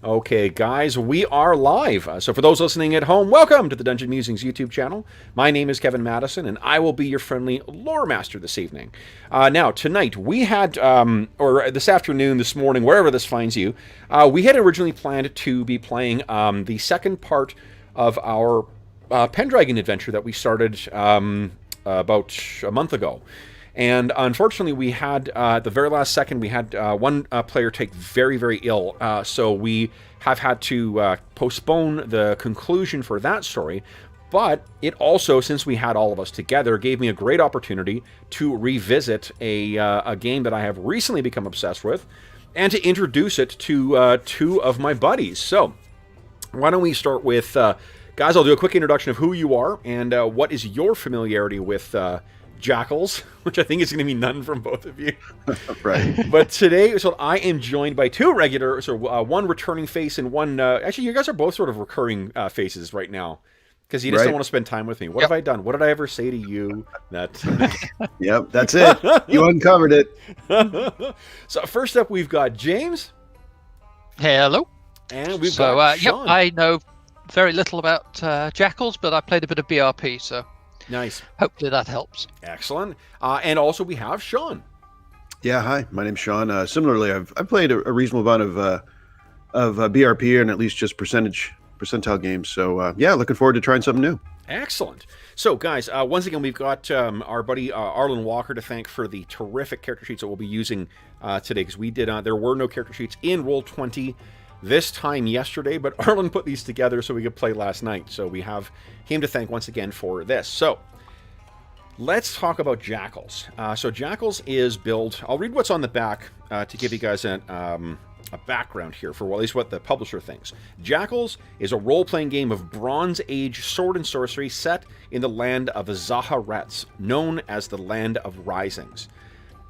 Okay, guys, we are live. So for those listening at home, welcome to the Dungeon Musings YouTube channel. My name is Kevin Madison, and I will be your friendly lore master this evening. Now, tonight, we had, or this afternoon, this morning, wherever this finds you, we had originally planned to be playing the second part of our Pendragon adventure that we started about a month ago. And unfortunately, we had, at the very last second, we had one player take very, very ill. So we have had to postpone the conclusion for that story. But it also, since we had all of us together, gave me a great opportunity to revisit a game that I have recently become obsessed with and to introduce it to two of my buddies. So why don't we start with, guys, I'll do a quick introduction of who you are and what is your familiarity with Jackals, which I think is going to be none from both of you. Right. But today, so I am joined by two regular, so one returning face and one, actually you guys are both sort of recurring faces right now, because you just don't want to spend time with me. What have I done? What did I ever say to you that... Yep, that's it. You uncovered it. So first up, we've got James. Hello. And we've got Sean. I know very little about Jackals, but I played a bit of BRP, so... Nice. Hopefully that helps. Excellent. And also we have Sean. Yeah, hi. My name's Sean. Similarly, I've played a reasonable amount of BRP and at least just percentile games. So yeah, looking forward to trying something new. Excellent. So guys, once again, we've got our buddy Arlen Walker to thank for the terrific character sheets that we'll be using today, because we did there were no character sheets in Roll20 this time yesterday, but Arlen put these together so we could play last night. So we have him to thank once again for this. So let's talk about Jackals. So Jackals is built... I'll read what's on the back to give you guys a background here for at least what the publisher thinks. Jackals is a role-playing game of Bronze Age sword and sorcery set in the land of the Zaharets, known as the Land of Risings.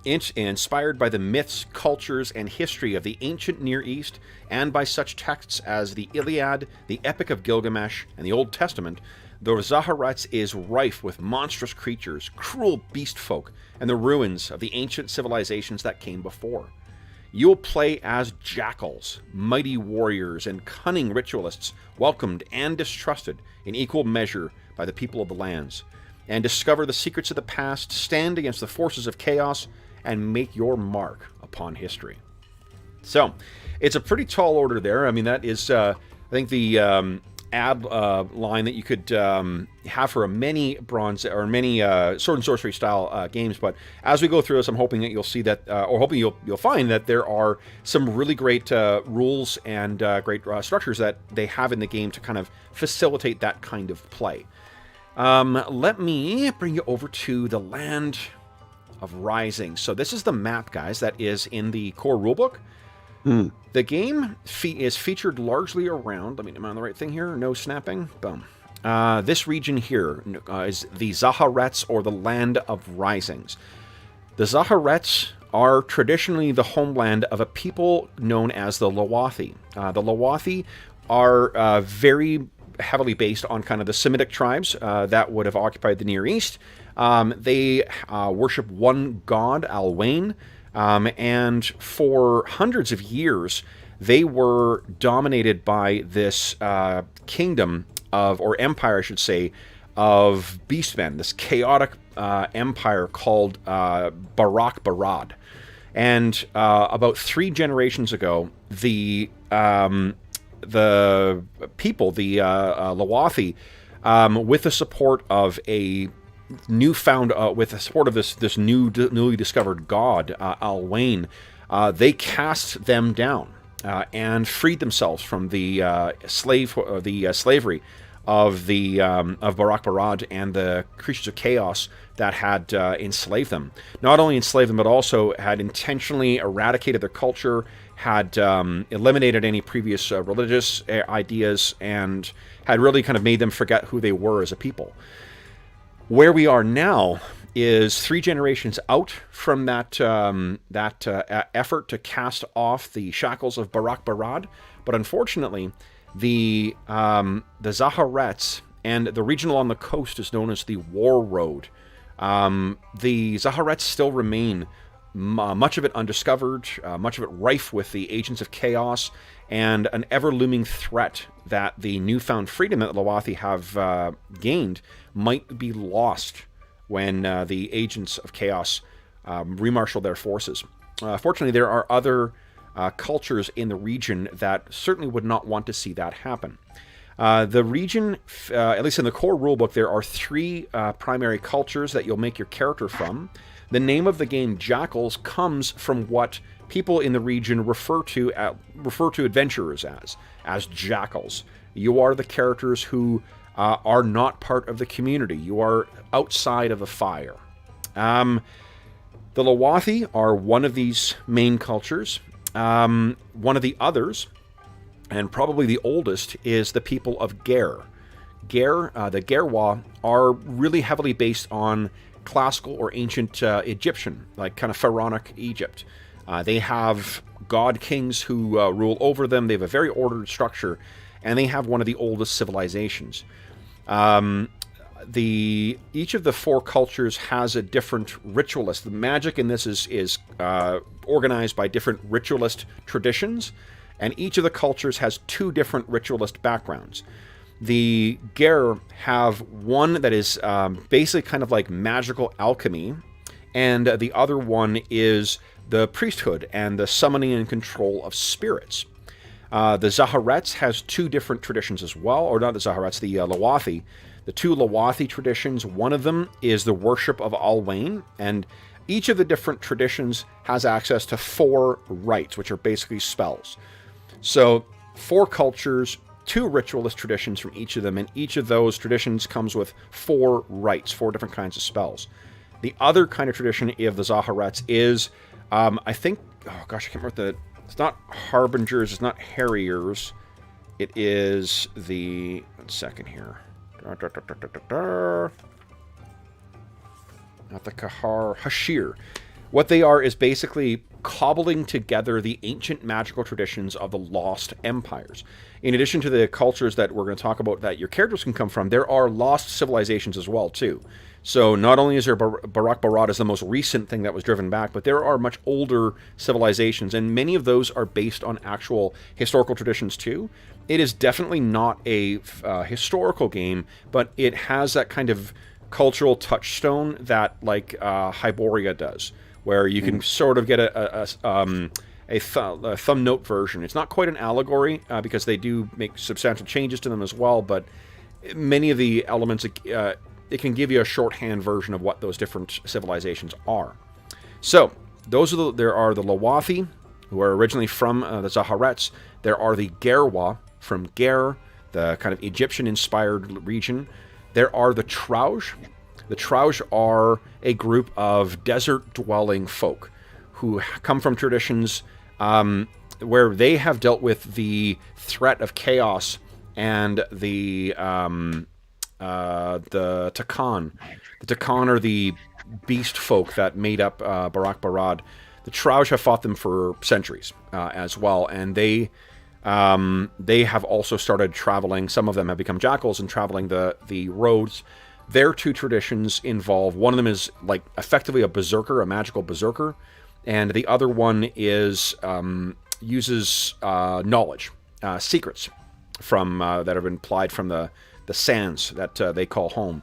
Inspired by the myths, cultures, and history of the ancient Near East, and by such texts as the Iliad, the Epic of Gilgamesh, and the Old Testament, the Zaharets is rife with monstrous creatures, cruel beast folk, and the ruins of the ancient civilizations that came before. You'll play as jackals, mighty warriors, and cunning ritualists, welcomed and distrusted in equal measure by the people of the lands, and discover the secrets of the past, stand against the forces of chaos, and make your mark upon history. So, it's a pretty tall order there. I mean, that is, I think, the ad line that you could have for many bronze or many sword and sorcery style games. But as we go through this, I'm hoping that you'll see that, or hoping you'll find that there are some really great rules and great structures that they have in the game to kind of facilitate that kind of play. Let me bring you over to the Land of Rising. So this is the map, guys, that is in the core rulebook. The game is featured largely around, let me am I on the right thing here? No snapping? Boom. This region here is the Zaharets, or the Land of Risings. The Zaharets are traditionally the homeland of a people known as the Lowathi. The Lowathi are very heavily based on kind of the Semitic tribes that would have occupied the Near East. They worship one god, Alwain, and for hundreds of years, they were dominated by this kingdom of, or empire, I should say, of beastmen, this chaotic empire called Barak Barad. And about 3 generations ago, the people, the Lowathi, with the support of a newfound, with the support of this newly discovered god, Alwain, they cast them down and freed themselves from the slavery of Barak Barad and the creatures of chaos that had enslaved them. Not only enslaved them, but also had intentionally eradicated their culture, had eliminated any previous religious ideas, and had really kind of made them forget who they were as a people. Where we are now is 3 generations out from that effort to cast off the shackles of Barak Barad, but unfortunately, the Zaharets and the region along the coast is known as the War Road. The Zaharets still remain much of it undiscovered, much of it rife with the agents of chaos, and an ever-looming threat that the newfound freedom that the Lowathi have gained might be lost when the agents of chaos remarshal their forces. Fortunately, there are other cultures in the region that certainly would not want to see that happen. The region, at least in the core rulebook, there are 3 primary cultures that you'll make your character from. The name of the game, Jackals, comes from what people in the region refer to adventurers as jackals. You are the characters who are not part of the community. You are outside of the fire. The Lowathi are one of these main cultures. One of the others, and probably the oldest, is the people of Ger. Ger, the Gerwa, are really heavily based on classical or ancient Egyptian, like kind of pharaonic Egypt. They have god kings who rule over them. They have a very ordered structure, and they have one of the oldest civilizations. Each of the 4 cultures has a different ritualist. The magic in this is organized by different ritualist traditions, and each of the cultures has 2 different ritualist backgrounds. The Ger have one that is basically kind of like magical alchemy, and the other one is the priesthood and the summoning and control of spirits. The Zaharets has 2 different traditions as well, or not the Zaharets, the Lowathi. The 2 Lowathi traditions, one of them is the worship of Alwain, and each of the different traditions has access to 4 rites, which are basically spells. So 4 cultures, 2 ritualist traditions from each of them, and each of those traditions comes with 4 rites, 4 different kinds of spells. The other kind of tradition of the Zaharets is, I think, oh gosh, I can't remember it's not Harbingers, it's not Harriers, it is the, 1 second here. Not the Kahar, Hashir. What they are is basically cobbling together the ancient magical traditions of the lost empires. In addition to the cultures that we're going to talk about that your characters can come from, there are lost civilizations as well, too. So not only is there Barak Barad as the most recent thing that was driven back, but there are much older civilizations, and many of those are based on actual historical traditions, too. It is definitely not a historical game, but it has that kind of cultural touchstone that, like, Hyboria does, where you can sort of get a thumb note version. It's not quite an allegory, because they do make substantial changes to them as well, but many of the elements, it can give you a shorthand version of what those different civilizations are. So, there are the Lowathi, who are originally from the Zaharets. There are the Gerwa, from Ger, the kind of Egyptian-inspired region. There are the Trauj. The Trauj are a group of desert-dwelling folk who come from traditions where they have dealt with the threat of chaos and the Takan. The Takan are the beast folk that made up Barak Barad. The Trauj have fought them for centuries as well, and they have also started traveling. Some of them have become jackals and traveling the roads. Their 2 traditions involve, one of them is like effectively a berserker, a magical berserker, and the other one is uses knowledge, secrets from that have been applied from the sands that they call home.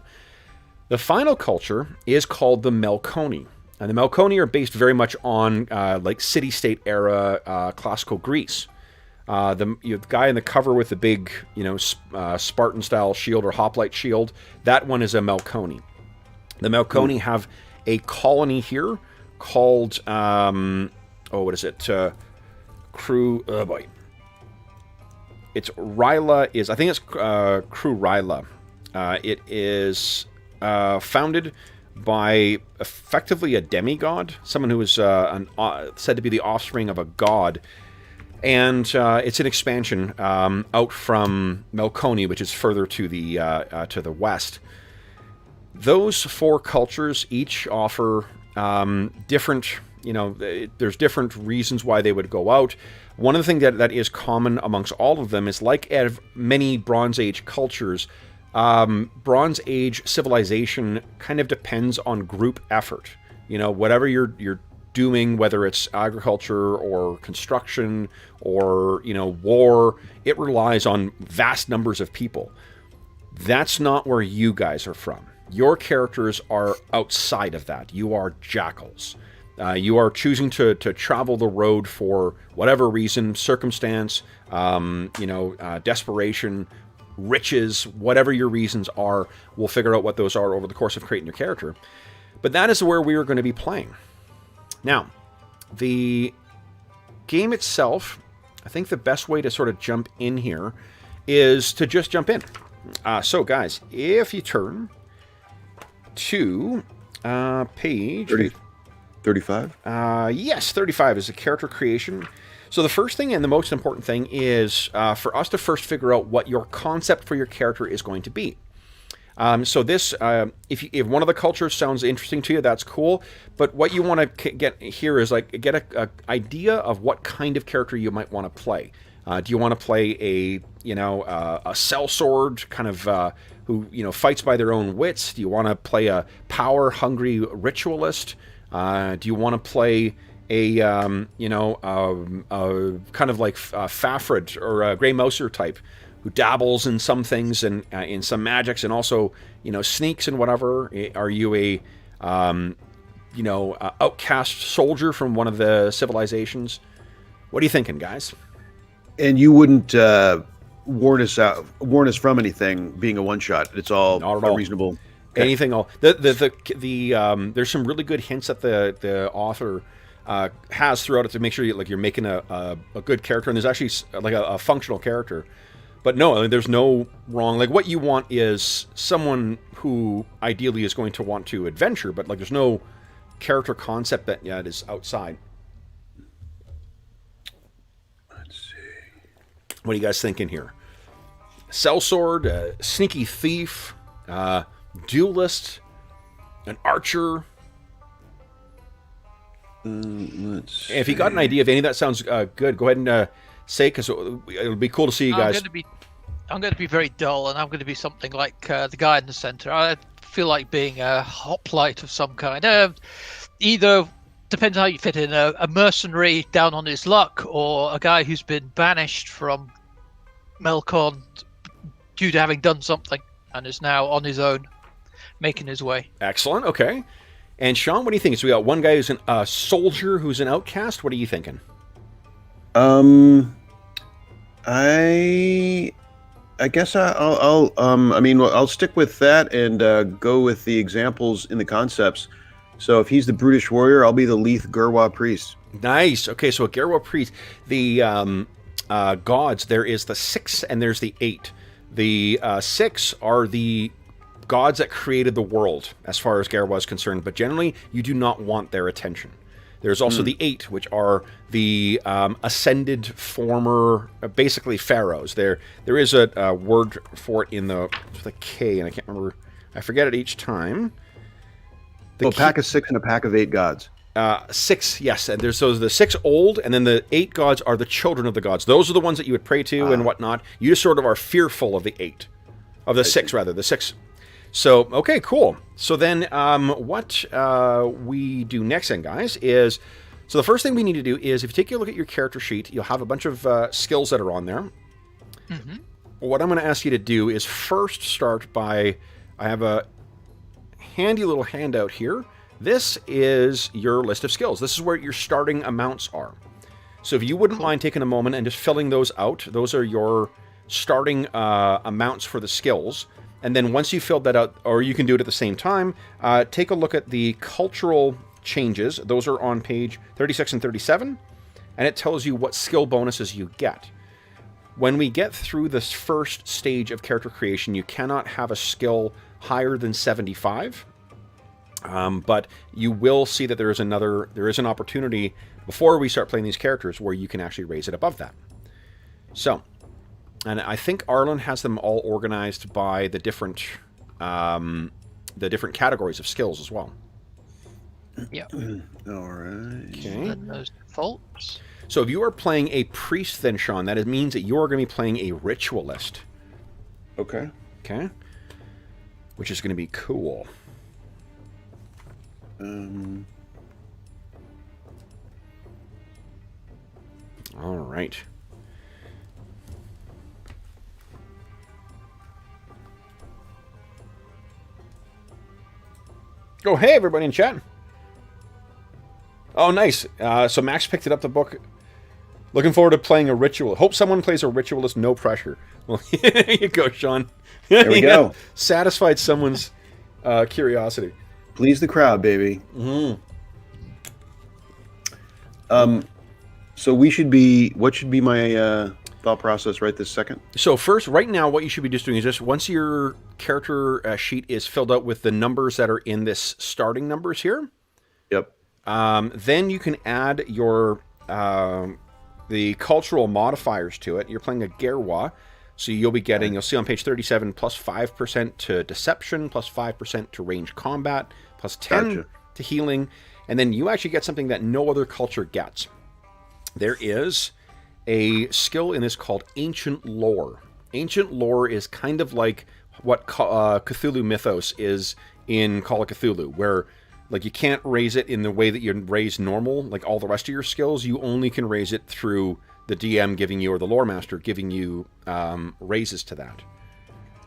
The final culture is called the Melkoni. And the Melkoni are based very much on like city-state era classical Greece. The guy in the cover with the big, Spartan-style shield or hoplite shield, that one is a Melkoni. The Melkoni have a colony here called, what is it? It's Ryla I think it's Crew Ryla. It is founded by effectively a demigod, someone who is said to be the offspring of a god. And it's an expansion out from Melkoni, which is further to the west. Those 4 cultures each offer different, there's different reasons why they would go out. One of the things that is common amongst all of them is, like many Bronze Age cultures, Bronze Age civilization kind of depends on group effort. Whatever you're doing, whether it's agriculture or construction or, war, it relies on vast numbers of people. That's not where you guys are from. Your characters are outside of that. You are jackals. You are choosing to travel the road for whatever reason, circumstance, desperation, riches, whatever your reasons are. We'll figure out what those are over the course of creating your character. But that is where we are going to be playing. Now, the game itself, I think the best way to sort of jump in here is to just jump in. So, guys, if you turn to page 35? Yes, 35 is a character creation. So the first thing and the most important thing is for us to first figure out what your concept for your character is going to be. So this, if one of the cultures sounds interesting to you, that's cool. But what you want to get here is get a idea of what kind of character you might want to play. Do you want to play a sellsword kind of who fights by their own wits? Do you want to play a power-hungry ritualist? Do you want to play a kind of like Fafred or a Grey Mouser type who dabbles in some things and in some magics and also sneaks and whatever? Are you a outcast soldier from one of the civilizations? What are you thinking, guys? And you wouldn't warn us from anything being a one shot. It's all reasonable. Okay. Anything. All there's some really good hints that the author has throughout it to make sure you're making a good character, and there's actually like a functional character. But no, there's no wrong. Like what you want is someone who ideally is going to want to adventure, but there's no character concept that is outside. What are you guys thinking here? Sellsword, sneaky thief, duelist, an archer. If you got an idea of any of that sounds good, go ahead and say, because it'll be cool to see you guys. I'm going to be very dull, and I'm going to be something like the guidance center. I feel like being a hoplite of some kind. Either depends how you fit in, a mercenary down on his luck, or a guy who's been banished from Melkorn due to having done something and is now on his own, making his way. Excellent. Okay. And Sean, what do you think? So we got one guy who's a soldier who's an outcast. What are you thinking? I guess I'll stick with that and go with the examples in the concepts. So if he's the brutish warrior, I'll be the Leith Gerwa priest. Nice. Okay, so a Gerwa priest. The gods, there is the 6 and there's the 8. The 6 are the gods that created the world, as far as Gerwa is concerned, but generally you do not want their attention. There's also the 8, which are the ascended former, basically pharaohs. There is a word for it with a K, and I can't remember. I forget it each time. A pack of 6 and a pack of 8 gods. 6, yes. And there's the 6 old, and then the 8 gods are the children of the gods. Those are the ones that you would pray to and whatnot. You just sort of are fearful of the 8, of the 6 rather, the 6. So, okay, cool. So then what we do next then, guys, is... So the first thing we need to do is, if you take a look at your character sheet, you'll have a bunch of skills that are on there. Mm-hmm. What I'm going to ask you to do is first start by... I have a handy little handout here. This is your list of skills. This is where your starting amounts are. So if you wouldn't mind taking a moment and just filling those out, those are your starting amounts for the skills. And then once you've filled that out, or you can do it at the same time, take a look at the cultural changes. Those are on page 36 and 37, and it tells you what skill bonuses you get. When we get through this first stage of character creation, you cannot have a skill higher than 75, but you will see that there is an opportunity before we start playing these characters where you can actually raise it above that. So... And I think Arlen has them all organized by the different categories of skills as well. Yeah. All right. Okay. And those defaults. So if you are playing a priest, then Sean, that means that you are going to be playing a ritualist. Okay. Okay. Which is going to be cool. All right. Oh, hey, everybody in chat. Oh, nice. So Max picked it up, the book. Looking forward to playing a ritual. Hope someone plays a ritualist. No pressure. Well, there you go, Sean. There we go. Satisfied someone's curiosity. Please the crowd, baby. So what should be my thought process right this second? So first, right now, what you should be just doing is just once your character sheet is filled out with the numbers that are in this starting numbers here. Yep. Then you can add your the cultural modifiers to it. You're playing a Gerwa, so you'll be getting, you'll see on page 37, plus 5% to deception, plus 5% to range combat, plus 10 to healing, and then you actually get something that no other culture gets. There is a skill in this called Ancient Lore. Ancient Lore is kind of like what Cthulhu Mythos is in Call of Cthulhu, where like you can't raise it in the way that you raise normal, like all the rest of your skills. You only can raise it through the DM giving you, or the lore master giving you raises to that.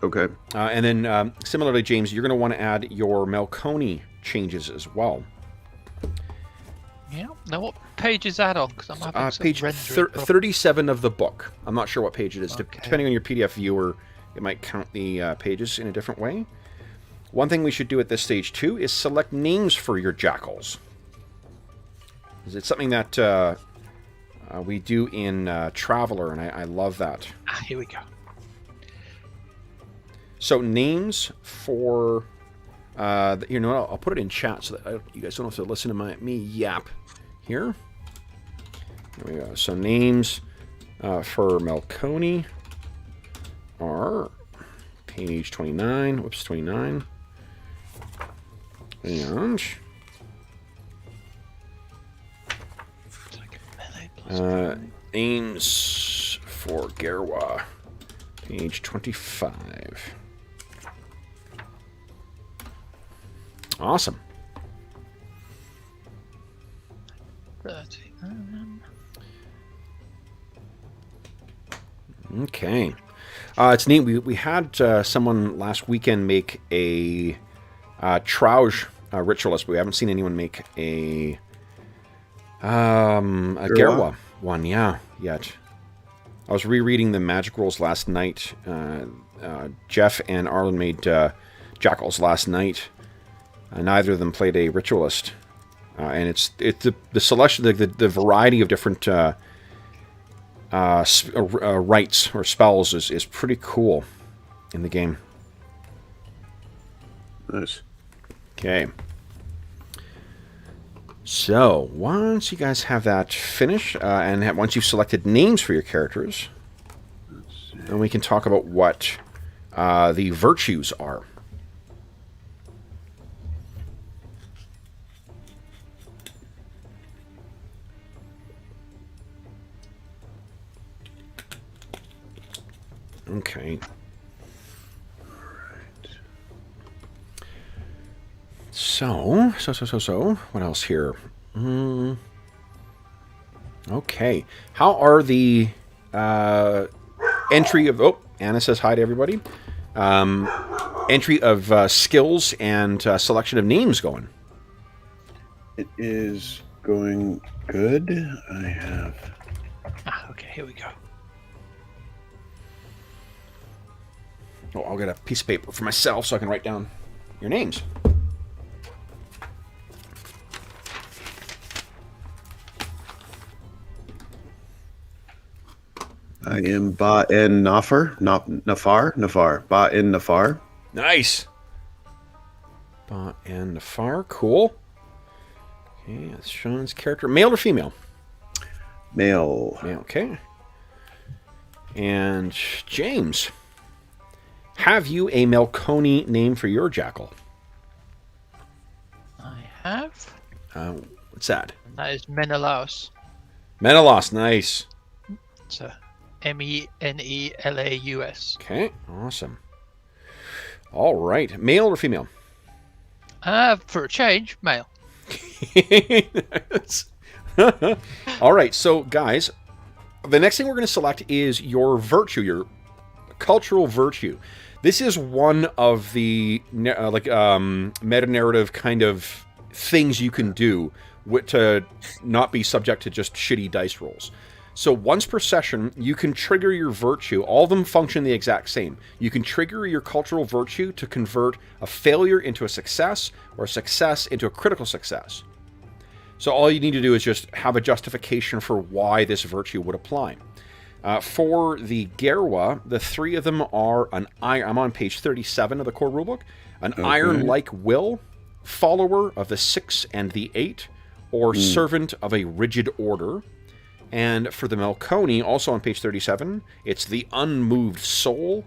Okay. And then similarly, James, you're going to want to add your Melkoni changes as well. Yeah. Now, what page is that on? Because I'm having some page rendering 37 of the book. I'm not sure what page it is. Okay. Depending on your PDF viewer, it might count the pages in a different way. One thing we should do at this stage, too, is select names for your jackals. It's something that we do in Traveler, and I love that. Here we go. So names for... you know, I'll put it in chat so that you guys don't have to listen to me yap here. There we go. So names for Melkoni are page 29. Whoops, 29. And names for Gerwa, page 25. Awesome. 30. Okay. It's neat. We had someone last weekend make a Trouge ritualist, but we haven't seen anyone make a Gerwa one, yet. I was rereading the magic rules last night. Jeff and Arlen made Jackals last night. Neither of them played a ritualist, and it's the selection, the variety of different rites or spells is pretty cool in the game. Nice. Okay. So once you guys have that finished, and once you've selected names for your characters, then we can talk about what the virtues are. Okay. So, what else here? Okay. How are the entry of... Oh, Anna says hi to everybody. Entry of skills and selection of names going? It is going good. I have... Okay, here we go. Oh, I'll get a piece of paper for myself so I can write down your names. I am Ba-en Nafar. Nafar. Ba-en Nafar. Nice. Ba-en Nafar. Cool. Okay, that's Sean's character. Male or female? Male. Male, okay. And James, have you a Melkoni name for your jackal? I have. What's that? That is Menelaus. Menelaus, nice. It's a Menelaus. Okay, awesome. All right, male or female? For a change, male. All right, so guys, the next thing we're going to select is your virtue, your cultural virtue. This is one of the meta-narrative kind of things you can do to not be subject to just shitty dice rolls. So once per session, you can trigger your virtue. All of them function the exact same. You can trigger your cultural virtue to convert a failure into a success or a success into a critical success. So all you need to do is just have a justification for why this virtue would apply. For the Gerwa, the three of them are an iron. I'm on page 37 of the core rulebook. An iron-like will, follower of the 6 and the 8, or servant of a rigid order. And for the Melkoni, also on page 37, it's the unmoved soul,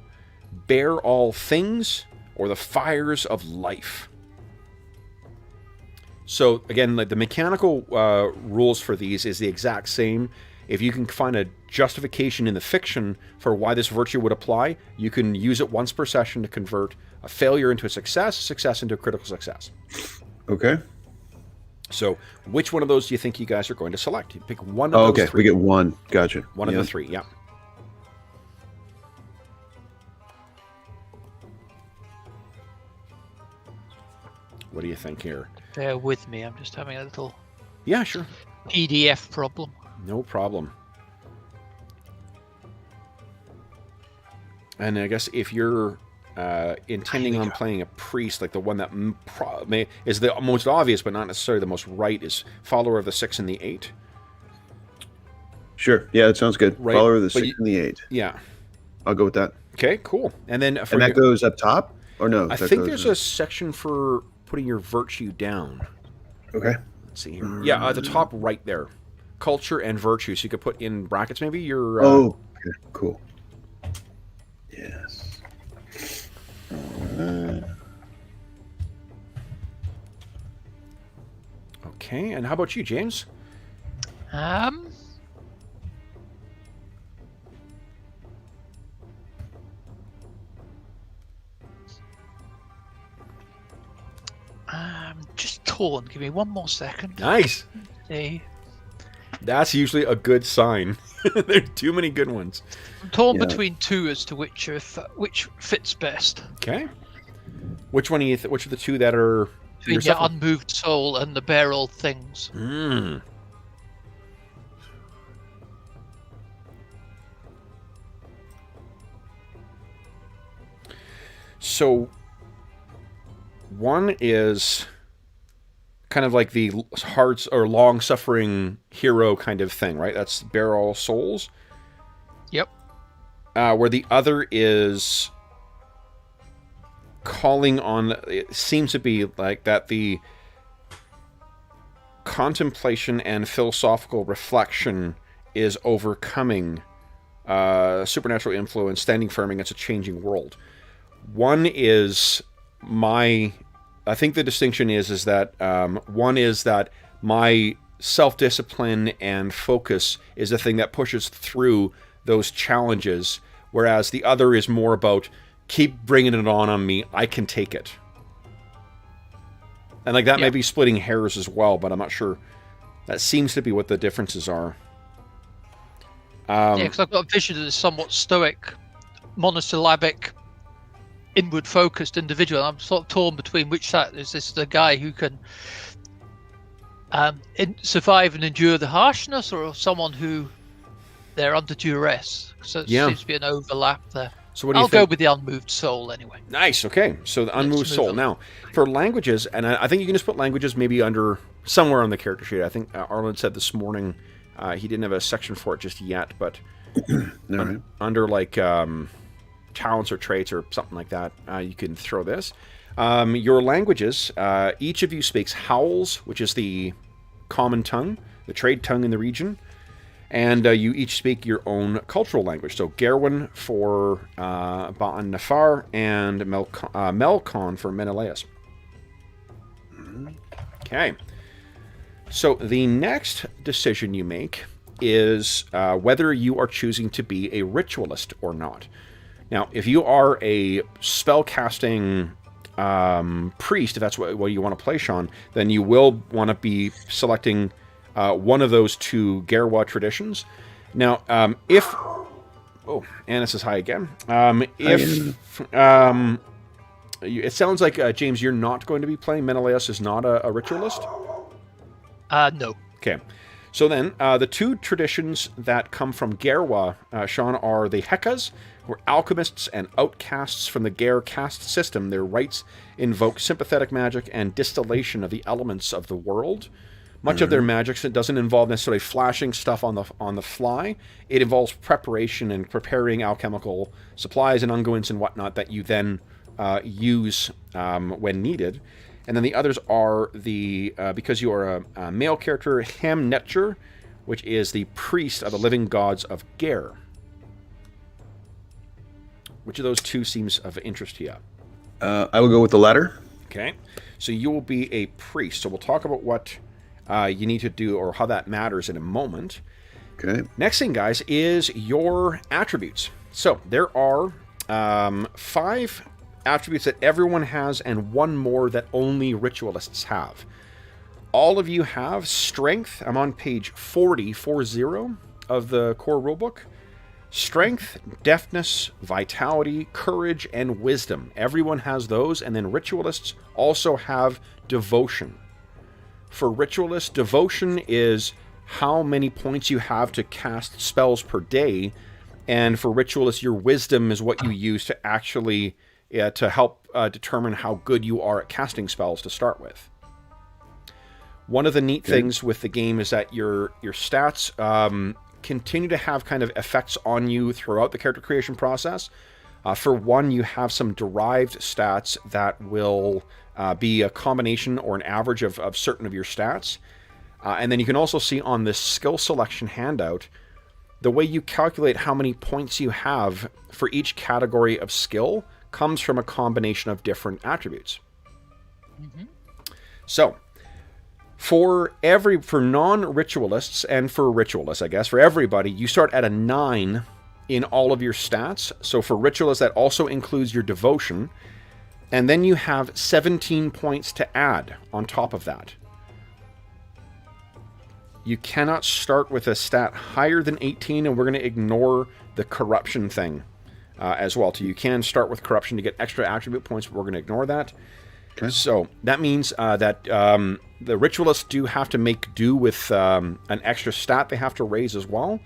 bear all things, or the fires of life. So again, like the mechanical rules for these is the exact same. If you can find a justification in the fiction for why this virtue would apply, you can use it once per session to convert a failure into a success into a critical success. Okay. So which one of those do you think you guys are going to select? You pick one of those three. We get one. Gotcha. One of the three, yeah. What do you think here? Bear with me, I'm just having a little Sure. PDF problem. No problem. And I guess if you're intending on playing a priest, like the one that is the most obvious, but not necessarily the most right, is follower of the 6 and the 8. Sure. Yeah, that sounds good. Right. Follower of the 6 and the 8. Yeah. I'll go with that. Okay, cool. And then and that goes up top? Or no? I think there's a section for putting your virtue down. Okay. Let's see here. Yeah, at the top right there. Culture and virtue. So you could put in brackets maybe your... okay. Cool. Yes. Okay, and how about you, James? I'm just torn. Give me one more second. Nice. See. That's usually a good sign. There are too many good ones. I'm torn between two as to which fits best. Okay. Which one? Which of the two that are? Between the unmoved soul and the bear all things. So one is kind of like the hearts or long-suffering hero kind of thing, right? That's bear all souls. Yep. Where the other is calling on, it seems to be like that the contemplation and philosophical reflection is overcoming supernatural influence, standing firm against a changing world. One is I think the distinction is that one is that my self-discipline and focus is the thing that pushes through those challenges, whereas the other is more about keep bringing it on me, I can take it. And like that may be splitting hairs as well, but I'm not sure. That seems to be what the differences are. Because I've got a vision of this somewhat stoic, monosyllabic, inward-focused individual. I'm sort of torn between which side. Is this the guy who can survive and endure the harshness, or someone who they're under duress? So it seems to be an overlap there. So what do you think? I'll go with the unmoved soul anyway. Nice. Okay. So the unmoved soul. Now, for languages, and I think you can just put languages maybe under somewhere on the character sheet. I think Arlen said this morning he didn't have a section for it just yet, but under like talents or traits or something like that, you can throw this. Your languages, each of you speaks Howls, which is the common tongue, the trade tongue in the region. And you each speak your own cultural language. So Gerwin for Ba'an Nafar and Melkon for Menelaus. Okay. So the next decision you make is whether you are choosing to be a ritualist or not. Now, if you are a spellcasting priest, if that's what you want to play, Sean, then you will want to be selecting one of those two Gerwa traditions. Now, if... Oh, Anna says hi again. It sounds like, James, you're not going to be playing. Menelaus is not a ritualist? No. Okay. So then, the two traditions that come from Gerwa, Sean, are the Hekkas, who are alchemists and outcasts from the Ger caste system. Their rites invoke sympathetic magic and distillation of the elements of the world. Much of their magic, it doesn't involve necessarily flashing stuff on the fly. It involves preparation and preparing alchemical supplies and unguents and whatnot that you then use when needed. And then the others are because you are a male character, Ham Netcher, which is the priest of the living gods of Ger. Which of those two seems of interest to you? I will go with the latter. Okay. So you will be a priest. So we'll talk about what you need to do or how that matters in a moment. Okay. Next thing, guys, is your attributes. So there are 5 attributes that everyone has and 1 more that only ritualists have. All of you have strength. I'm on page 40 of the core rulebook. Strength, deftness, vitality, courage, and wisdom. Everyone has those, and then ritualists also have devotion. For ritualists, devotion is how many points you have to cast spells per day, and for ritualists, your wisdom is what you use to actually to help determine how good you are at casting spells to start with. One of the neat things with the game is that your stats continue to have kind of effects on you throughout the character creation process. For one, you have some derived stats that will be a combination or an average of certain of your stats. And then you can also see on this skill selection handout, the way you calculate how many points you have for each category of skill comes from a combination of different attributes. Mm-hmm. So, for non-ritualists and for ritualists, I guess, for everybody, you start at a 9 in all of your stats. So for ritualists, that also includes your devotion. And then you have 17 points to add on top of that. You cannot start with a stat higher than 18, and we're going to ignore the corruption thing as well. So you can start with corruption to get extra attribute points, but we're going to ignore that. Okay. So that means that the ritualists do have to make do with an extra stat they have to raise as well.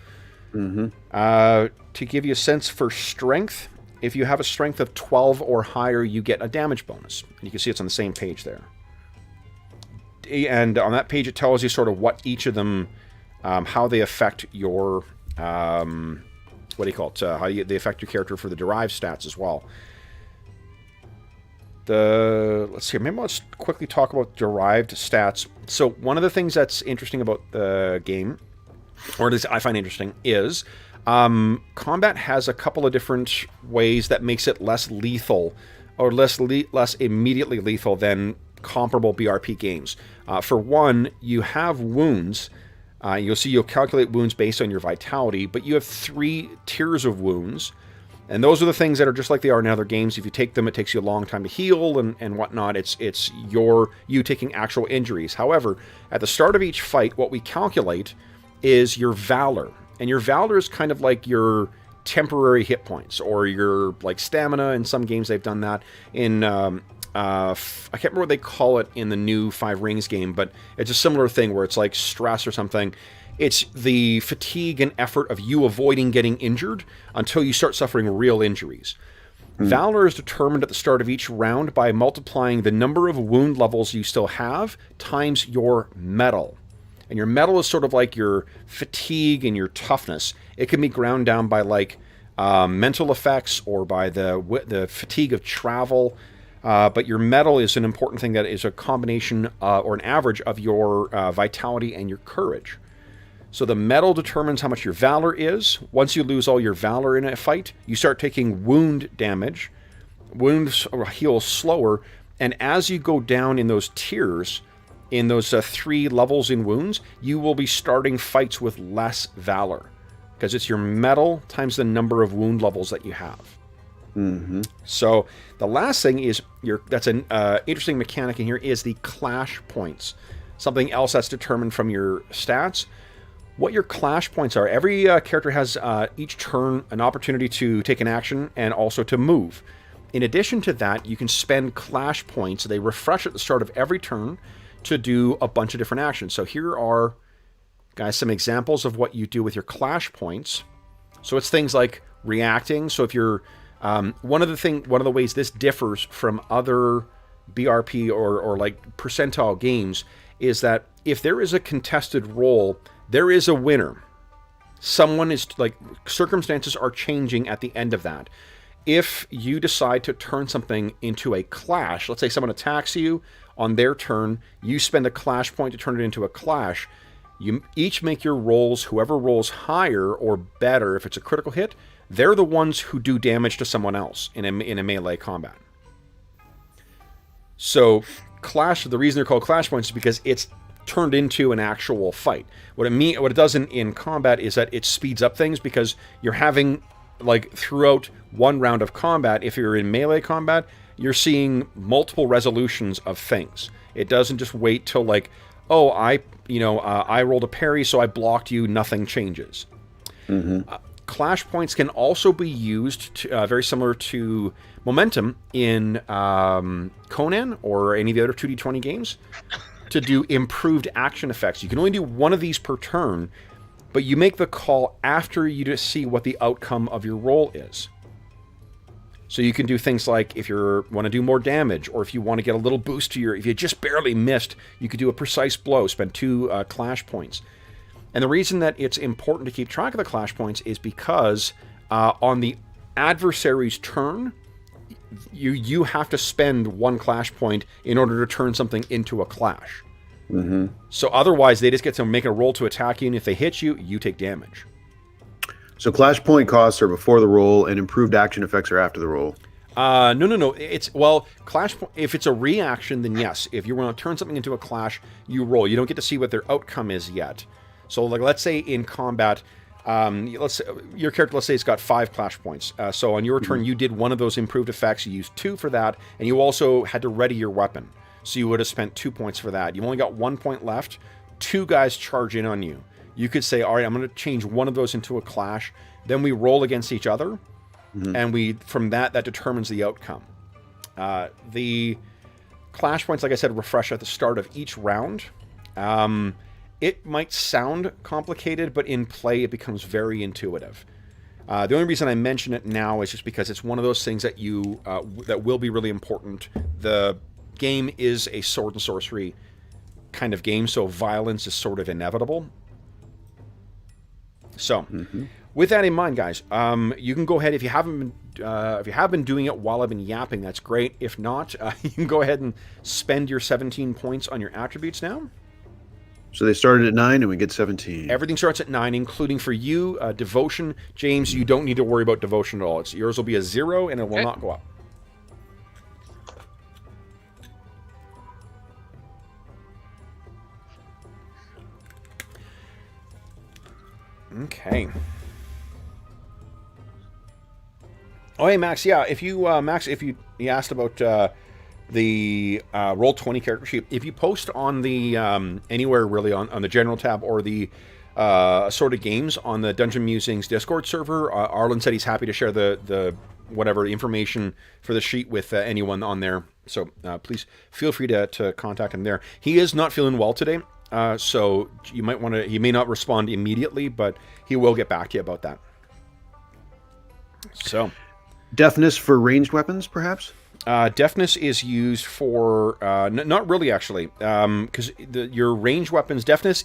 Mm-hmm. To give you a sense for strength, if you have a strength of 12 or higher, you get a damage bonus. And you can see it's on the same page there. And on that page, it tells you sort of what each of them, how they affect your, how they affect your character for the derived stats as well. Let's see, maybe let's quickly talk about derived stats. So one of the things that's interesting about the game, or at least I find interesting, is combat has a couple of different ways that makes it less lethal, or less immediately lethal than comparable BRP games. For one, you have wounds. You'll calculate wounds based on your vitality, but you have 3 tiers of wounds. And those are the things that are just like they are in other games. If you take them, it takes you a long time to heal and whatnot. It's you taking actual injuries. However, at the start of each fight, what we calculate is your valor. And your valor is kind of like your temporary hit points or your like stamina. In some games, they've done that. In I can't remember what they call it in the new 5 Rings game, but it's a similar thing where it's like stress or something. It's the fatigue and effort of you avoiding getting injured until you start suffering real injuries. Valor is determined at the start of each round by multiplying the number of wound levels you still have times your metal. And your metal is sort of like your fatigue and your toughness. It can be ground down by like mental effects or by the fatigue of travel. But your metal is an important thing that is a combination or an average of your vitality and your courage. So the metal determines how much your valor is. Once you lose all your valor in a fight, you start taking wound damage. Wounds heal slower. And as you go down in those tiers, in those 3 levels in wounds, you will be starting fights with less valor. Because it's your metal times the number of wound levels that you have. Mm-hmm. So the last thing is, that's an interesting mechanic in here, is the clash points. Something else that's determined from your stats. what your clash points are. Every character has each turn an opportunity to take an action and also to move. In addition to that, you can spend clash points. They refresh at the start of every turn to do a bunch of different actions. So here are, guys, some examples of what you do with your clash points. So it's things like reacting. So if you're one of the ways this differs from other BRP or like percentile games is that if there is a contested roll, there is a winner. Someone is like, circumstances are changing at the end of that. If you decide to turn something into a clash, let's say someone attacks you on their turn, you spend a clash point to turn it into a clash. You each make your rolls. Whoever rolls higher or better, if it's a critical hit, they're the ones who do damage to someone else in a melee combat. So clash, the reason they're called clash points is because it's turned into an actual fight. What it does in combat is that it speeds up things, because you're having, like, throughout one round of combat, if you're in melee combat, you're seeing multiple resolutions of things. It doesn't just wait till, like, oh, I rolled a parry, so I blocked you, nothing changes. Clash points can also be used to, very similar to momentum in Conan or any of the other 2D20 games, to do improved action effects. You can only do one of these per turn, but you make the call after you just see what the outcome of your roll is. So you can do things like, if you want to do more damage, or if you want to get a little boost to if you just barely missed, you could do a precise blow, spend 2 clash points. And the reason that it's important to keep track of the clash points is because on the adversary's turn, you have to spend 1 clash point in order to turn something into a clash. So otherwise, they just get to make a roll to attack you, and if they hit you, you take damage. So clash point costs are before the roll, and improved action effects are after the roll. No. Clash. If it's a reaction, then yes. If you want to turn something into a clash, you roll. You don't get to see what their outcome is yet. So, like, let's say in combat, let's say your character, let's say it's got 5 clash points. So on your turn, you did one of those improved effects. You used 2 for that, and you also had to ready your weapon. So you would have spent 2 points for that. You've only got 1 point left. 2 guys charge in on you. You could say, all right, I'm going to change one of those into a clash. Then we roll against each other, and from that determines the outcome. The clash points, like I said, refresh at the start of each round. It might sound complicated, but in play it becomes very intuitive. The only reason I mention it now is just because it's one of those things that that will be really important. The game is a sword and sorcery kind of game, so violence is sort of inevitable. So, with that in mind, guys, you can go ahead, if you have been doing it while I've been yapping, that's great. If not, you can go ahead and spend your 17 points on your attributes now. So they started at 9 and we get 17. Everything starts at 9, including for you, devotion. James, you don't need to worry about devotion at all. Yours will be a 0 and it will not go up. Okay. Oh, hey, Max. Yeah, if you you asked about the Roll20 character sheet, if you post on the anywhere really on the general tab or the assorted games on the Dungeon Musings Discord server, Arlen said he's happy to share the whatever information for the sheet with anyone on there. So please feel free to contact him there. He is not feeling well today. So you might want to, he may not respond immediately, but he will get back to you about that. So, deafness for ranged weapons, perhaps? Deafness is used for, not really actually, because your ranged weapons, deafness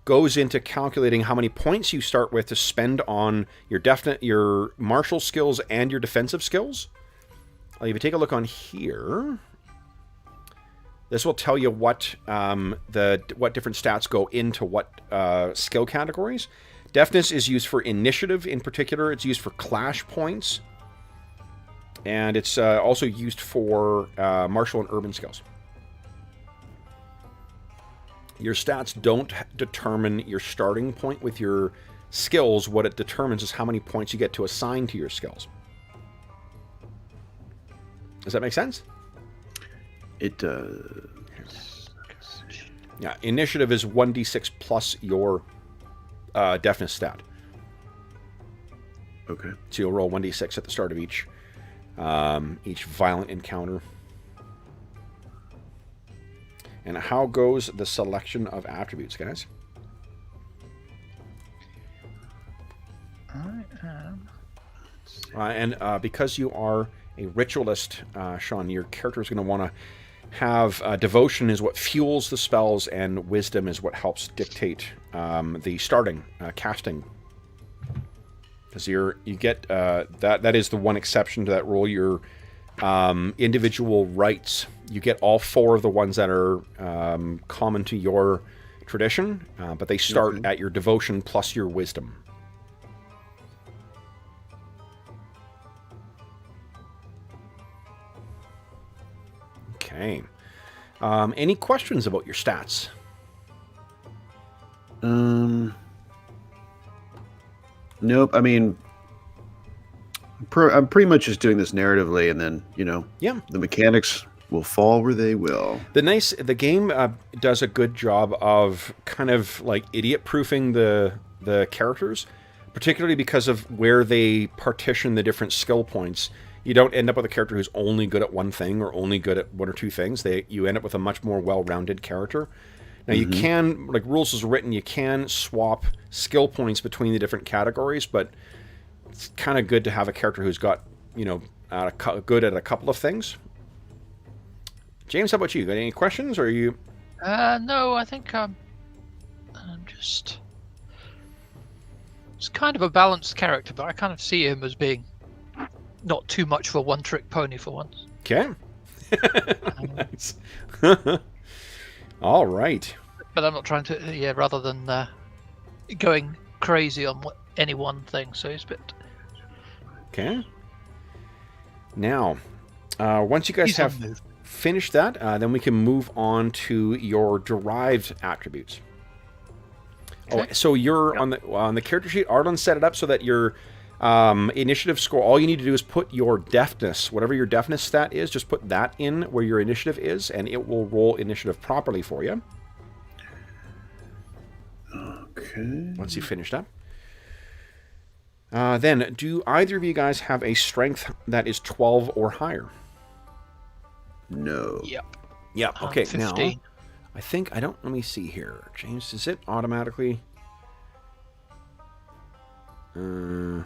goes into calculating how many points you start with to spend on your martial skills and your defensive skills. If you take a look on here, this will tell you what different stats go into what skill categories. Deafness is used for initiative in particular. It's used for clash points. And it's also used for martial and urban skills. Your stats don't determine your starting point with your skills. What it determines is how many points you get to assign to your skills. Does that make sense? It does. Yeah, initiative is 1d6 plus your deafness stat. Okay. So you'll roll 1d6 at the start of each violent encounter. And how goes the selection of attributes, guys? I am. And because you are a ritualist, Sean, your character is going to want to have devotion is what fuels the spells, and wisdom is what helps dictate the starting casting. Because you get that is the one exception to that rule. Your individual rights, you get all 4 of the ones that are common to your tradition, but they start at your devotion plus your wisdom. Okay. Any questions about your stats? Nope. I mean, I'm pretty much just doing this narratively, and then Yeah. the mechanics will fall where they will. The game does a good job of kind of like idiot-proofing the characters, particularly because of where they partition the different skill points. You don't end up with a character who's only good at one thing or only good at 1 or 2 things. You end up with a much more well-rounded character. Now, you can, like rules is written, you can swap skill points between the different categories, but it's kind of good to have a character who's got, good at a couple of things. James, how about you? Got any questions, or are you... No, I think I'm just... It's kind of a balanced character, but I kind of see him as being not too much of a one-trick pony for once. Okay. Nice. All right. But I'm not trying to, rather than going crazy on any one thing, so he's a bit... Okay. Now, once you guys have finished that, then we can move on to your derived attributes. Okay. Oh, so you're on the character sheet. Arlen set it up so that your initiative score, all you need to do is put your deafness, whatever your deafness stat is, just put that in where your initiative is, and it will roll initiative properly for you. Okay. Once you've finished up. Then, do either of you guys have a strength that is 12 or higher? No. Yep. Yeah, okay, 15. now, I think, let me see here. James, is it automatically... Oh,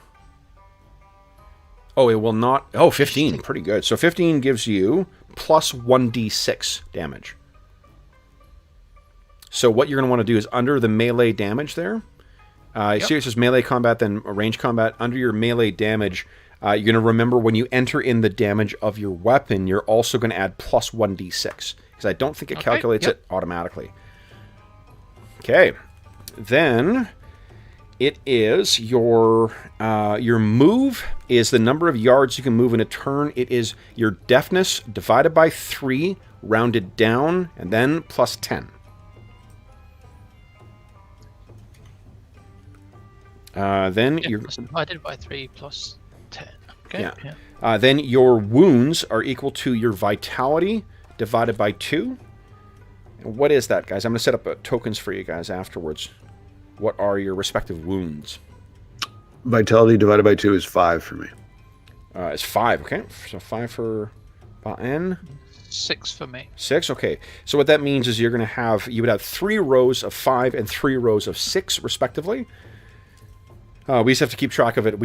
it will not... Oh, 15. Pretty good. So 15 gives you plus 1d6 damage. So what you're going to want to do is under the melee damage there, see it says melee combat, then range combat. Under your melee damage, you're going to remember when you enter in the damage of your weapon, you're also going to add plus 1d6. Because I don't think it calculates it automatically. Okay. Then... It is your move is the number of yards you can move in a turn. It is your deafness divided by 3, rounded down, and then plus 10. Then you're divided by 3 plus 10. Okay. Yeah. Then your wounds are equal to your vitality divided by 2. And what is that, guys? I'm going to set up tokens for you guys afterwards. What are your respective wounds? Vitality divided by 2 is 5 for me. It's 5, okay. So 5 for N. 6 for me. 6, okay. So what that means is you would have 3 rows of 5 and 3 rows of 6, respectively. We just have to keep track of it.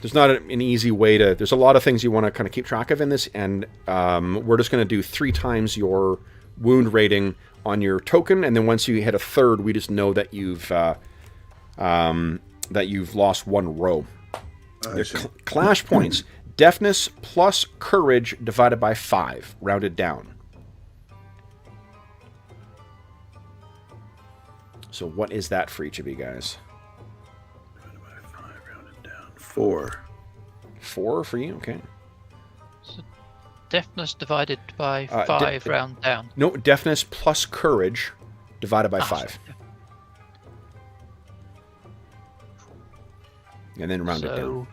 There's not an easy way to... There's a lot of things you want to kind of keep track of in this, and we're just going to do 3 times your wound rating on your token, and then once you hit a third, we just know that you've lost 1 row. Clash points: deafness plus courage divided by 5, rounded down. So what is that for each of you guys? Divided by 5, rounded down. 4. 4 for you, okay. So deafness divided by 5, round down. No, deafness plus courage divided by 5. And then round it down.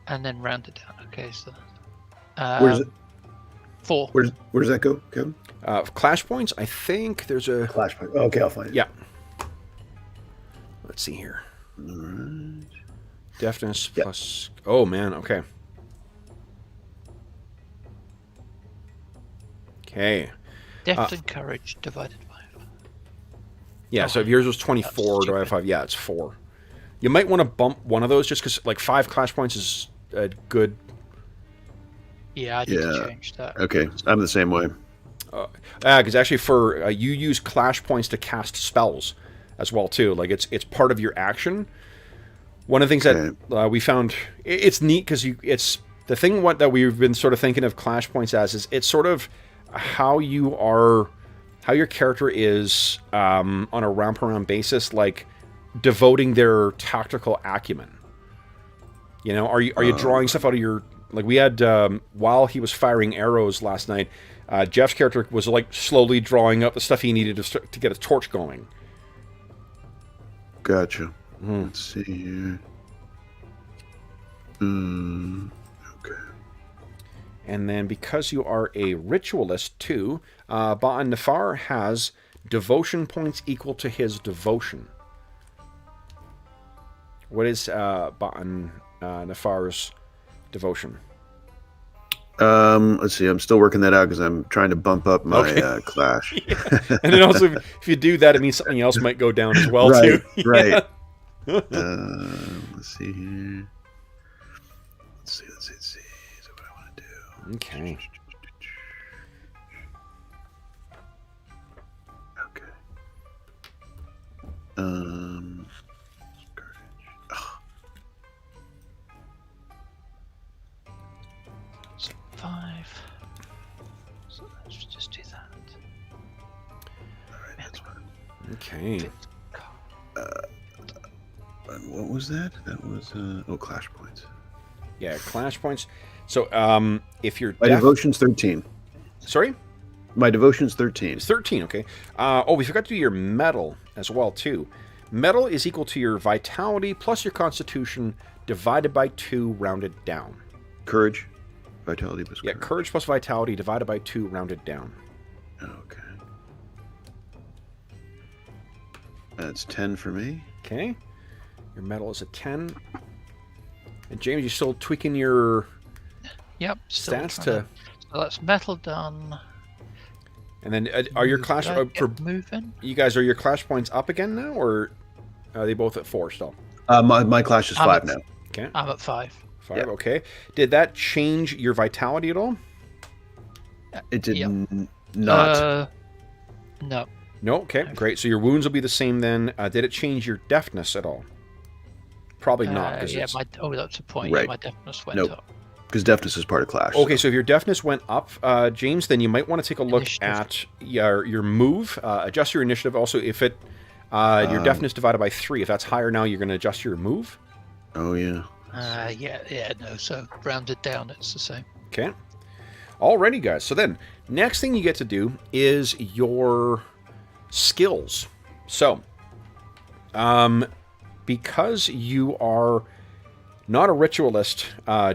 And then round it down. Okay, so... Where's it? 4. Where does that go, Kevin? Clash points, I think there's a... Clash point. Okay, I'll find it. Yeah. Let's see here. All right. Deafness Yep. plus... Oh, man. Okay. Okay. Deft and courage divided by 5. Yeah, Oh, so if yours was 24, that's do I have stupid. 5? Yeah, it's 4. You might want to bump one of those just because, like, 5 clash points is a good... Yeah, I need to Yeah. change that. Okay, I'm the same way. Because actually for... you use clash points to cast spells as well, too. Like, it's part of your action. One of the things that we found... It's neat because it's... The thing that we've been sort of thinking of clash points as is it's sort of how you are... How your character is on a round-per-round basis, like, devoting their tactical acumen. You know, are you drawing stuff out of your... Like, we had... while he was firing arrows last night, Jeff's character was, like, slowly drawing up the stuff he needed to get a torch going. Gotcha. Let's see here. Okay. And then because you are a ritualist too, Ba'an Nefar has devotion points equal to his devotion. What is Ba'an Nefar's devotion? Let's see. I'm still working that out because I'm trying to bump up my clash. And then also, if you do that, it means something else might go down as well Right, too. right. Let's see here. Let's see. Is that what I want to do? Okay. Okay. Courage. Oh, So 5. So let's just do that. all right, that's fine. Okay. And what was that? That was clash points. Yeah, clash points. So if you're My devotion's 13. Sorry? My devotion's 13. It's 13, okay. We forgot to do your metal as well, too. Metal is equal to your vitality plus your constitution divided by 2 rounded down. Courage, vitality plus Yeah, courage. courage plus vitality divided by 2 rounded down. Okay. That's 10 for me. Okay. Your metal is a 10. And James, you still tweaking your Yep. Still stats trying to... So that's metal done. And then are your clash... Get moving. You guys, are your clash points up again now, or are they both at 4 still? My clash is 5 now. Okay. I'm at 5. 5, Yeah. okay. Did that change your vitality at all? It did Yep. not. No. No? Okay, great. So your wounds will be the same then. Did it change your deafness at all? Probably not. 'Cause Yeah, it's... that's a point. Right. Yeah, my deafness went Nope. up. Because deafness is part of clash. Okay, so if your deafness went up, James, then you might want to take a look Initiative. at your move. Adjust your initiative. Also, if it your deafness divided by 3, if that's higher now, you're going to adjust your move. Oh, yeah. No. So rounded down, it's the same. Okay. Alrighty, guys. So then, next thing you get to do is your skills. So, because you are not a ritualist,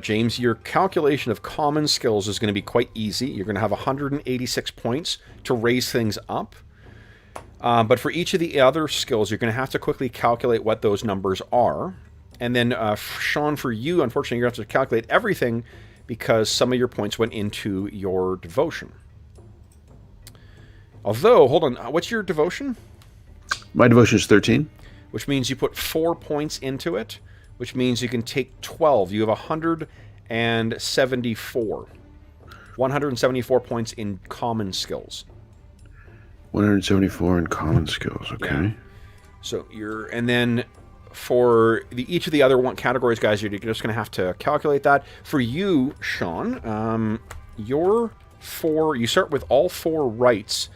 James, your calculation of common skills is going to be quite easy. You're going to have 186 points to raise things up. But for each of the other skills, you're going to have to quickly calculate what those numbers are. And then, Sean, for you, unfortunately, you're going to have to calculate everything because some of your points went into your devotion. Although, hold on, what's your devotion? My devotion is 13. Which means you put 4 points into it, which means you can take 12. You have 174. 174 points in common skills. 174 in common skills. Okay. Yeah. So and then for each of the other categories, guys, you're just going to have to calculate that. For you, Sean, you start with all 4 rights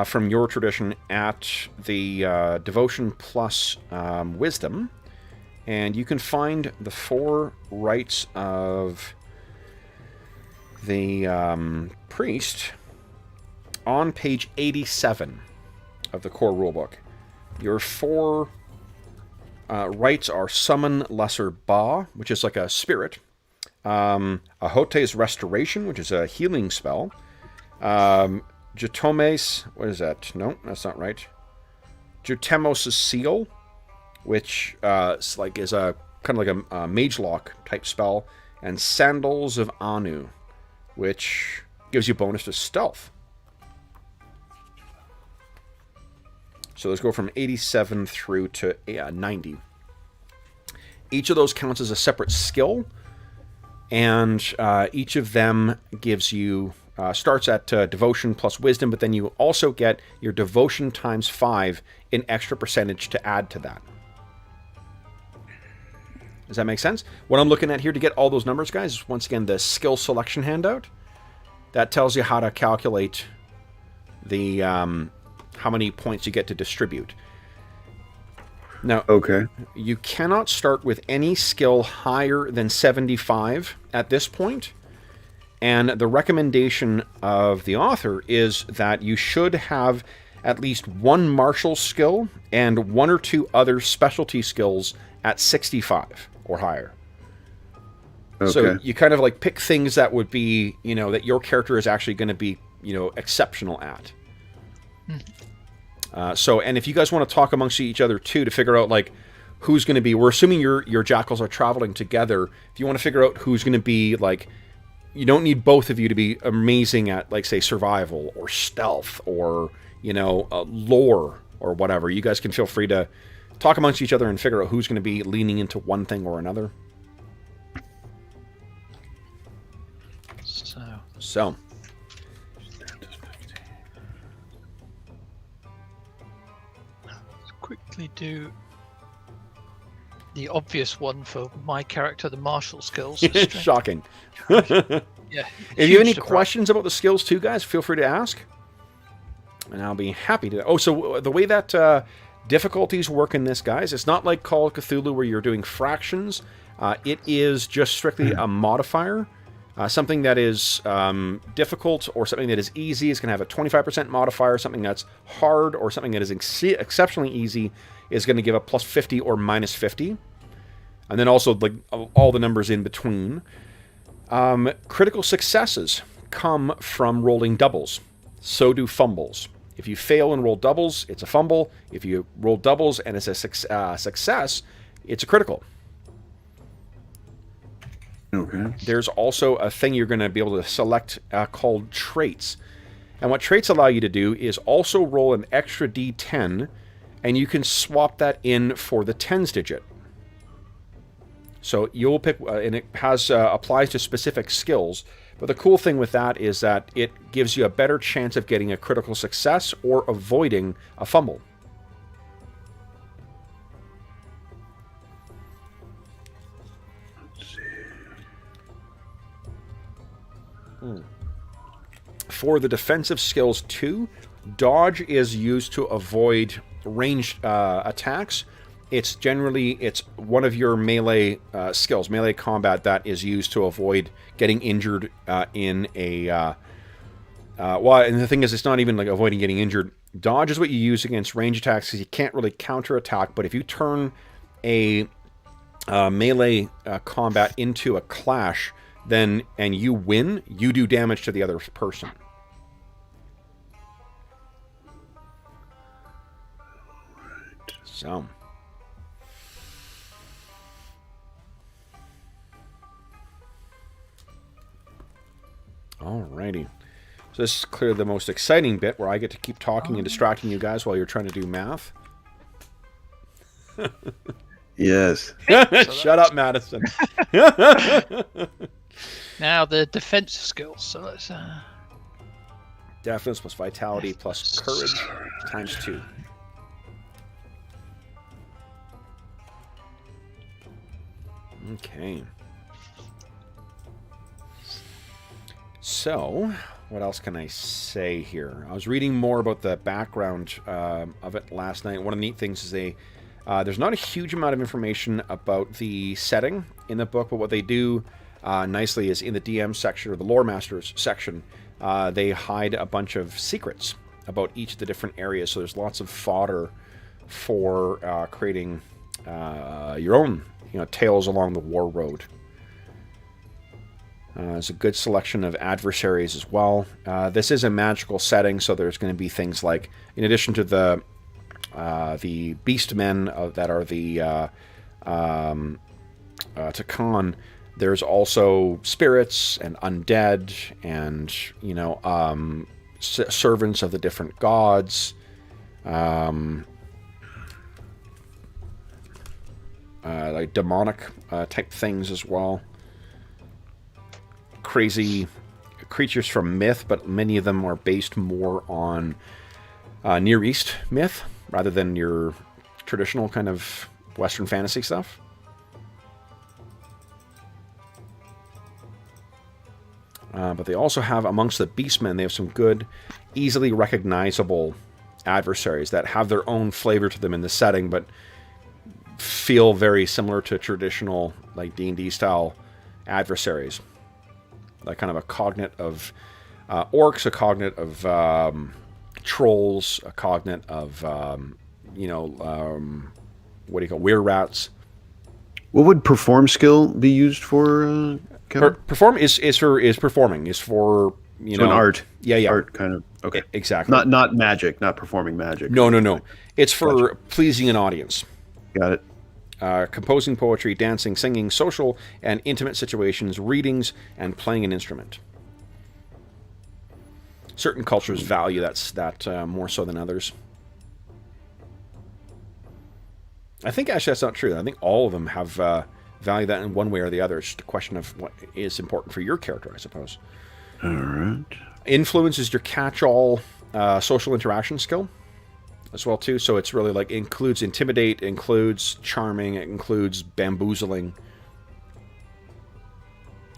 from your tradition at the devotion plus wisdom. And you can find the 4 rights of the priest on page 87 of the core rulebook. Your 4 rights are Summon Lesser Ba, which is like a spirit. Ahote's Restoration, which is a healing spell. Jatome's, what is that? No, that's not right. Jutemos' Seal, which is a kind of like a mage lock type spell, and Sandals of Anu, which gives you bonus to stealth. So those go from 87 through to 90. Each of those counts as a separate skill, and each of them gives you starts at devotion plus wisdom, but then you also get your devotion times 5 in extra percentage to add to that. Does that make sense? What I'm looking at here to get all those numbers, guys, is once again the skill selection handout. That tells you how to calculate the how many points you get to distribute. Now, Okay. you cannot start with any skill higher than 75 at this point, and the recommendation of the author is that you should have at least one martial skill and 1 or 2 other specialty skills at 65 or higher. Okay. So you kind of like pick things that would be, that your character is actually going to be, exceptional at. And if you guys want to talk amongst each other too to figure out like who's going to be, we're assuming your jackals are traveling together. If you want to figure out who's going to be like, you don't need both of you to be amazing at like say survival or stealth or lore or whatever. You guys can feel free to talk amongst each other and figure out who's going to be leaning into one thing or another. So. Quickly do the obvious one for my character, the martial skills. Shocking. Yeah. If you have any questions about the skills too, guys, feel free to ask. And I'll be happy to. Oh, so the way that difficulties work in this, guys, it's not like Call of Cthulhu where you're doing fractions. It is just strictly a modifier. Something that is difficult or something that is easy is going to have a 25% modifier. Something that's hard or something that is exceptionally easy is going to give a plus 50 or minus 50. And then also like all the numbers in between. Critical successes come from rolling doubles. So do fumbles. If you fail and roll doubles, it's a fumble. If you roll doubles and it's a success, it's a critical. Okay. There's also a thing you're going to be able to select called traits. And what traits allow you to do is also roll an extra d10, and you can swap that in for the tens digit. So you'll pick, and it has applies to specific skills. But the cool thing with that is that it gives you a better chance of getting a critical success or avoiding a fumble. For the defensive skills too, dodge is used to avoid ranged attacks. It's one of your melee skills, melee combat, that is used to avoid getting injured in a... and the thing is, it's not even like avoiding getting injured. Dodge is what you use against range attacks because you can't really counterattack, but if you turn a melee combat into a clash, and you win, you do damage to the other person. So... Alrighty. So this is clearly the most exciting bit where I get to keep talking and distracting you guys while you're trying to do math. Yes. Shut up, Madison. Now the defensive skills. So let's. Defense plus vitality plus courage times 2. Okay. So, what else can I say here? I was reading more about the background of it last night. One of the neat things is there's not a huge amount of information about the setting in the book, but what they do nicely is in the DM section, or the Lore Masters section, they hide a bunch of secrets about each of the different areas. So there's lots of fodder for creating your own tales along the war road. There's a good selection of adversaries as well. This is a magical setting, so there's going to be things like, in addition to the the beast men that are the Takan. There's also spirits and undead and, servants of the different gods. Like demonic type things as well. Crazy creatures from myth, but many of them are based more on Near East myth rather than your traditional kind of Western fantasy stuff. But they also have, amongst the beastmen, they have some good, easily recognizable adversaries that have their own flavor to them in the setting, but feel very similar to traditional, like, D&D style adversaries. Like kind of a cognate of orcs, a cognate of trolls, a cognate of, what do you call were-rats. What would perform skill be used for, Kevin? Perform is performing, is for, So an art. Yeah. Art kind of, okay. Exactly. Not magic, not performing magic. No. It's for pleasing an audience. Got it. Composing poetry, dancing, singing, social and intimate situations, readings, and playing an instrument. Certain cultures value that more so than others. I think actually that's not true. I think all of them have value that in one way or the other. It's just a question of what is important for your character, I suppose. All right. Influence is your catch-all social interaction skill as well too. So it's really like includes intimidate, includes charming, it includes bamboozling.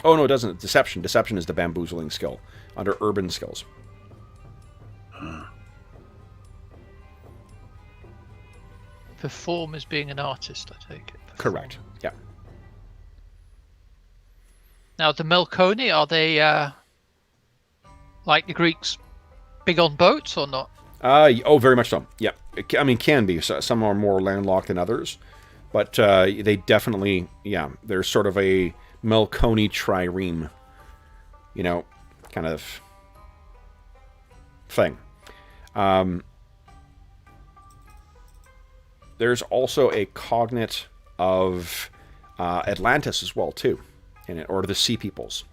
Oh no, it doesn't. Deception. Deception is the bamboozling skill under urban skills. Perform as being an artist, I take it. Correct. Yeah. Now the Melkoni, are they like the Greeks, big on boats or not? Very much so. Yeah. I mean, can be. Some are more landlocked than others, but they definitely, there's sort of a Melkoni trireme, kind of thing. There's also a cognate of Atlantis as well too, in it, or the Sea Peoples.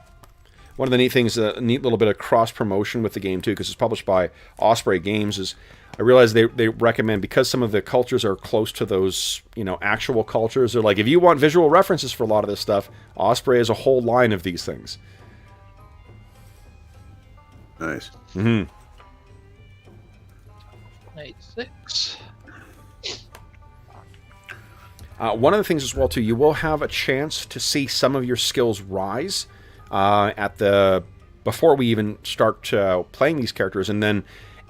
One of the neat things, a neat little bit of cross-promotion with the game, too, because it's published by Osprey Games, is I realize they recommend, because some of the cultures are close to those, actual cultures, they're like, if you want visual references for a lot of this stuff, Osprey has a whole line of these things. Nice. Mm-hmm. 86. One of the things as well, too, you will have a chance to see some of your skills rise before we even start playing these characters, and then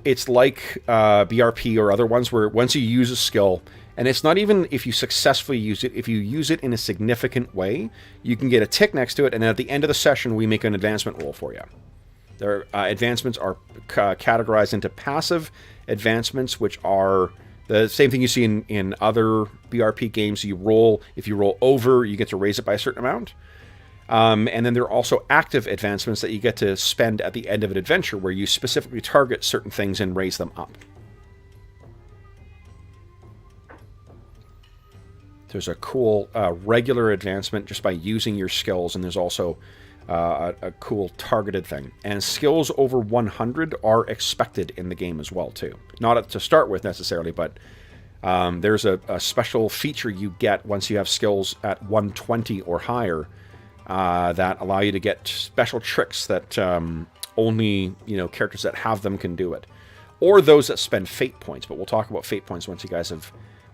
it's like BRP or other ones where once you use a skill, and it's not even if you successfully use it, if you use it in a significant way, you can get a tick next to it, and then at the end of the session we make an advancement roll for you. Their advancements are categorized into passive advancements, which are the same thing you see in other BRP games. You roll, if you roll over, you get to raise it by a certain amount. And then there are also active advancements that you get to spend at the end of an adventure where you specifically target certain things and raise them up. There's a cool regular advancement just by using your skills, and there's also a cool targeted thing. And skills over 100 are expected in the game as well, too. Not to start with necessarily, but there's a special feature you get once you have skills at 120 or higher that allow you to get special tricks that only characters that have them can do it, or those that spend fate points. But we'll talk about fate points once you guys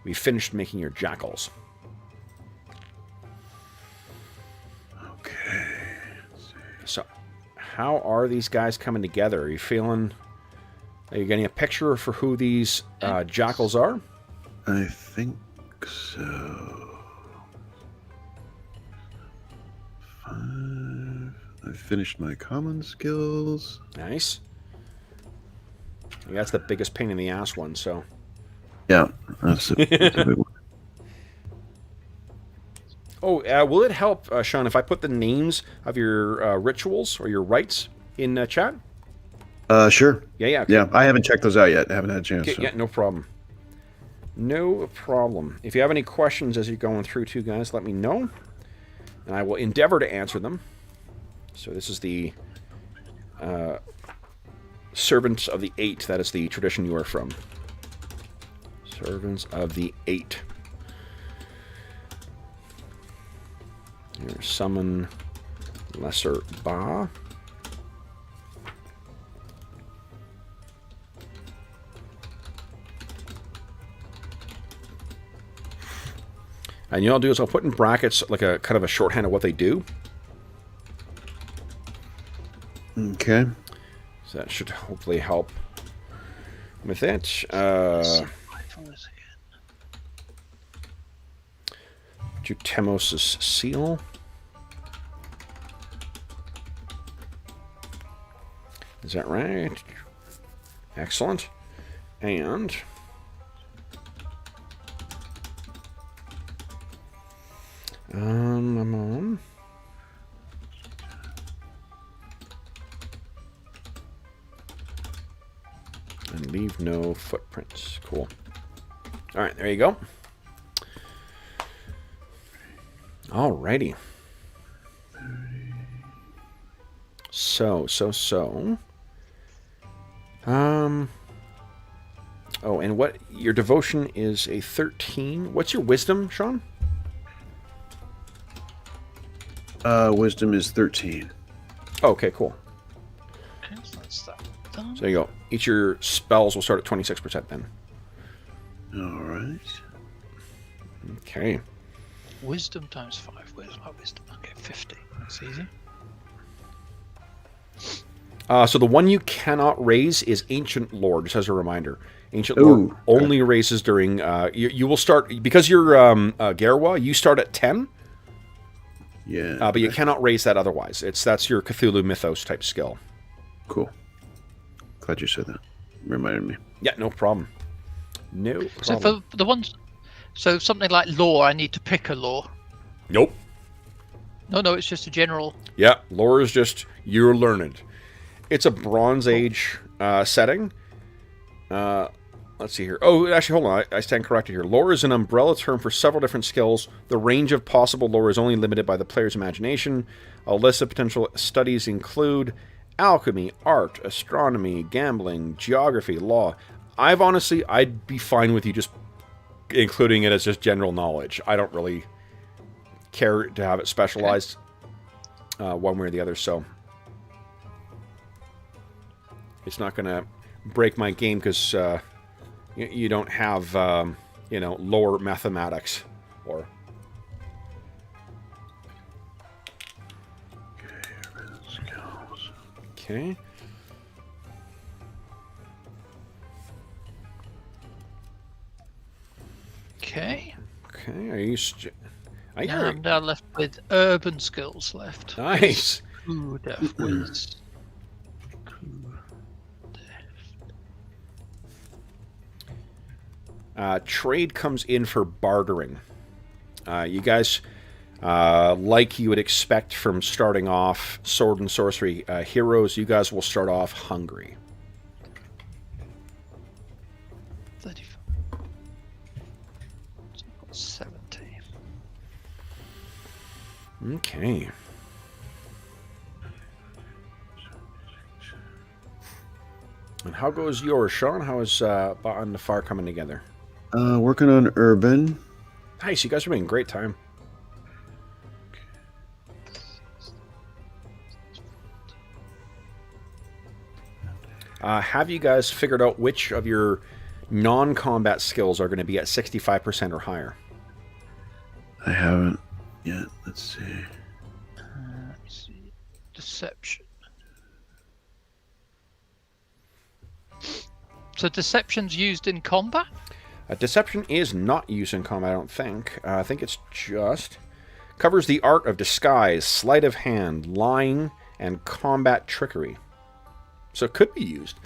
we finished making your jackals. Okay. So, how are these guys coming together? Are you getting a picture for who these jackals are? I think so. 5. I finished my common skills. Nice. Yeah, that's the biggest pain in the ass one, so. Yeah, that's a big one. Oh, will it help, Sean, if I put the names of your rituals or your rites in chat? Sure. Yeah. Okay. Yeah, I haven't checked those out yet. I haven't had a chance. Okay, so. yeah, no problem. No problem. If you have any questions as you're going through, too, guys, let me know, and I will endeavor to answer them. So this is the Servants of the Eight. That is the tradition you are from. Servants of the Eight. Here, summon Lesser Ba. And you know what I'll do is I'll put in brackets like a kind of a shorthand of what they do. Okay. So that should hopefully help with it. Jutemos' seal. Is that right? Excellent. And and leave no footprints. Cool. All right, there you go. Alrighty. So. Oh, and what your devotion is a 13. What's your wisdom, Sean? Wisdom is 13. Oh, okay, cool. Okay, so that's that done. So there you go. Each of your spells will start at 26% then. All right. Okay. Wisdom times 5. Where's my wisdom? Okay, 50. That's easy. So the one you cannot raise is Ancient Lore, just as a reminder. Ancient Lore only raises during... you will start... Because you're Garwa, you start at 10. Yeah. But you cannot raise that otherwise. That's your Cthulhu Mythos type skill. Cool. Glad you said that. Reminded me. Yeah, no problem. No problem. So for the ones... So something like lore, I need to pick a lore. Nope. No, it's just a general... Yeah, lore is just you're learned. It's a Bronze Age setting. Let's see here. Oh, actually, hold on. I stand corrected here. Lore is an umbrella term for several different skills. The range of possible lore is only limited by the player's imagination. A list of potential studies include alchemy, art, astronomy, gambling, geography, law. I'd be fine with you just including it as just general knowledge. I don't really care to have it specialized one way or the other, so it's not going to break my game because you don't have, lower mathematics or... Okay. Okay. Okay, are you... I'm now left with urban skills left. Nice. Ooh, death whiz. Trade comes in for bartering. You guys, like you would expect from starting off sword and sorcery heroes, you guys will start off hungry. 35. 70. Okay. And how goes yours, Sean? How is Ba and the Far coming together? Working on urban. Nice, you guys are having a great time. Have you guys figured out which of your non-combat skills are going to be at 65% or higher? I haven't yet. Let's see. Let me see. Deception. So deception's used in combat? Deception is not used in combat, I don't think. I think it's just... Covers the art of disguise, sleight of hand, lying, and combat trickery. So it could be used.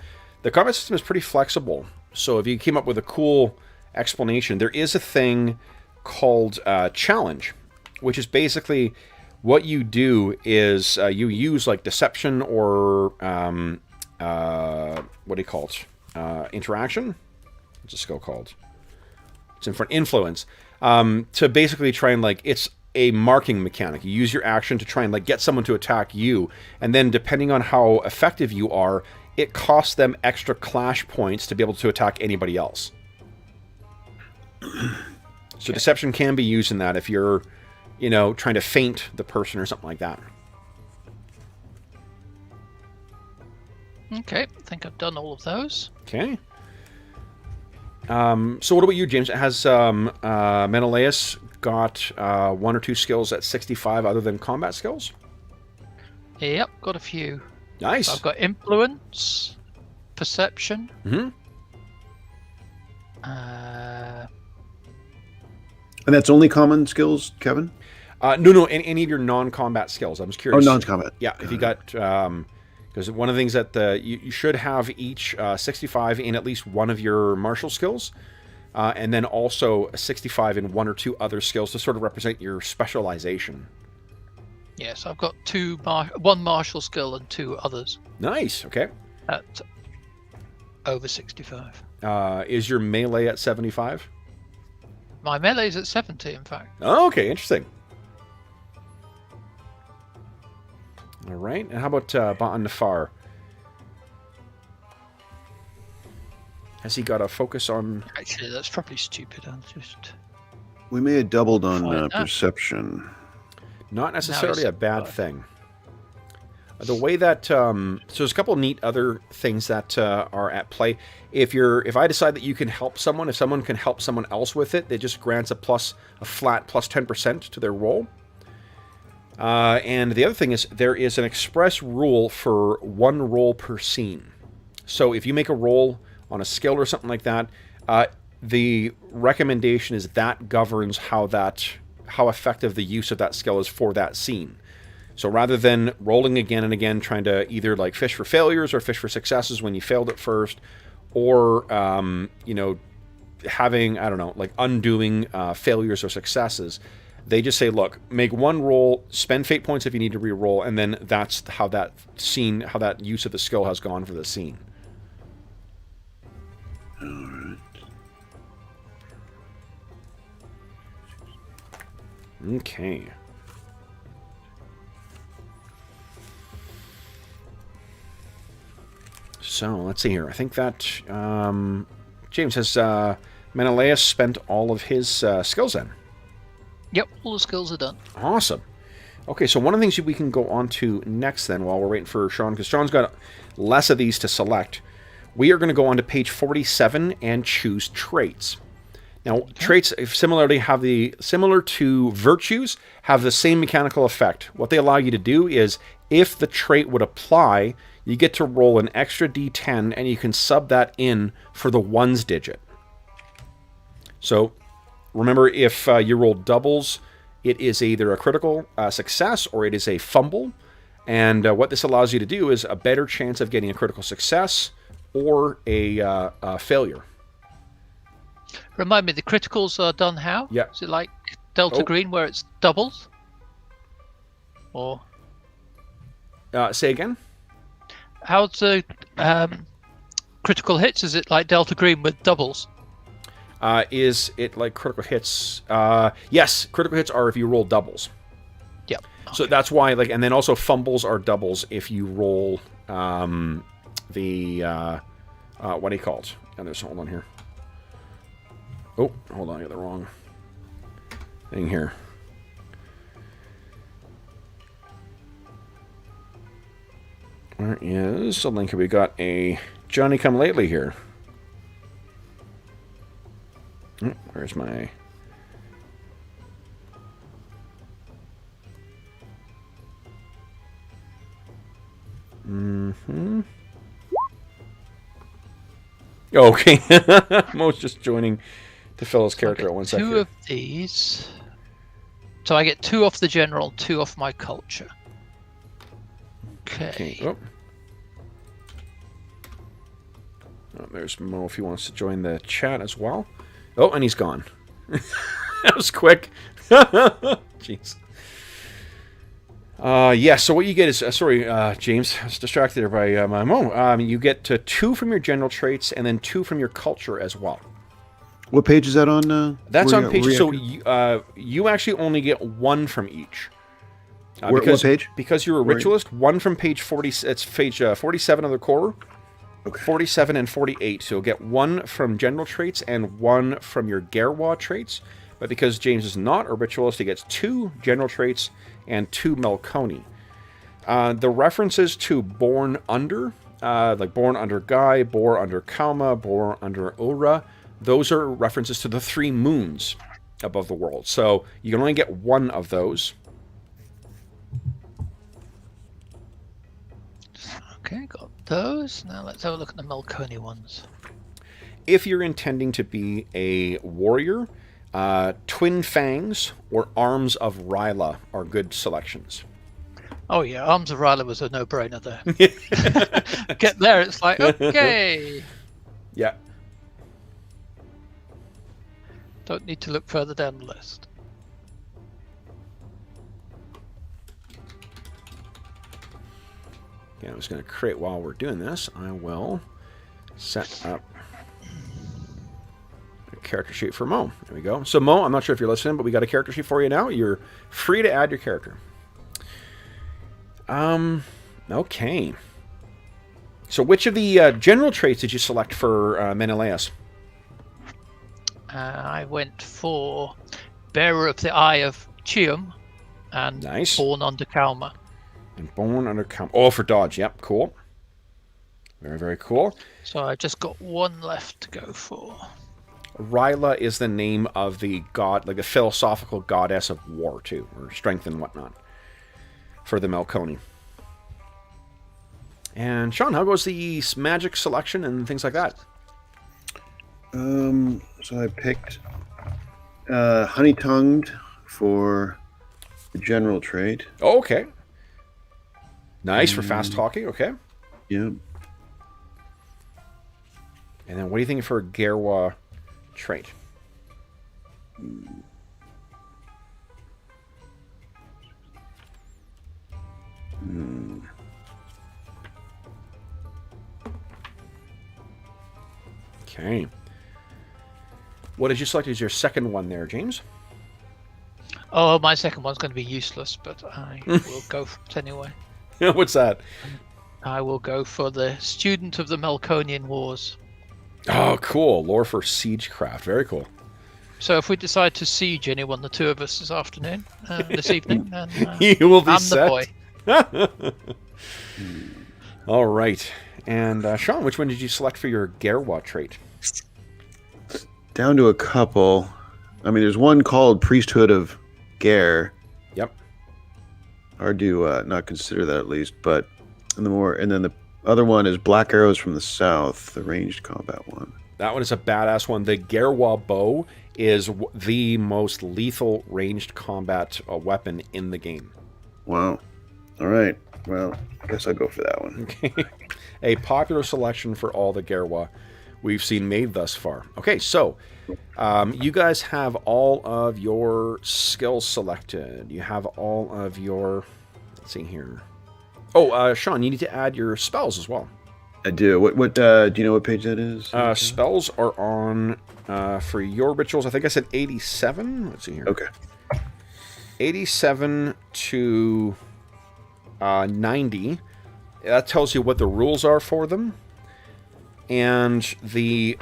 The combat system is pretty flexible. So if you came up with a cool explanation, there is a thing called challenge, which is basically what you do is you use like deception or what do you call it? Interaction? What's a skill called? it's in front, influence, to basically try and, like, it's a marking mechanic. You use your action to try and, like, get someone to attack you, and then depending on how effective you are, it costs them extra clash points to be able to attack anybody else. So deception can be used in that if you're, you know, trying to feint the person or something like that. Okay, I think I've done all of those. Okay. So what about you, James? Has Menelaus got 1 or 2 skills at 65 other than combat skills? Yep, got a few. Nice. So I've got influence, perception. Mm-hmm. And that's only common skills, Kevin? No, any of your non-combat skills. I was curious. Oh, non-combat. Yeah, if you got... because one of the things that you should have each 65 in at least one of your martial skills, and then also a 65 in 1 or 2 other skills to sort of represent your specialization. Yes, I've got 1 martial skill and 2 others. Nice, okay. At over 65. Is your melee at 75? My melee's at 70, in fact. Oh, okay, interesting. All right, and how about Ba'an Nafar? Has he got a focus on... Actually, that's probably stupid. I'll just... We may have doubled on Find out. perception. Not necessarily a bad thing. The way that... so there's a couple of neat other things that are at play. If I decide that you can help someone, if someone can help someone else with it, it just grants a flat plus 10% to their roll. And the other thing is there is an express rule for 1 roll per scene. So if you make a roll on a skill or something like that, the recommendation is that governs how effective the use of that skill is for that scene. So rather than rolling again and again, trying to either like fish for failures or fish for successes when you failed at first, or you know, having, I don't know, like undoing failures or successes, they just say, look, make 1 roll, spend fate points if you need to re-roll, and then that's how that use of the skill has gone for the scene. All right. Okay. So, let's see here. I think that James has Menelaus spent all of his skills then. Yep, all the skills are done. Awesome. Okay, so one of the things we can go on to next then while we're waiting for Sean, because Sean's got less of these to select, we are going to go on to page 47 and choose traits. Now, traits similar to virtues, have the same mechanical effect. What they allow you to do is, if the trait would apply, you get to roll an extra d10, and you can sub that in for the ones digit. So, remember, if you roll doubles, it is either a critical success or it is a fumble. And what this allows you to do is a better chance of getting a critical success or a failure. Remind me, the criticals are done how? Yeah. Is it like Delta Green where it's doubles? Or say again? how's the critical hits? Is it like Delta Green with doubles? Is it like critical hits? Yes, critical hits are if you roll doubles. Yep. Okay. So that's why, like, and then also fumbles are doubles if you roll what do you call it? And there's, hold on here. Oh, hold on, I got the wrong thing here. Where is the link? We got a Johnny Come Lately here. Where's my... Okay. Mo's just joining to fill his character at 1 second. 2 of these. So I get 2 off the general, 2 off my culture. Okay. Oh, there's Mo if he wants to join the chat as well. Oh, and he's gone. That was quick. Jeez. Yeah, so what you get is... sorry, James. I was distracted there by my Mo. You get 2 from your general traits and then 2 from your culture as well. What page is that on? That's on page. So you, you actually only get one from each. what page? Because you're a ritualist, one from page 40. It's page 47 of the core. Okay. 47 and 48. So you'll get one from general traits and one from your Gerwa traits. But because James is not a ritualist, he gets 2 general traits and 2 Melkoni. The references to Born Under, like Born Under Guy, Born Under Kalma, Born Under Ura, those are references to the 3 moons above the world. So you can only get one of those. Okay, got those. Now let's have a look at the Melkoni ones. If you're intending to be a warrior, Twin Fangs or Arms of Ryla are good selections. Oh yeah, Arms of Ryla was a no-brainer there. Get there, it's like, okay. Yeah. Don't need to look further down the list. Yeah, I was going to create while we're doing this. I will set up a character sheet for Mo. There we go. So Mo, I'm not sure if you're listening, but we got a character sheet for you now. You're free to add your character. Okay. So which of the general traits did you select for Menelaus? I went for Bearer of the Eye of Chium and Nice. Born Under Kalma. And Born Under Kalma. Oh, for dodge. Yep, cool. Very, very cool. So I just got one left to go for. Ryla is the name of the god, like the philosophical goddess of war, too, or strength and whatnot, for the Melkoni. And Sean, how goes the magic selection and things like that? So I picked honey-tongued for the general trait. Oh, okay. Nice for fast talking, okay. Yeah. And then what do you think for a Gerwa trait? Okay. What did you select as your second one there, James? Oh, my second one's going to be useless, but I will go for it anyway. What's that? I will go for the Student of the Melkonian Wars. Oh, cool. Lore for Siegecraft. Very cool. So if we decide to siege anyone, the 2 of us this afternoon, this evening, then You will be I'm set. the boy. All right. And Sean, which one did you select for your Gerwa trait? Down to a couple. I mean, there's one called Priesthood of Ger. Yep. Hard to not consider that at least, but and then the other one is Black Arrows from the South, the ranged combat one. That one is a badass one. The Gerwa bow is the most lethal ranged combat weapon in the game. Wow. All right. Well, I guess I'll go for that one. Okay. A popular selection for all the Gerwa we've seen made thus far. Okay, so you guys have all of your skills selected. You have all of your... Let's see here. Oh, Sean, you need to add your spells as well. I do. What do you know what page that is? Spells are on, for your rituals, I think I said 87. Let's see here. Okay. 87 to 90. That tells you what the rules are for them. And they're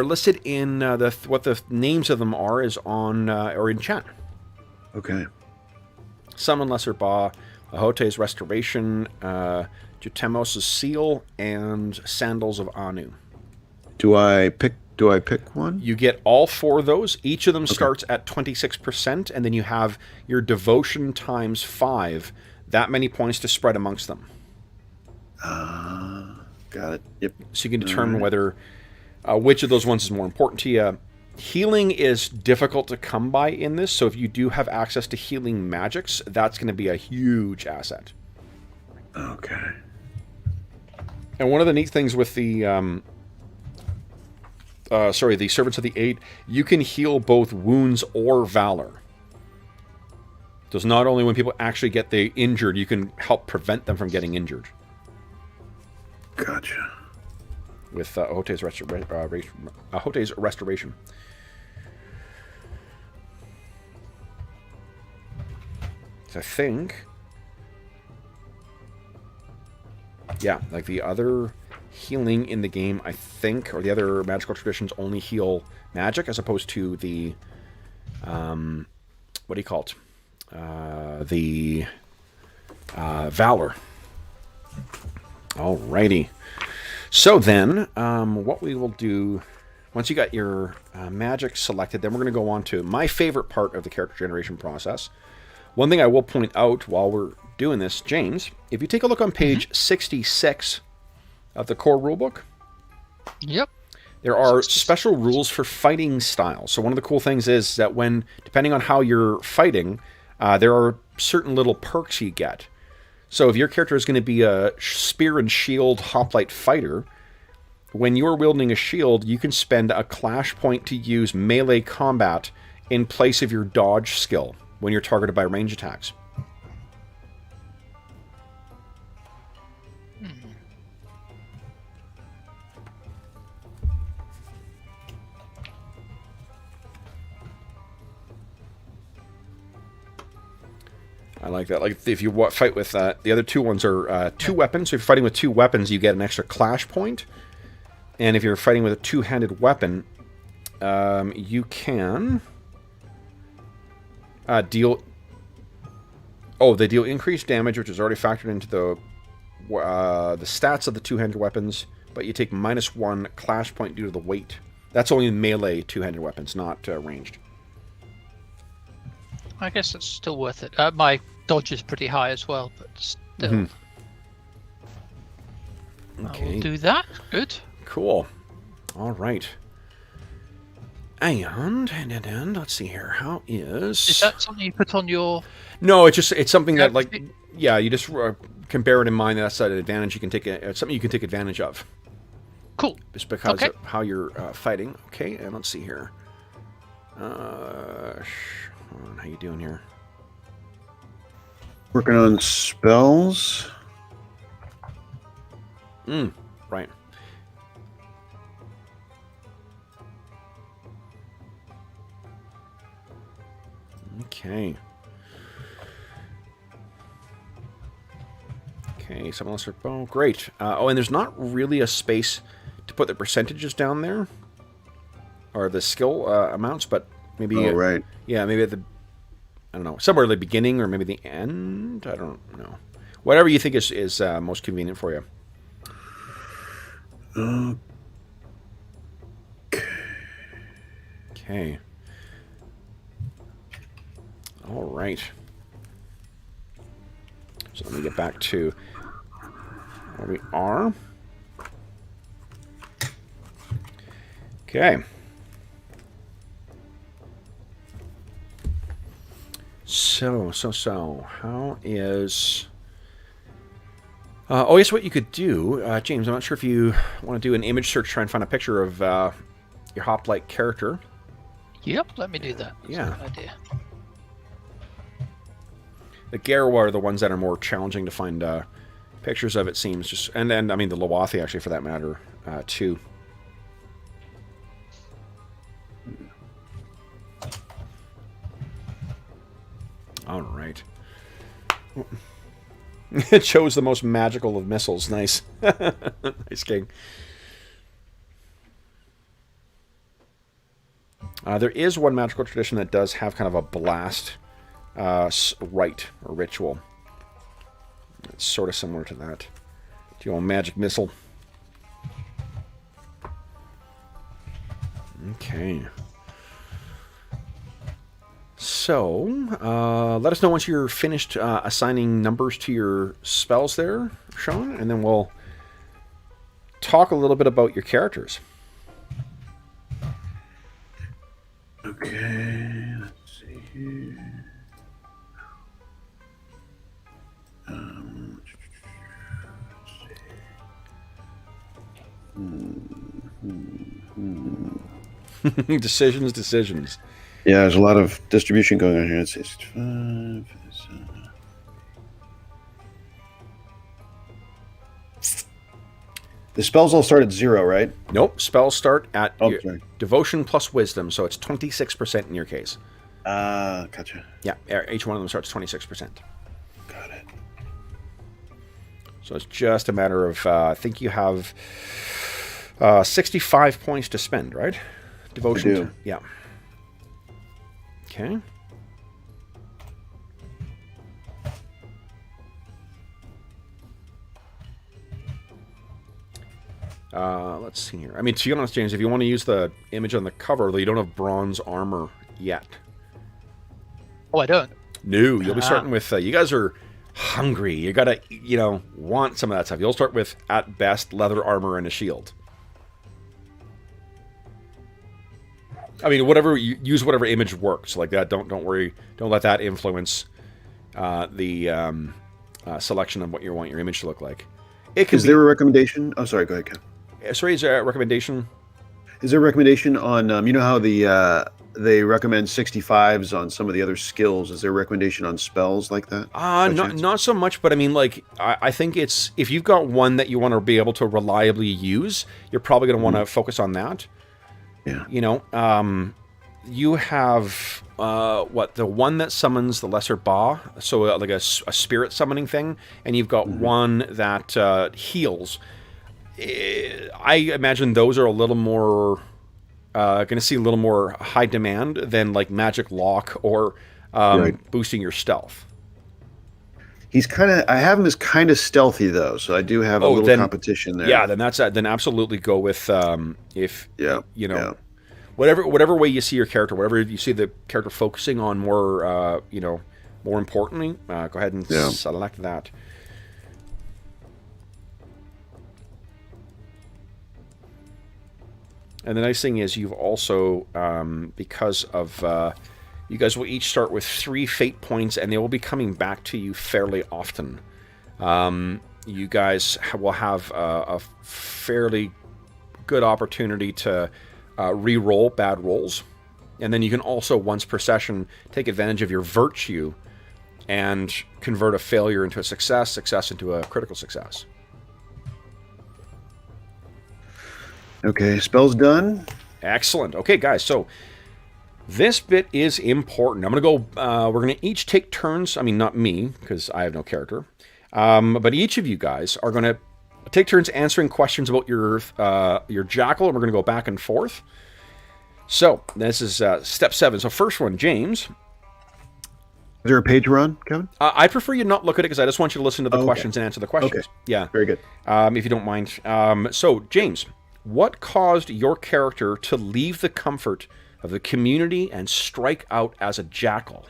listed in what the names of them are is on or in chat. Okay. Summon Lesser Ba, Ahote's Restoration, Jutemos' Seal, and Sandals of Anu. Do I pick one? You get all 4 of those. Each of them starts at 26%, and then you have your devotion times 5. That many points to spread amongst them. Got it. Yep. So you can determine whether which of those ones is more important to you. Healing is difficult to come by in this, so if you do have access to healing magics, that's going to be a huge asset. Okay. And one of the neat things with the the Servants of the Eight, you can heal both wounds or valor. So not only when people actually get the injured, you can help prevent them from getting injured. Gotcha. with Hote's Restoration. So I think, yeah, like the other healing in the game, I think, or the other magical traditions only heal magic as opposed to the, what do you call it? The Valor. Alrighty. So then, what we will do, once you got your magic selected, then we're going to go on to my favorite part of the character generation process. One thing I will point out while we're doing this, James, if you take a look on page 66 of the core rulebook, Yep. there are special rules for fighting styles. So one of the cool things is that when, depending on how you're fighting, there are certain little perks you get. So if your character is going to be a spear and shield hoplite fighter, when you're wielding a shield, you can spend a clash point to use melee combat in place of your dodge skill when you're targeted by range attacks. I like that. Like if you fight with the other two ones are two weapons. So if you're fighting with two weapons, you get an extra clash point. And if you're fighting with a two-handed weapon, you can deal. Oh, they deal increased damage, which is already factored into the stats of the two-handed weapons. But you take -1 clash point due to the weight. That's only melee two-handed weapons, not ranged. I guess it's still worth it. My dodge is pretty high as well, but still. Okay. I will do that. Good. Cool. All right. And let's see here. How is... Is that something you put on your... No, it's something that, like, yeah, you just can bear it in mind. That's an advantage you can take. It's something you can take advantage of. Cool. Just because of how you're fighting. Okay, and let's see here. How you doing here? Working on spells. Right. Okay. Okay, someone else. Oh, great. And there's not really a space to put the percentages down there, or the skill amounts, but maybe. Oh, right. Yeah, maybe at the, I don't know, somewhere at the beginning or maybe the end. I don't know. Whatever you think is most convenient for you. Okay. All right. So let me get back to where we are. Okay. So, how is... oh, yes, what you could do, James, I'm not sure if you want to do an image search, try and find a picture of your hoplite character. Yep, let me do that. That's Yeah. a good idea. The Garwa are the ones that are more challenging to find pictures of, it seems. Just and then, I mean, the Lowathi, actually, for that matter, too. All right. It chose the most magical of missiles. Nice. Nice, King. There is one magical tradition that does have kind of a blast rite or ritual. It's sort of similar to that. Do you want a magic missile? Okay. So, let us know once you're finished assigning numbers to your spells there, Sean, and then we'll talk a little bit about your characters. Okay, let's see here. Decisions. Yeah, there's a lot of distribution going on here. Let's see, 65. The spells all start at 0, right? Nope. Spells start at Sorry. devotion plus wisdom, so it's 26% in your case. Gotcha. Yeah, each one of them starts 26%. Got it. So it's just a matter of, I think you have 65 points to spend, right? Devotion. I do. Yeah. Okay. Let's see here. I mean, to be honest, James, if you want to use the image on the cover, though, you don't have bronze armor yet. Oh, I don't. No, you'll be starting with, you guys are hungry. You gotta, want some of that stuff. You'll start with, at best, leather armor and a shield. I mean, use whatever image works like that. Don't worry. Don't let that influence the selection of what you want your image to look like. Is there a recommendation? Oh, sorry. Go ahead, Ken. Sorry, is there a recommendation? Is there a recommendation on, you know how they recommend 65s on some of the other skills? Is there a recommendation on spells like that? Not so much, but I mean, like, I think it's, if you've got one that you want to be able to reliably use, you're probably going to want to focus on that. Yeah. You have, the one that summons the Lesser Ba, so like a spirit summoning thing, and you've got one that heals. I imagine those are a little more, going to see a little more high demand than like Magic Lock or boosting your stealth. He's I have him as kind of stealthy though, so I do have a little competition there. Yeah, then absolutely go with whatever way you see your character, whatever you see the character focusing on more, more importantly, go ahead and select that. And the nice thing is you've also, because of, you guys will each start with 3 fate points, and they will be coming back to you fairly often. You guys will have a fairly good opportunity to re-roll bad rolls. And then you can also, once per session, take advantage of your virtue and convert a failure into a success into a critical success. Okay, spell's done. Excellent. Okay, guys, so this bit is important. I'm going to go, we're going to each take turns. I mean, not me, because I have no character. But each of you guys are going to take turns answering questions about your jackal, and we're going to go back and forth. So, this is step 7. So, first one, James. Is there a page we're on, Kevin? I prefer you not look at it, because I just want you to listen to the questions and answer the questions. Okay. Yeah. Very good. If you don't mind. So, James, what caused your character to leave the comfort of the community and strike out as a jackal?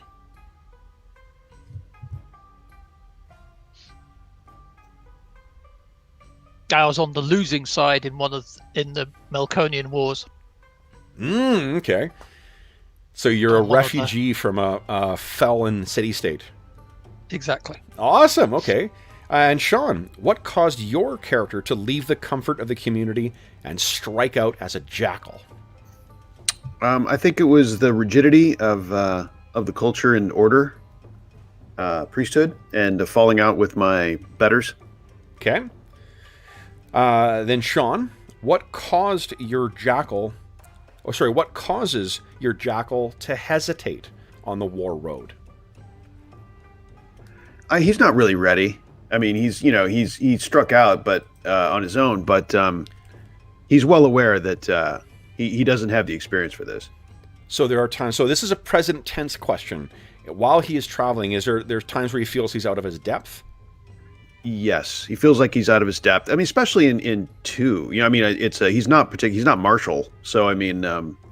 I was on the losing side in the Melkonian Wars. Okay. So you're a refugee from a felon city-state. Exactly. Awesome. Okay. And Sean, what caused your character to leave the comfort of the community and strike out as a jackal? I think it was the rigidity of the culture and order, priesthood, and falling out with my betters. Okay. Then Sean, what causes your jackal to hesitate on the war road? He's not really ready. I mean, he struck out, but on his own. But he's well aware that he doesn't have the experience for this. So there are times. So this is a present tense question. While he is traveling, there's times where he feels he's out of his depth? Yes, he feels like he's out of his depth. I mean, especially in 2. I mean, it's he's not martial. So I mean,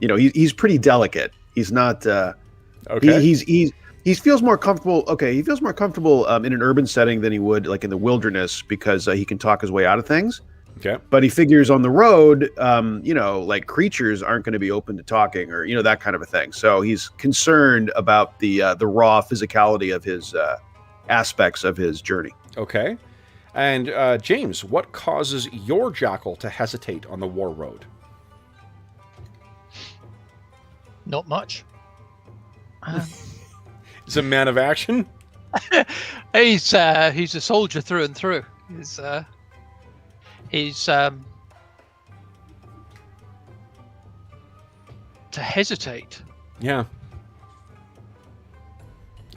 he's pretty delicate. He's not. Okay. He feels more comfortable. Okay, he feels more comfortable in an urban setting than he would like in the wilderness because he can talk his way out of things. Okay. But he figures on the road, like creatures aren't going to be open to talking or that kind of a thing. So he's concerned about the raw physicality of his aspects of his journey. Okay. And James, what causes your jackal to hesitate on the war road? Not much. He's a man of action. He's a soldier through and through. is to hesitate. Yeah.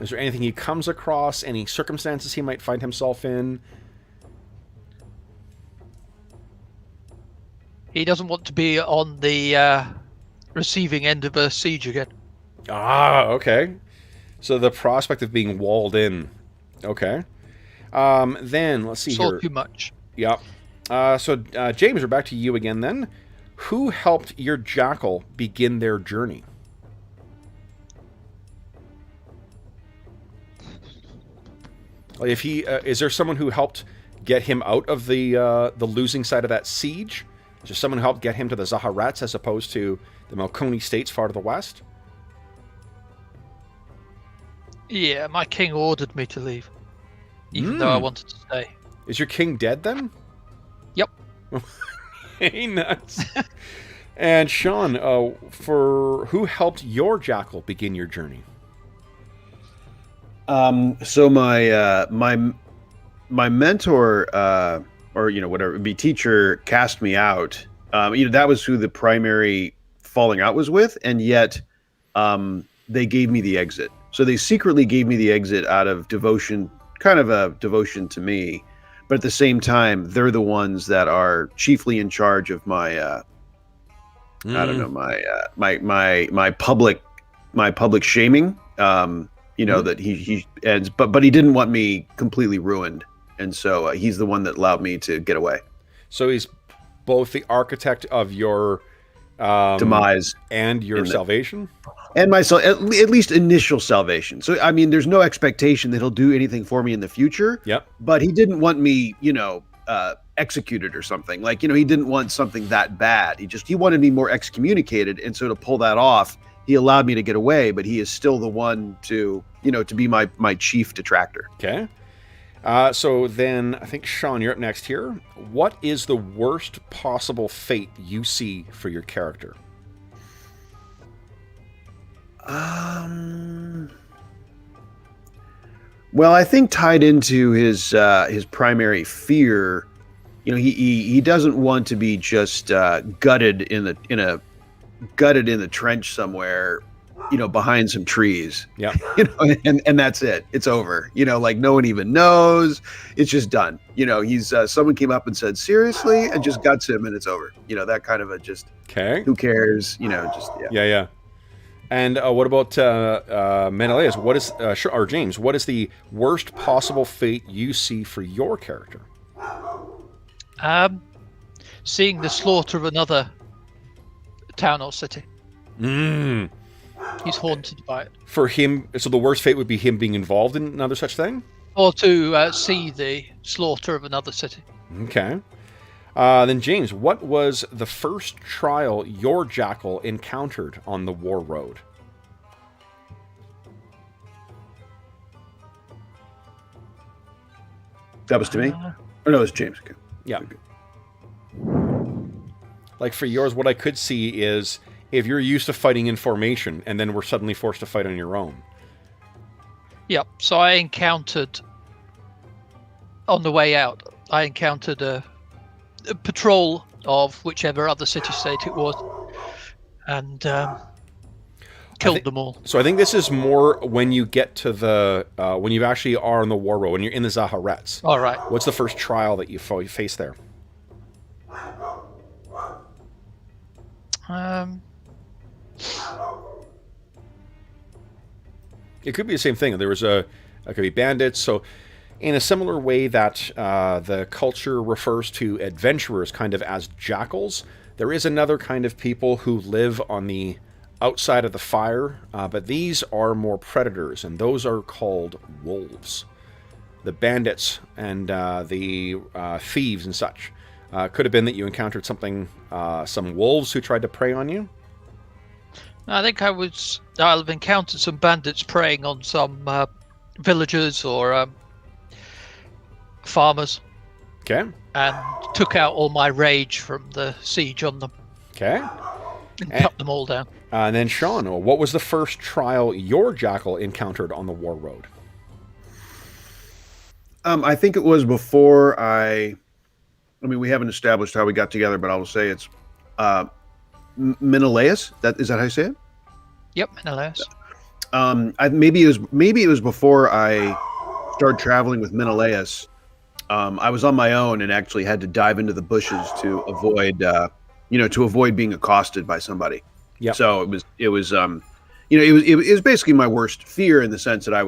Is there anything he comes across? Any circumstances he might find himself in? He doesn't want to be on the receiving end of a siege again. Ah, okay. So the prospect of being walled in. Okay. Then, let's see It's here. all too much. Yep. James, we're back to you again then. Who helped your jackal begin their journey? Like if he is there someone who helped get him out of the losing side of that siege? Is there someone who helped get him to the Zaharets as opposed to the Malkoni states far to the west? Yeah, my king ordered me to leave, even though I wanted to stay. Is your king dead then? Yep. Hey, nuts. And Sean, for who helped your jackal begin your journey? So my mentor, or whatever it would be, teacher, cast me out. That was who the primary falling out was with, and yet they gave me the exit. So they secretly gave me the exit out of devotion, kind of a devotion to me, but at the same time, they're the ones that are chiefly in charge of my, I don't know, my public shaming. That he ends, but he didn't want me completely ruined, and so he's the one that allowed me to get away. So he's both the architect of your demise and your salvation, and at least initial salvation. So I mean, there's no expectation that he'll do anything for me in the future. Yep. But he didn't want me, executed or something. Like, he didn't want something that bad. He wanted me more excommunicated, and so to pull that off, he allowed me to get away, but he is still the one to be my chief detractor. Okay. So then I think, Sean, you're up next here. What is the worst possible fate you see for your character? Well, I think tied into his primary fear, he doesn't want to be just gutted in the trench somewhere, behind some trees. Yeah. And that's it. It's over. Like no one even knows. It's just done. He's someone came up and said, seriously, and just guts him, and it's over. That kind of a just, okay. Who cares? Just, yeah. Yeah. And what about Menelaus? What is, or James, what is the worst possible fate you see for your character? Seeing the slaughter of another town or city. He's haunted by it. For him, so the worst fate would be him being involved in another such thing? Or to see the slaughter of another city. Okay. Then James, what was the first trial your jackal encountered on the war road? That was to me? Or no, it was James. Okay. Yeah. Like for yours, what I could see is if you're used to fighting in formation and then we're suddenly forced to fight on your own. Yep. So I encountered, on the way out, I encountered a patrol of whichever other city-state it was, and killed them all. So I think this is more when you get to the, when you actually are on the war road, when you're in the Zaharets. All right. What's the first trial that you face there? It could be the same thing. There was it could be bandits. So in a similar way that the culture refers to adventurers kind of as jackals, there is another kind of people who live on the outside of the fire, but these are more predators, and those are called wolves. The bandits and the thieves and such. Could have been that you encountered something, some wolves who tried to prey on you. I think I've encountered some bandits preying on some villagers or farmers. Okay. And took out all my rage from the siege on them. Okay. And cut them all down. And then Sean, what was the first trial your jackal encountered on the war road? I think it was before I I mean, we haven't established how we got together, but I will say it's Menelaus. Is that how you say it? Yep, Menelaus. Maybe it was before I started traveling with Menelaus. I was on my own and actually had to dive into the bushes to avoid, being accosted by somebody. Yeah. So it was basically my worst fear in the sense that I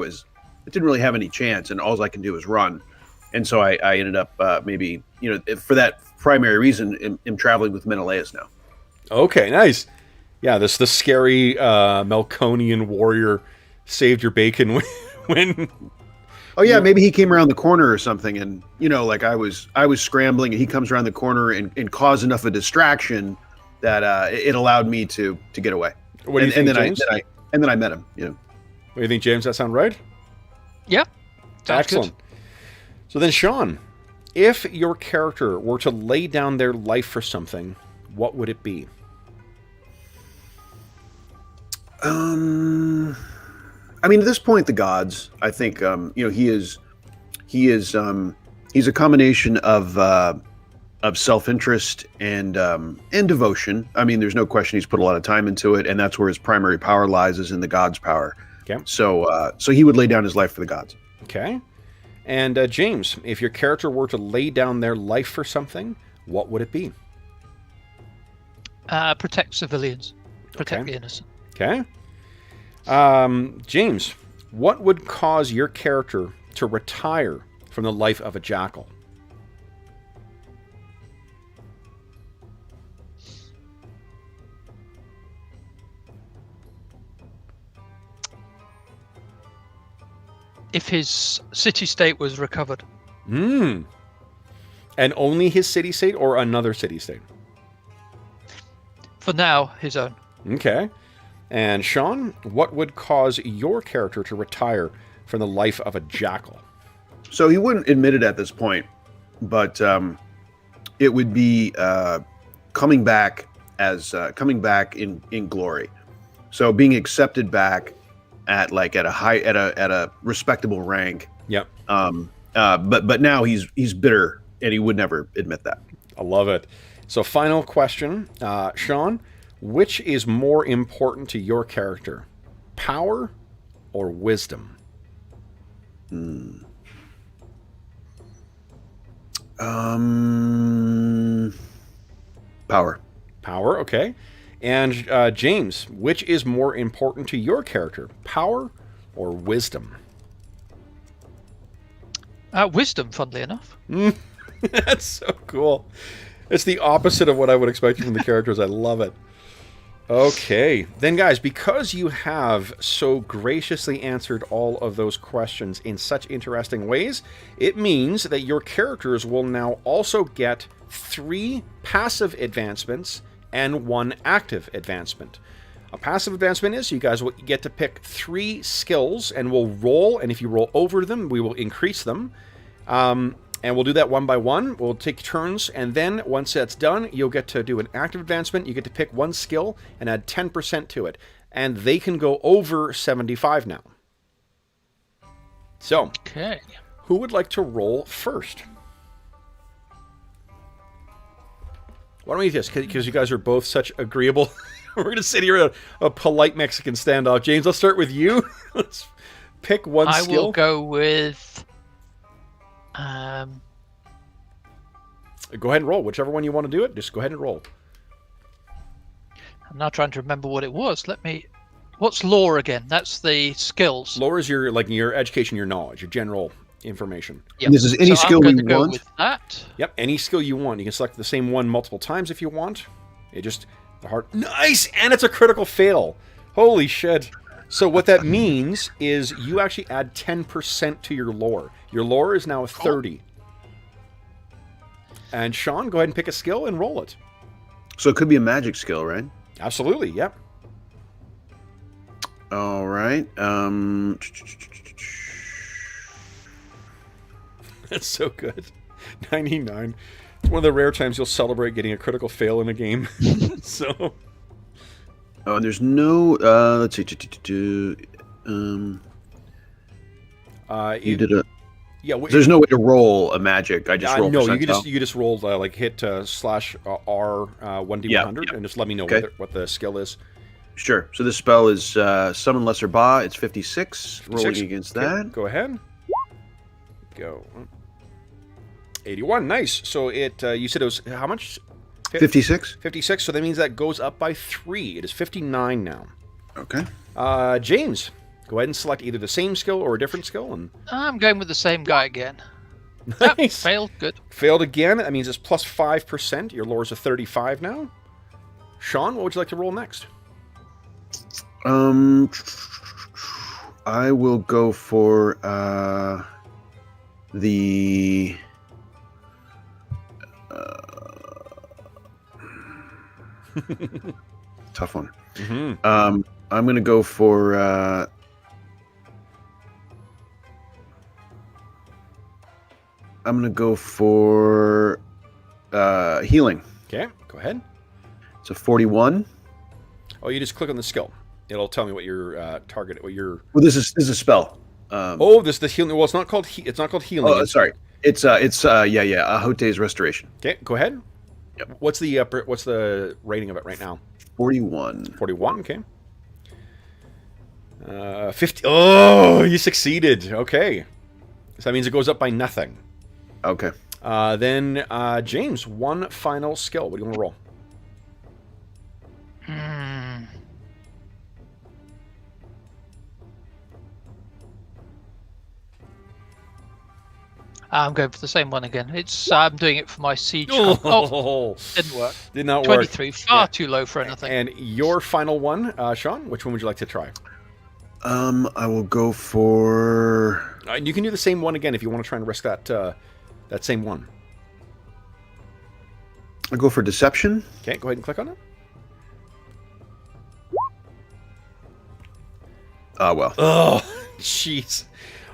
didn't really have any chance, and all I can do is run. And so I ended up for that primary reason, I'm traveling with Menelaus now. Okay, nice. Yeah, the scary Melkonian warrior saved your bacon when. Oh yeah, maybe he came around the corner or something, and like I was scrambling, and he comes around the corner and caused enough of a distraction that it allowed me to get away. What do you think, James? And then I met him. What do you think, James? That sound right? Yeah. Excellent. Good. So then, Sean, if your character were to lay down their life for something, what would it be? I mean, at this point, the gods. I think he's a combination of self-interest and devotion. I mean, there's no question he's put a lot of time into it, and that's where his primary power lies, is in the gods' power. Okay. So he would lay down his life for the gods. Okay. And James, if your character were to lay down their life for something, what would it be? Protect civilians. Protect the innocent. Okay. James, what would cause your character to retire from the life of a jackal? If his city-state was recovered. And only his city-state or another city-state? For now, his own. Okay. And Sean, what would cause your character to retire from the life of a jackal? So he wouldn't admit it at this point, but it would be coming back in glory. So being accepted back at a respectable rank. Yep. But now he's bitter, and he would never admit that. I love it. So final question, Sean, which is more important to your character, power or wisdom? Power. Power, okay. And James, which is more important to your character, power or wisdom? Wisdom, funnily enough. That's so cool. It's the opposite of what I would expect from the characters. I love it. Okay. Then, guys, because you have so graciously answered all of those questions in such interesting ways, it means that your characters will now also get 3 passive advancements and 1 active advancement. A passive advancement is you guys will get to pick 3 skills, and we'll roll, and if you roll over them, we will increase them. And we'll do that one by one. We'll take turns, and then once that's done, you'll get to do an active advancement. You get to pick 1 skill and add 10% to it. And they can go over 75 now. So, okay. Who would like to roll first? Why don't we do this? Because you guys are both such agreeable. We're going to sit here in a polite Mexican standoff. James, let's start with you. Let's pick 1 skill. I will go with... Go ahead and roll. Whichever one you want to do it, just go ahead and roll. I'm now trying to remember what it was. What's lore again? That's the skills. Lore is your education, your knowledge, your general information. Yep. This is any skill I'm you go want. with that. Yep, any skill you want. You can select the same one multiple times if you want. Nice, and it's a critical fail. Holy shit. So what that means is you actually add 10% to your lore. Your lore is now 30. And Sean, go ahead and pick a skill and roll it. So it could be a magic skill, right? Absolutely, yep. All right. That's so good. 99. It's one of the rare times you'll celebrate getting a critical fail in a game. So... Oh, and there's no. Let's see. You did a. Yeah, there's no way to roll a magic. I just roll no, percentile. you can just roll like hit slash R 1d100 and just let me know what the skill is. Sure. So this spell is Summon Lesser Ba. It's 56. 56. Rolling against that. Go ahead. Go. 81. Nice. So it you said it was how much? 56. 56. So that means that goes up by 3. It is 59 now. Okay. James, go ahead and select either the same skill or a different skill. And I'm going with the same guy again. nice. Failed. Good. Failed again. That means it's plus 5%. Your lore's a 35 now. Sean, what would you like to roll next? I will go for the tough one. I'm going to go for healing. Okay, go ahead. It's a 41. Oh, you just click on the skill. It'll tell me what your target, what your. Well, this is a spell. This the healing. Well, it's not called healing. Oh, sorry. It's Ahote's restoration. Okay, go ahead. Yep. What's the rating of it right now? 41. 41. Okay. 50. Oh, you succeeded. Okay. So that means it goes up by nothing. Okay. Then James, one final skill. What do you want to roll? I'm going for the same one again. I'm doing it for my siege. Didn't work. Did not 23, work. far too low for anything. And your final one, Sean, which one would you like to try? I will go for. You can do the same one again if you want to try and risk that same one. I'll go for deception. Okay, go ahead and click on it. Well. Oh, jeez.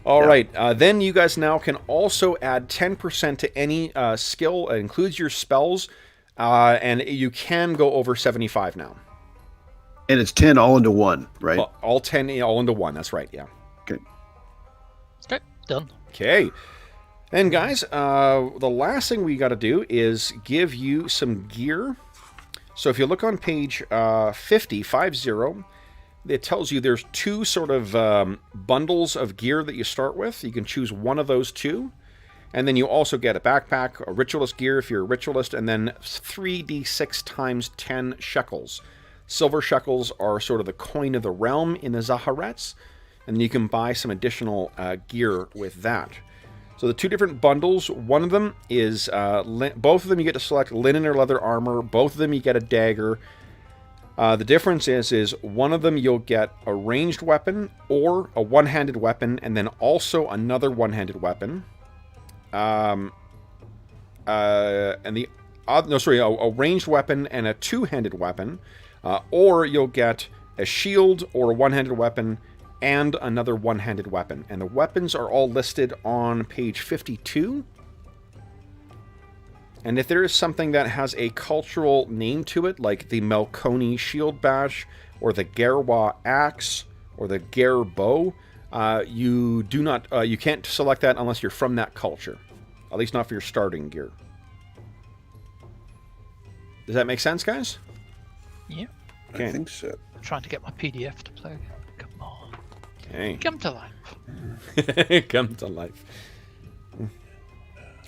All right. Then you guys now can also add 10% to any skill. It includes your spells, and you can go over 75 now. And it's 10 all into one, right? All 10 all into one. That's right. Yeah. Okay. Okay, done. Okay. And guys, the last thing we got to do is give you some gear. So if you look on page 50, it tells you there's two sort of bundles of gear that you start with. You can choose one of those two. And then you also get a backpack, a ritualist gear if you're a ritualist, and then 3d6 times 10 shekels. Silver shekels are sort of the coin of the realm in the Zaharets. And then you can buy some additional gear with that. So the two different bundles, one of them is, both of them you get to select linen or leather armor. Both of them you get a dagger. The difference is one of them you'll get a ranged weapon or a one-handed weapon, and then also another one-handed weapon. A ranged weapon and a two-handed weapon, or you'll get a shield or a one-handed weapon and another one-handed weapon. And the weapons are all listed on page 52. And if there is something that has a cultural name to it, like the Melkoni Shield Bash, or the Gerwa Axe, or the Ger Bow, you can't select that unless you're from that culture. At least not for your starting gear. Does that make sense, guys? Yeah. Okay. I think so. I'm trying to get my PDF to play again. Come on. Okay. Come to life. Come to life.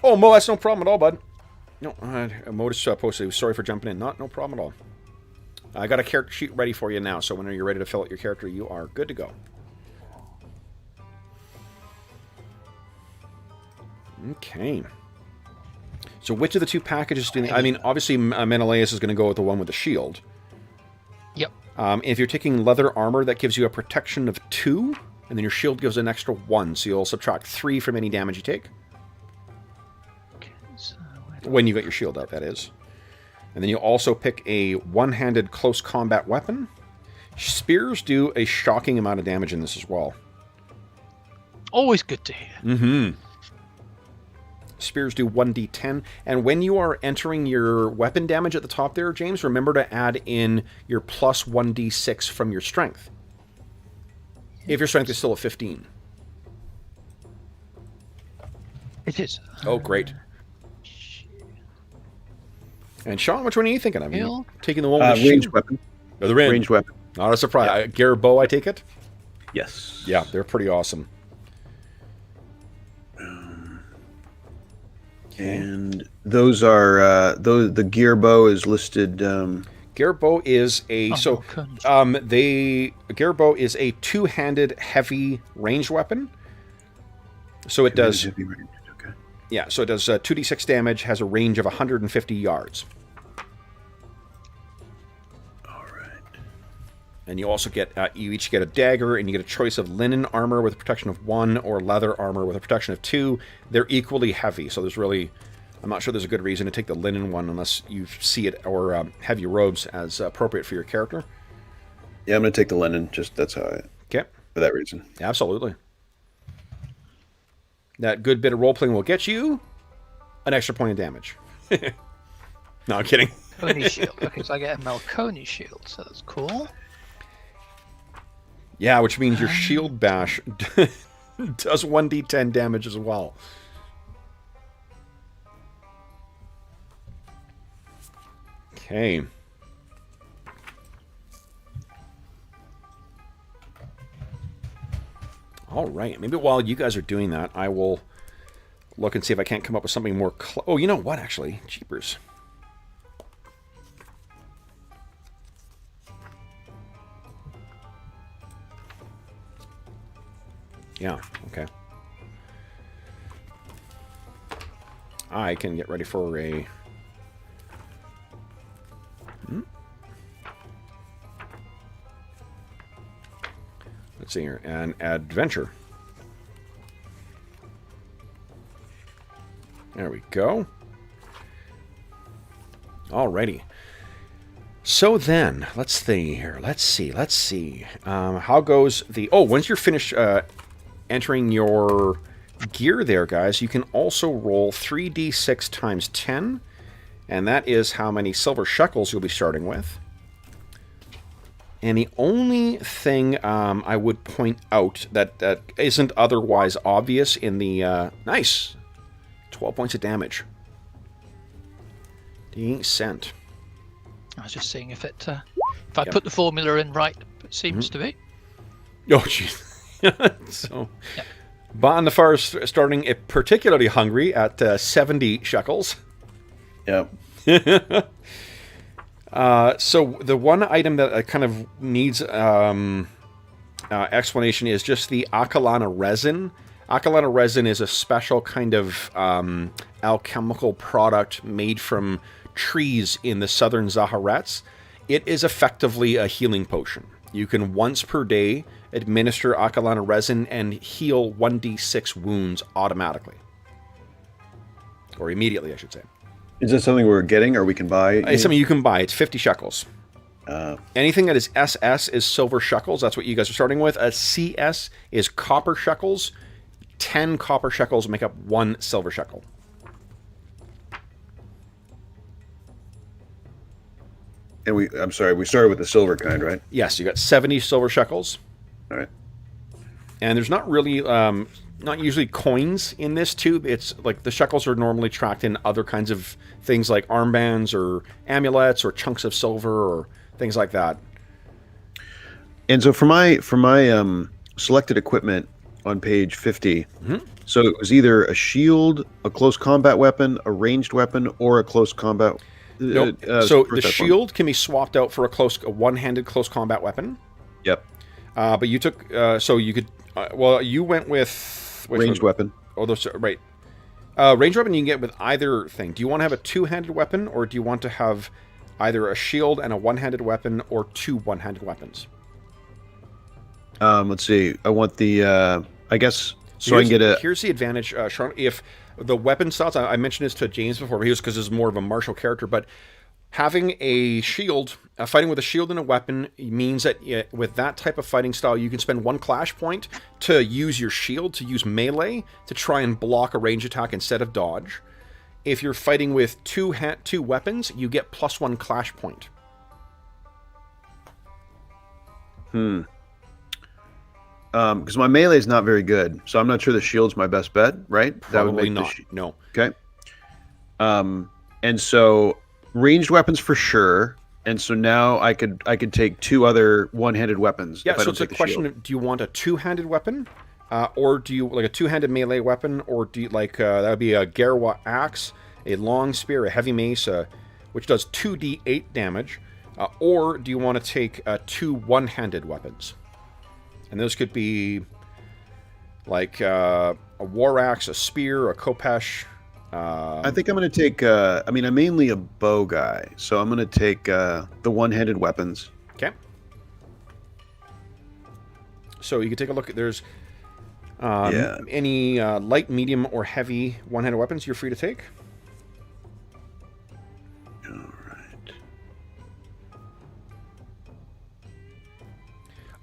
Oh, Mo, that's no problem at all, bud. No, Mo just posted, sorry for jumping in. No problem at all. I got a character sheet ready for you now, so whenever you're ready to fill out your character, you are good to go. Okay. So which of the two packages do you think? I mean, obviously Menelaus is going to go with the one with the shield. Yep. If you're taking leather armor, that gives you a protection of 2, and then your shield gives an extra 1, so you'll subtract 3 from any damage you take. When you get your shield out, that is. And then you also pick a one-handed close combat weapon. Spears do a shocking amount of damage in this as well. Always good to hear. Mm-hmm. Spears do 1d10. And when you are entering your weapon damage at the top there, James, remember to add in your plus 1d6 from your strength. If your strength is still at 15. It is. Oh, great. And Sean, which one are you thinking of? You taking the one with the ranged shield? weapon. Oh, they're in. Ranged weapon. Not a surprise. Yeah. Gear bow, I take it? Yes. Yeah, they're pretty awesome. And those are the gear bow is listed. Gear bow is a gear bow is a two-handed heavy ranged weapon. So it does. Heavy ranged. Okay. Yeah, so it does 2d6 damage. Has a range of 150 yards. All right. And you also get you each get a dagger, and you get a choice of linen armor with a protection of 1 or leather armor with a protection of 2. They're equally heavy, so there's really, I'm not sure there's a good reason to take the linen one unless you see it or heavy robes as appropriate for your character. Yeah, I'm going to take the linen. Just that's how I. Okay. For that reason. Absolutely. That good bit of role-playing will get you an extra point of damage. No, I'm kidding. Malconi shield. Okay, so I get a Malconi shield, so that's cool. Yeah, which means your shield bash does 1d10 damage as well. Okay. All right. Maybe while you guys are doing that, I will look and see if I can't come up with something more... Oh, you know what, actually? Jeepers. Yeah, okay. I can get ready for a... Let's see here. An adventure. There we go. Alrighty. So then, let's see here. Let's see. How goes the... Oh, once you're finished entering your gear there, guys, you can also roll 3d6 times 10. And that is how many silver shekels you'll be starting with. And the only thing I would point out that isn't otherwise obvious in the... nice! 12 points of damage. Decent. I was just seeing if it... if I put the formula in right, it seems to be. Oh, jeez. So, Bon the Far starting particularly hungry at 70 shekels. Yep. So the one item that kind of needs explanation is just the Acalana resin. Acalana resin is a special kind of alchemical product made from trees in the southern Zaharets. It is effectively a healing potion. You can once per day administer Acalana resin and heal 1d6 wounds automatically. Or immediately, I should say. Is this something we're getting or we can buy? It's something you can buy. It's 50 shekels. Anything that is SS is silver shekels. That's what you guys are starting with. A CS is copper shekels. 10 copper shekels make up 1 silver shekel. And I'm sorry, we started with the silver kind, right? Yes, you got 70 silver shekels. All right. And there's not really, not usually coins in this too. It's like the shekels are normally tracked in other kinds of things like armbands or amulets or chunks of silver or things like that. And so for my selected equipment on page 50, so it was either a shield, a close combat weapon, a ranged weapon, or a close combat. Nope. So the shield can be swapped out for a one-handed close combat weapon. Yep. But you took, so you could, you went with ranged weapon. Oh, those right. Ranged weapon you can get with either thing. Do you want to have a two-handed weapon, or do you want to have either a shield and a one-handed weapon, or 2 one-handed weapons? Let's see. I want the, I guess, so I can get a... Here's the advantage, Sean. If the weapon styles, I mentioned this to James before, but he was because he's more of a martial character, but having a shield, fighting with a shield and a weapon means that with that type of fighting style, you can spend 1 clash point to use your shield, to use melee, to try and block a range attack instead of dodge. If you're fighting with two weapons, you get +1 clash point. because my melee is not very good, so I'm not sure the shield's my best bet, right? Probably not. No. Okay. And so ranged weapons for sure. And so now I could take 2 other one-handed weapons. Yeah. So it's a question of, do you want a 2-handed weapon, or do you like a 2-handed melee weapon, or do you like that would be a Garwa axe, a long spear, a heavy mace, which does 2d8 damage, or do you want to take 2 one-handed weapons? And those could be like a war axe, a spear, a khopesh. I think I'm going to take, I'm mainly a bow guy, so I'm going to take the one-handed weapons. Okay. So you can take a look at, there's any light, medium, or heavy one-handed weapons you're free to take. All right.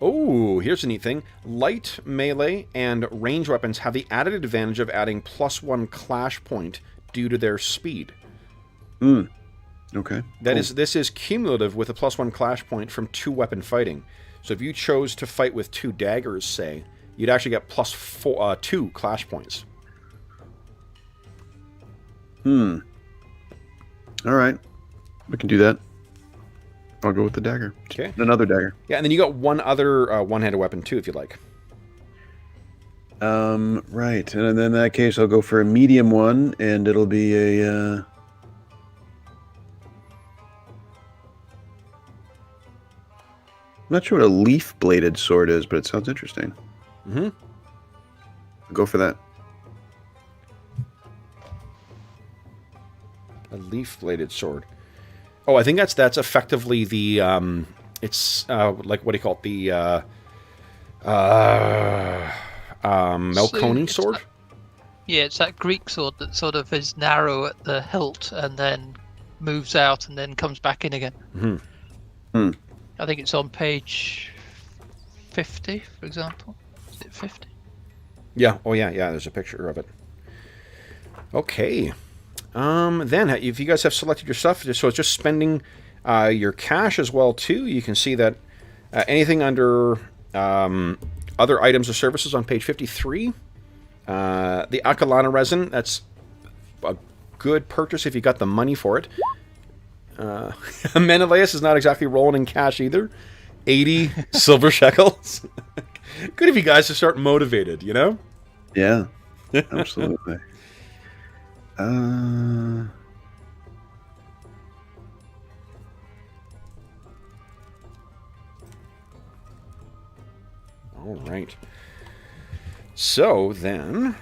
Oh, here's a neat thing. Light, melee, and range weapons have the added advantage of adding +1 clash point due to their speed. Okay. This is cumulative with a +1 clash point from 2-weapon fighting. So if you chose to fight with 2 daggers, say, you'd actually get +2 clash points. All right. We can do that. I'll go with the dagger. Okay. Another dagger. Yeah, and then you got one other one-handed weapon too, if you like. Right. And then in that case, I'll go for a medium one, and it'll be a... I'm not sure what a leaf-bladed sword is, but it sounds interesting. Mm-hmm. I'll go for that. A leaf-bladed sword. Oh, I think that's effectively the it's like, what do you call it? The Melkoni sword. It's that Greek sword that sort of is narrow at the hilt and then moves out and then comes back in again. Mm-hmm. I think it's on page 50, for example. Is it 50? Yeah. Oh, yeah. There's a picture of it. Okay. Then, if you guys have selected your stuff, so it's just spending your cash as well too. You can see that anything under other items or services on page 53. The Akalana resin, that's a good purchase if you got the money for it. Menelaus is not exactly rolling in cash either. 80 silver shekels. Good if you guys just start motivated, you know? Yeah, absolutely. All right. So then...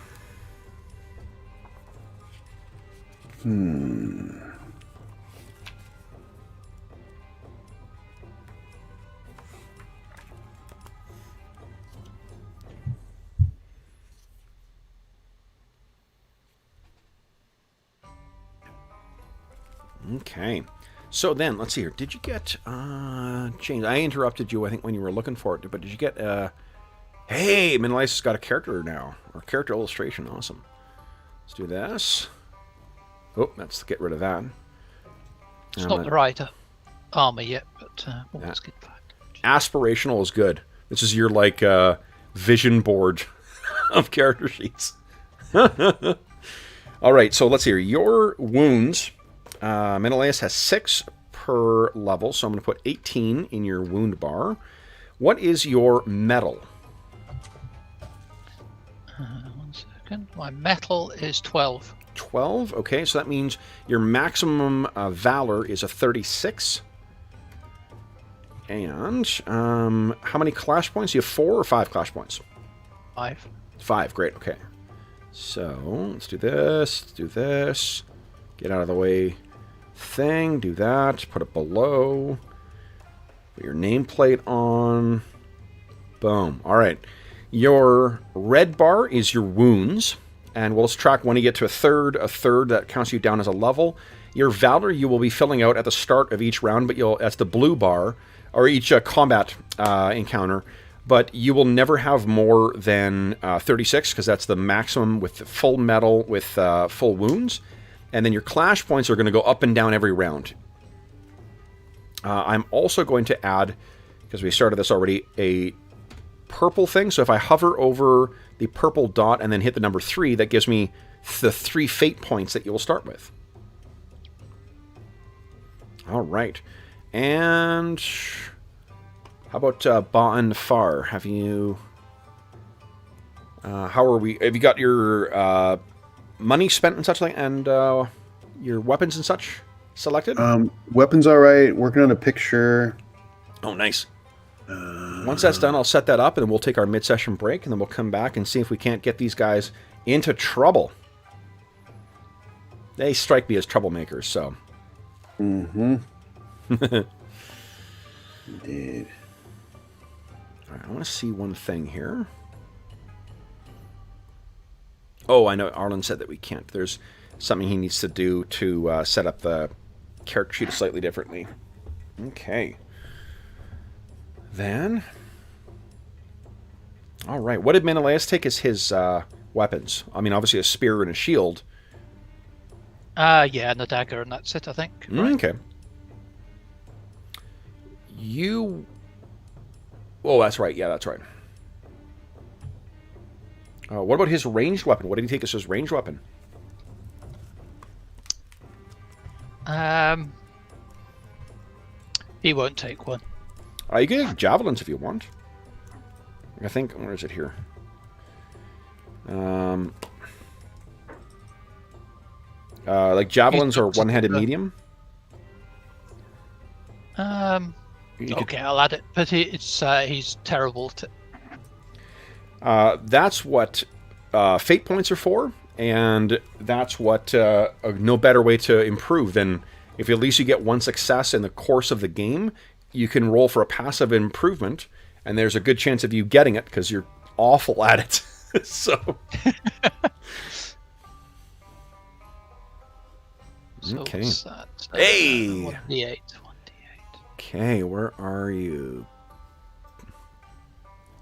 Okay. So then, let's see here. Did you get... James, I interrupted you, I think, when you were looking for it, but did you get... Hey, Menelaus has got a character now. Or character illustration. Awesome. Let's do this. Oh, let's get rid of that. It's not the right armor yet, but let's get back. Aspirational is good. This is your, like, vision board of character sheets. All right, so let's see here. Your wounds... Menelaus has 6 per level, so I'm going to put 18 in your wound bar. What is your metal? 1 second. My metal is 12. 12? Okay, so that means your maximum valor is a 36. And how many clash points? You have 4 or 5 clash points? 5. 5, great, okay. So, let's do this, let's do this. Get out of the way. Thing, do that, put it below, put your nameplate on, boom. All right, your red bar is your wounds, and we'll track when you get to a third that counts you down as a level. Your valor you will be filling out at the start of each round, but that's the blue bar, or each combat encounter, but you will never have more than 36, because that's the maximum with full metal with full wounds. And then your clash points are going to go up and down every round. I'm also going to add, because we started this already, a purple thing. So if I hover over the purple dot and then hit the number 3, that gives me the 3 fate points that you'll start with. All right. And how about Ba'an Far? Have you... how are we... Have you got your money spent and such, and your weapons and such selected? Weapons all right. Working on a picture. Oh, nice. Once that's done, I'll set that up, and then we'll take our mid-session break, and then we'll come back and see if we can't get these guys into trouble. They strike me as troublemakers, so... Mm-hmm. Indeed. All right, I want to see one thing here. Oh, I know Arlen said that we can't. There's something he needs to do to set up the character sheet slightly differently. Okay. Then... All right, what did Menelaus take as his weapons? I mean, obviously a spear and a shield. Yeah, and a dagger, and that's it, I think. Right. Okay. You... Oh, that's right. Yeah, that's right. What about his ranged weapon? What did he take as his ranged weapon? He won't take one. You can take javelins if you want. I think... Where is it here? Like javelins or one-handed medium? Okay, I'll add it. But he's terrible to... That's what fate points are for, and that's what no better way to improve than if at least you get one success in the course of the game, you can roll for a passive improvement, and there's a good chance of you getting it because you're awful at it. So... Okay. What's that? Hey! 1d8. Okay, where are you?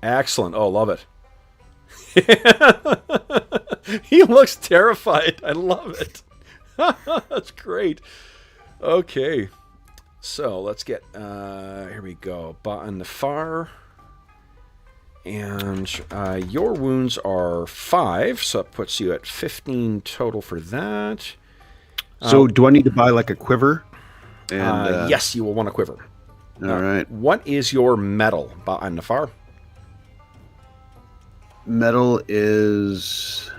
Excellent. Oh, love it. He looks terrified. I love it. That's great. Okay. So, let's get... here we go. Ba'an Nafar. And your wounds are 5, so that puts you at 15 total for that. So, do I need to buy like a quiver? And, yes, you will want a quiver. All right. What is your metal, Ba'an Nafar? Metal is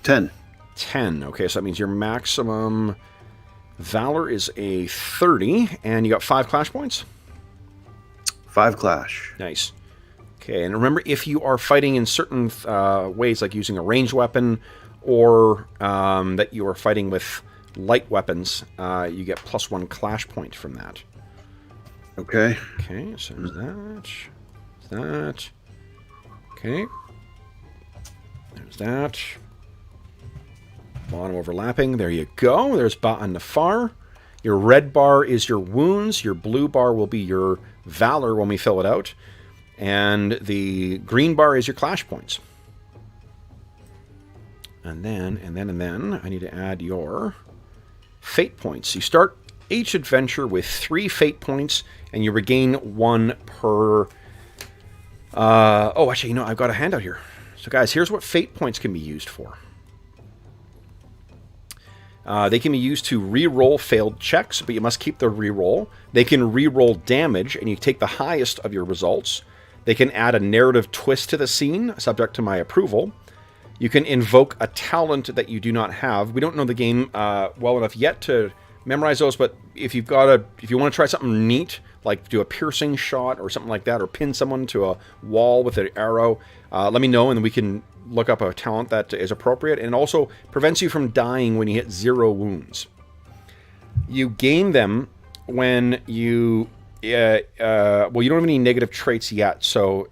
10. 10. Okay, so that means your maximum valor is a 30, and you got 5 clash points? 5 clash. Nice. Okay, and remember, if you are fighting in certain ways, like using a ranged weapon, or that you are fighting with light weapons, you get +1 clash point from that. Okay. Okay, so there's that. Okay. There's that. Bottom overlapping. There you go. There's Ba'an Nafar. Your red bar is your wounds. Your blue bar will be your valor when we fill it out. And the green bar is your clash points. And then, I need to add your fate points. You start each adventure with 3 fate points, and you regain 1 per... oh, actually, you know, I've got a handout here. So, guys, here's what fate points can be used for. They can be used to re-roll failed checks, but you must keep the re-roll. They can re-roll damage, and you take the highest of your results. They can add a narrative twist to the scene, subject to my approval. You can invoke a talent that you do not have. We don't know the game well enough yet to memorize those, but if you want to try something neat, like do a piercing shot or something like that, or pin someone to a wall with an arrow, let me know, and we can look up a talent that is appropriate, and also prevents you from dying when you hit 0 wounds. You gain them when you... well, you don't have any negative traits yet, so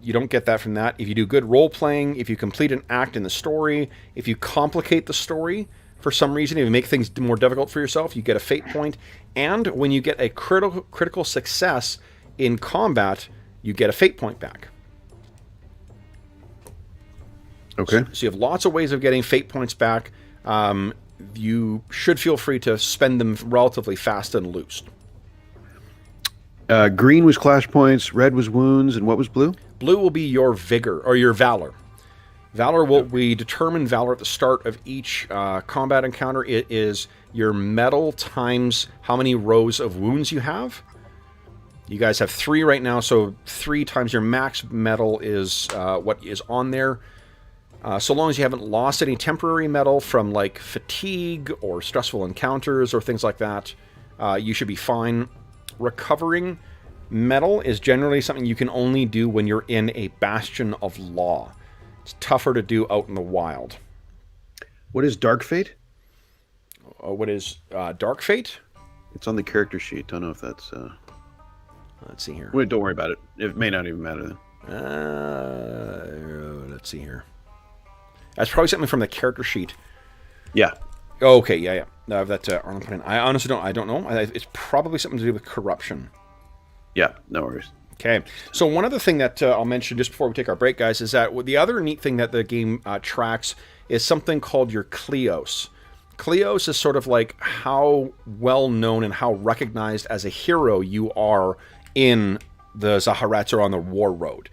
you don't get that from that. If you do good role-playing, if you complete an act in the story, if you complicate the story for some reason, if you make things more difficult for yourself, you get a fate point. And when you get a critical success in combat, you get a fate point back. Okay. So you have lots of ways of getting fate points back. You should feel free to spend them relatively fast and loose. Green was clash points, red was wounds, and what was blue? Blue will be your vigor or your valor. Valor we determine valor at the start of each combat encounter. It is your metal times how many rows of wounds you have. You guys have 3 right now, so 3 times your max metal is what is on there. So long as you haven't lost any temporary metal from like fatigue or stressful encounters or things like that, you should be fine. Recovering metal is generally something you can only do when you're in a bastion of law. It's tougher to do out in the wild. What is Dark Fate? What is Dark Fate? It's on the character sheet. Don't know if that's... Let's see here. Wait, don't worry about it. It may not even matter then. Let's see here. That's probably something from the character sheet. Yeah. Okay, yeah. That Arlen put in. I honestly don't know. It's probably something to do with corruption. Yeah, no worries. Okay. So one other thing that I'll mention just before we take our break, guys, is that the other neat thing that the game tracks is something called your Kleos. Kleos is sort of like how well known and how recognized as a hero you are in the Zaharets or on the War Road.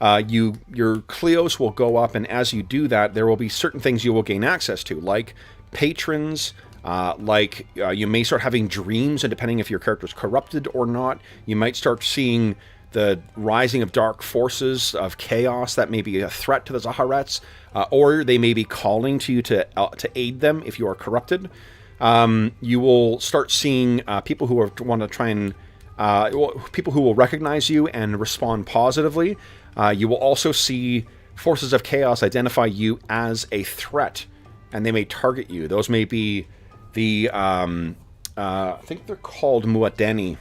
Your Kleos will go up, and as you do that, there will be certain things you will gain access to, like patrons, you may start having dreams, and depending if your character is corrupted or not, you might start seeing the rising of dark forces of chaos that may be a threat to the Zaharets, or they may be calling to you to aid them if you are corrupted. You will start seeing people who want to try and people who will recognize you and respond positively. You will also see forces of chaos identify you as a threat, and they may target you. Those may be the, I think they're called Muad'Dani.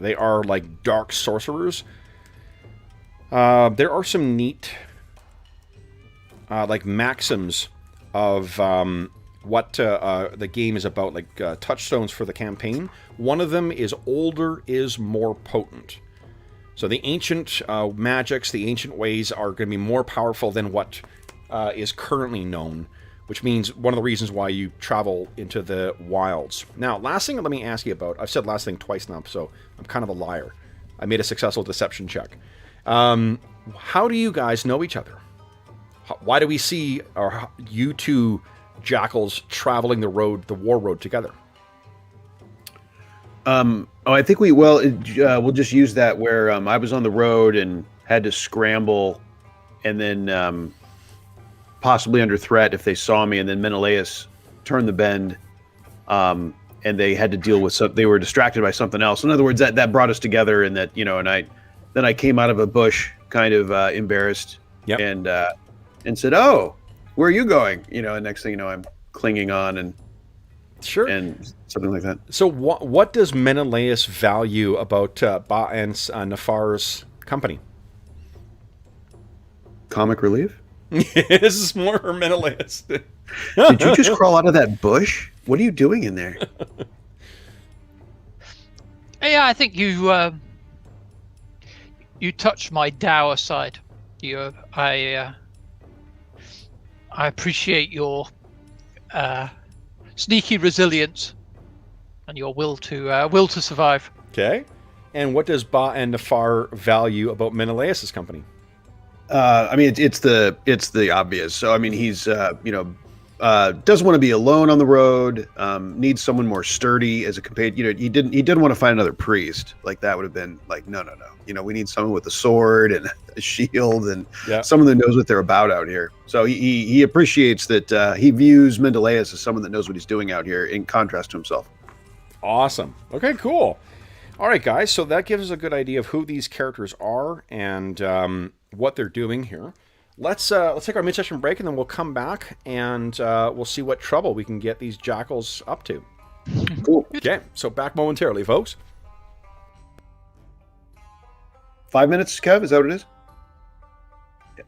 They are like dark sorcerers. There are some neat, like maxims of what the game is about, like touchstones for the campaign. One of them is older is more potent. So the ancient magics, the ancient ways are going to be more powerful than what is currently known, which means one of the reasons why you travel into the wilds. Now, last thing let me ask you about, I've said last thing twice now, so I'm kind of a liar. I made a successful deception check. How do you guys know each other? Why do we see you two jackals traveling the war road together? I think we'll just use that where I was on the road and had to scramble, and then possibly under threat if they saw me, and then Menelaus turned the bend, and they had to deal with they were distracted by something else. In other words, that brought us together, and that, then I came out of a bush kind of embarrassed, yep. and said, "Oh, where are you going?" And next thing you know, I'm clinging on and sure, and something like that. So what does Menelaus value about Ba and Nafar's company? Comic relief? This is more Menelaus. Did you just crawl out of that bush? What are you doing in there? Yeah, I think you touched my dour side. I appreciate your sneaky resilience and your will to survive. Okay. And what does Ba and Nafar value about Menelaus' company? It's the obvious. So he's doesn't want to be alone on the road. Needs someone more sturdy as a companion. He didn't want to find another priest. Like, that would have been like, no. We need someone with a sword and a shield and someone that knows what they're about out here. So he appreciates that. He views Menelaus as someone that knows what he's doing out here, in contrast to himself. Awesome. Okay, cool. All right, guys. So that gives us a good idea of who these characters are and what they're doing here. Let's take our mid-session break, and then we'll come back and we'll see what trouble we can get these jackals up to. Cool. Okay, so back momentarily, folks. 5 minutes, Kev? Is that what it is? Yeah.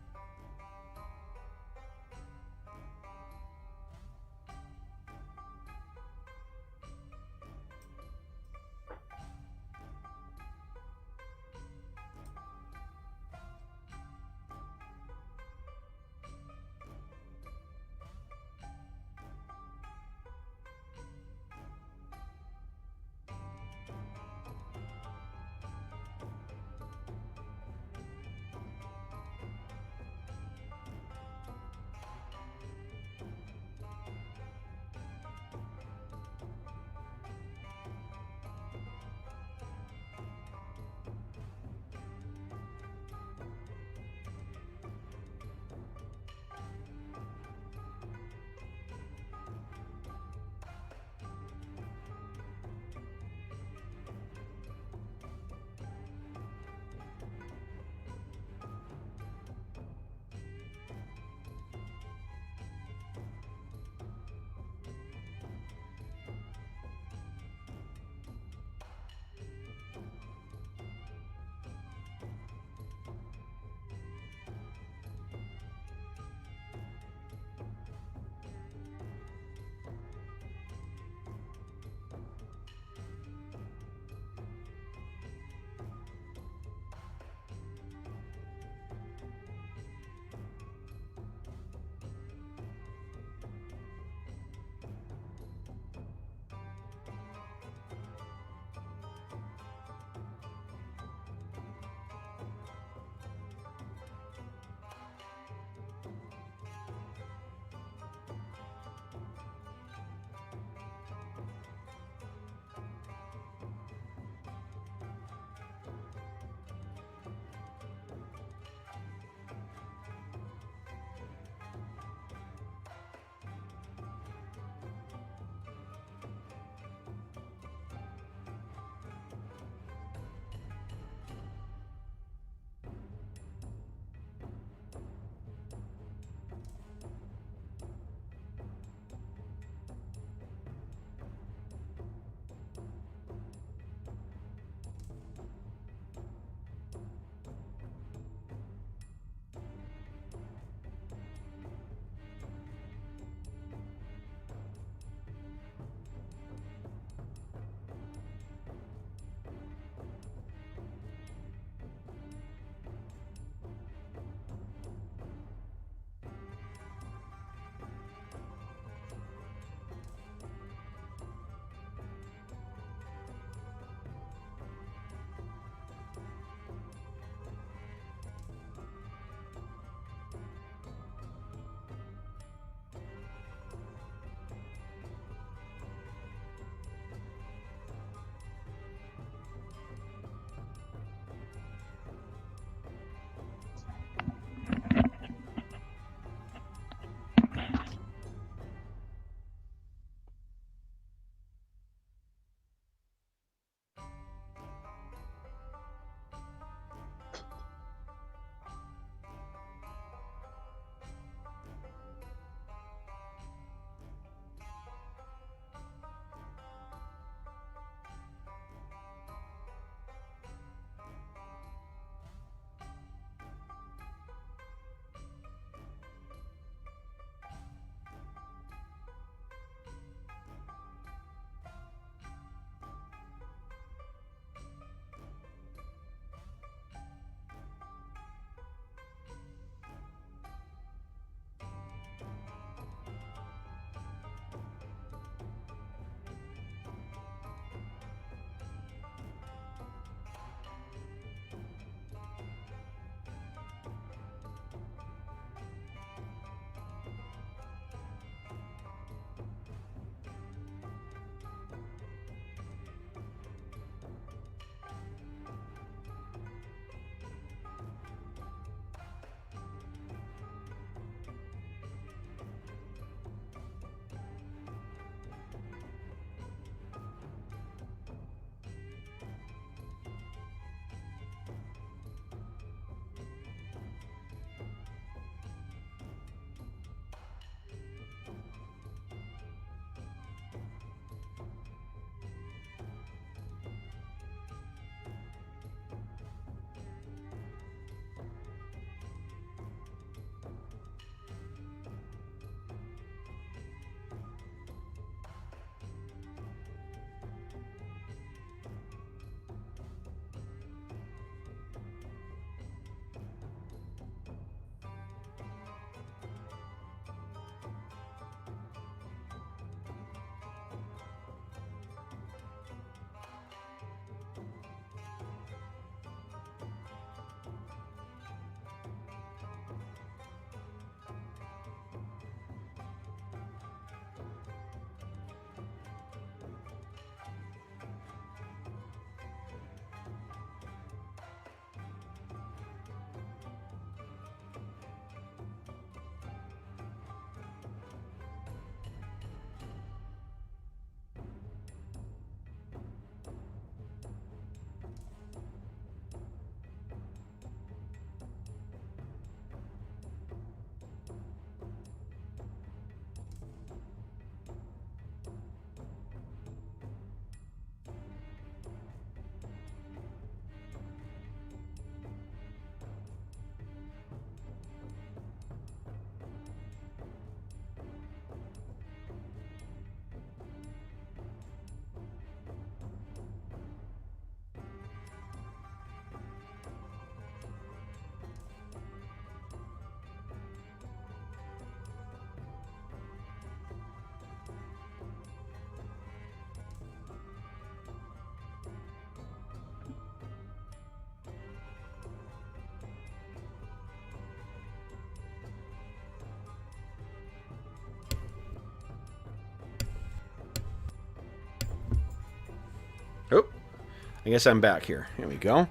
I guess I'm back here. Here we go.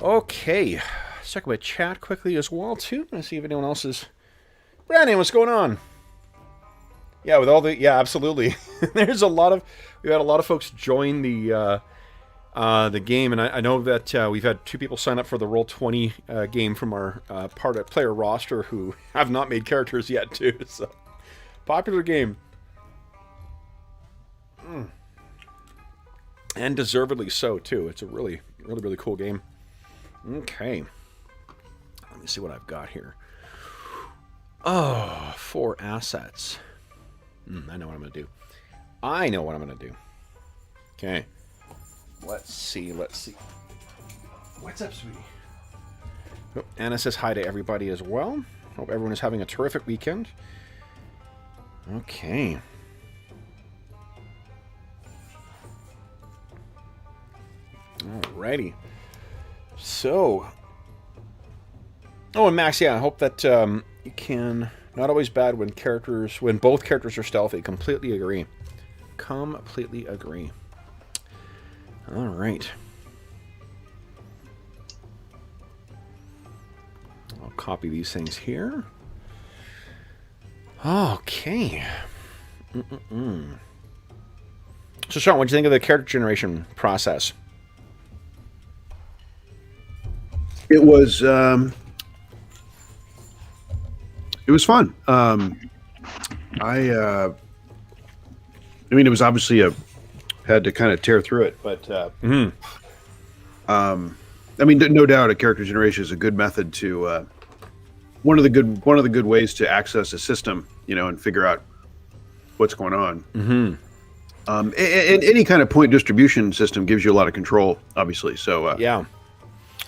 Okay. Let's check my chat quickly as well, too. Let's see if anyone else is... Brandon, what's going on? Yeah, with all the... Yeah, absolutely. There's a lot of... We've had a lot of folks join the game, and I know that we've had 2 people sign up for the Roll20 game from our player roster who have not made characters yet, too. So, popular game. And deservedly so, too. It's a really, really, really cool game. Okay. Let me see what I've got here. Oh, 4 assets. I know what I'm going to do. I know what I'm going to do. Okay. Let's see. What's up, sweetie? Oh, Anna says hi to everybody as well. Hope everyone is having a terrific weekend. Okay. Alrighty. So. Oh, and Max, yeah, I hope that you can... Not always bad when both characters are stealthy. Completely agree. Completely agree. All right. I'll copy these things here. Okay. So, Sean, what do you think of the character generation process? It was fun. I mean, it was obviously had to kind of tear through it, but I mean, no doubt, a character generation is a good method to one of the good ways to access a system, and figure out what's going on. And any kind of point distribution system gives you a lot of control, obviously. So yeah.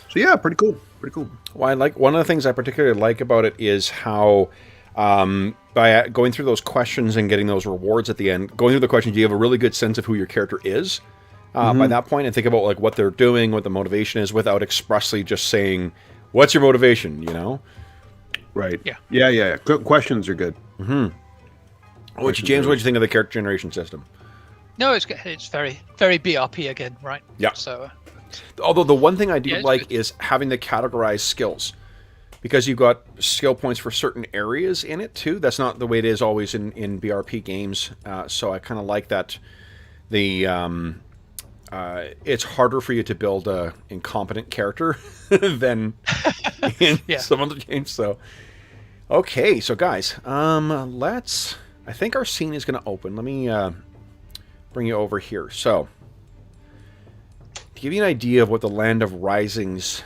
So yeah, pretty cool. Pretty cool. Well, one of the things I particularly like about it is how by going through those questions and getting those rewards at the end, going through the questions, you have a really good sense of who your character is by that point, and think about like what they're doing, what the motivation is, without expressly just saying, "What's your motivation?" Right. Yeah. Yeah. Questions are good. James, what do you think of the character generation system? No, it's very, very BRP again, right? Yeah. So. Although the one thing I do like good. is having the categorized skills, because you've got skill points for certain areas in it too. That's not the way it is always in BRP games. So I kind of like that. It's harder for you to build a incompetent character than in some other games. So okay, so guys, I think our scene is going to open. Let me bring you over here. So. Give you an idea of what the Land of Risings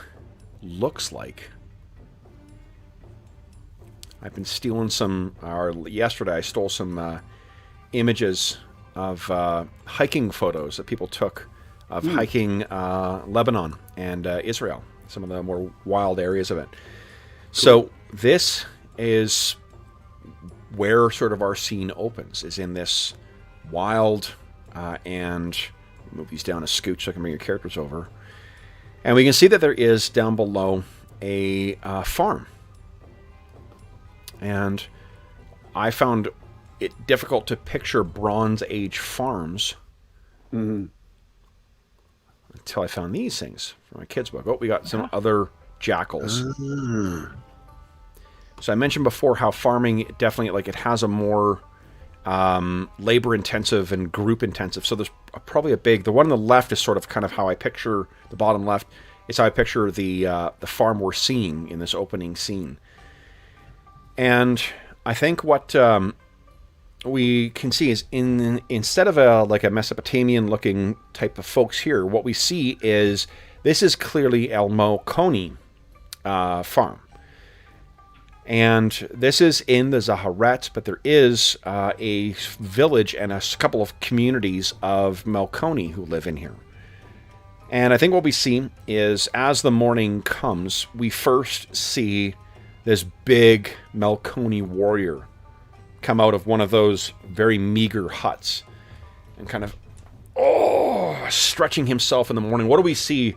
looks like. I've been stealing yesterday I stole some images of hiking photos that people took of hiking Lebanon and Israel, some of the more wild areas of it. Cool. So this is where sort of our scene opens, is in this wild and... Move these down a scooch so I can bring your characters over. And we can see that there is down below a farm. And I found it difficult to picture Bronze Age farms until I found these things from my kids' book. Oh, we got some other jackals. So I mentioned before how farming definitely, like, it has a more... labor intensive and group intensive. So there's probably the one on the left is sort of kind of how I picture the bottom left. It's how I picture the farm we're seeing in this opening scene. And I think what we can see is instead of a Mesopotamian looking type of folks here, what we see is this is clearly El Malconi farm. And this is in the Zaharet, but there is a village and a couple of communities of Malconi who live in here. And I think what we see is, as the morning comes, we first see this big Malconi warrior come out of one of those very meager huts and kind of, stretching himself in the morning. What do we see,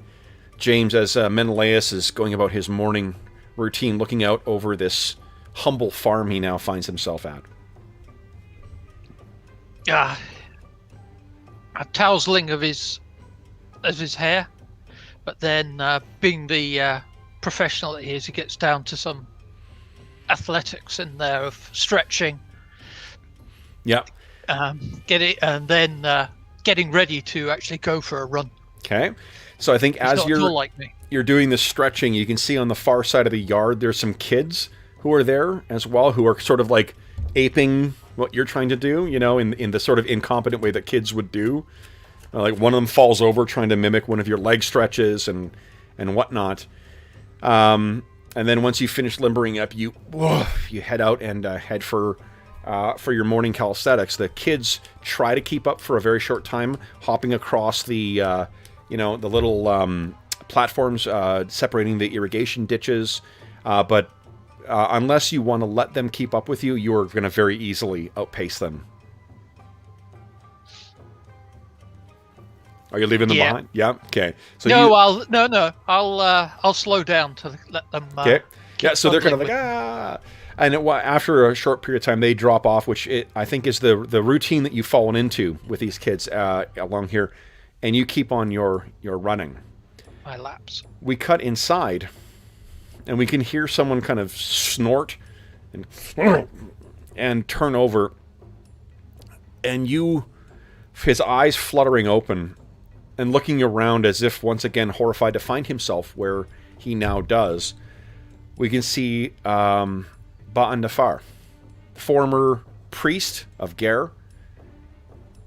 James, as Menelaus is going about his morning routine, looking out over this humble farm he now finds himself at? A tousling of his of his hair. But then, being the professional that he is, he gets down to some athletics in there of stretching. Yeah. Getting ready to actually go for a run. Okay. So I think as you're doing this stretching, you can see on the far side of the yard there's some kids who are there as well, who are sort of like aping what you're trying to do, in the sort of incompetent way that kids would do. Like one of them falls over trying to mimic one of your leg stretches and whatnot. And then once you finish limbering up, you head out and head for your morning calisthenics. The kids try to keep up for a very short time, hopping across the the little platforms separating the irrigation ditches. But unless you want to let them keep up with you, you're going to very easily outpace them. Are you leaving them behind? Yeah. Okay. So I'll slow down to let them. Okay. Yeah. So they're kind of like and after a short period of time, they drop off, which I think is the routine that you've fallen into with these kids along here, and you keep on your running. My laps. We cut inside, and we can hear someone kind of snort and turn over, and his eyes fluttering open and looking around as if once again horrified to find himself where he now does. We can see Ba'an Nafar, former priest of Ger,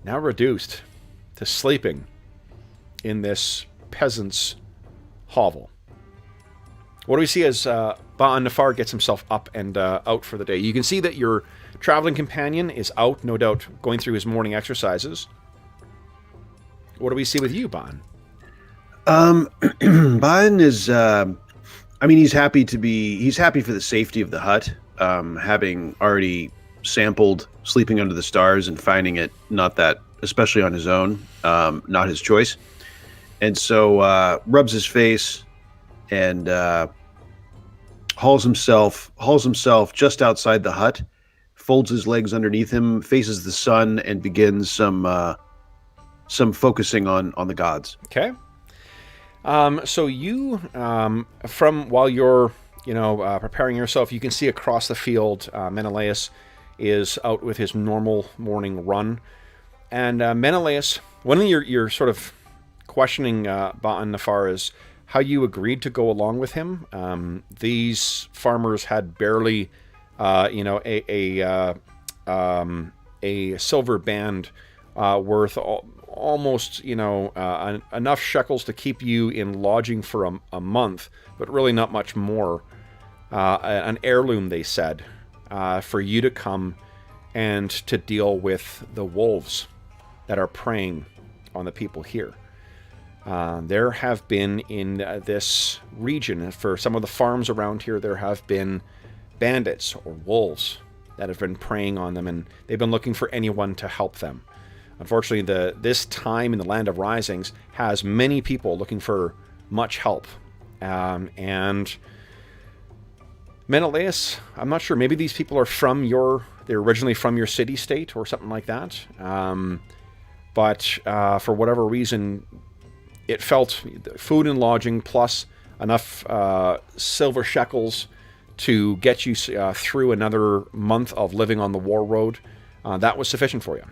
now reduced to sleeping in this peasant's hovel. What do we see as Ba'an Nafar gets himself up and out for the day? You can see that your traveling companion is out, no doubt, going through his morning exercises. What do we see with you, Ba'an? Ba'an is, he's happy for the safety of the hut, having already sampled sleeping under the stars and finding it not that, especially on his own, not his choice. And so rubs his face and hauls himself just outside the hut, folds his legs underneath him, faces the sun, and begins some focusing on the gods. Okay. So you, from while you're, preparing yourself, you can see across the field, Menelaus is out with his normal morning run. And Menelaus, one of your sort of questioning Ba'an Nafar is how you agreed to go along with him. These farmers had barely, a silver band worth almost, enough shekels to keep you in lodging for a month, but really not much more. An heirloom, they said, for you to come and to deal with the wolves that are preying on the people here. There have been in this region, for some of the farms around here, there have been bandits or wolves that have been preying on them, and they've been looking for anyone to help them. Unfortunately, this time in the Land of Risings has many people looking for much help. And Menelaus, I'm not sure, maybe these people are they're originally from your city-state or something like that. But for whatever reason, it felt food and lodging plus enough silver shekels to get you through another month of living on the war road. That was sufficient for you.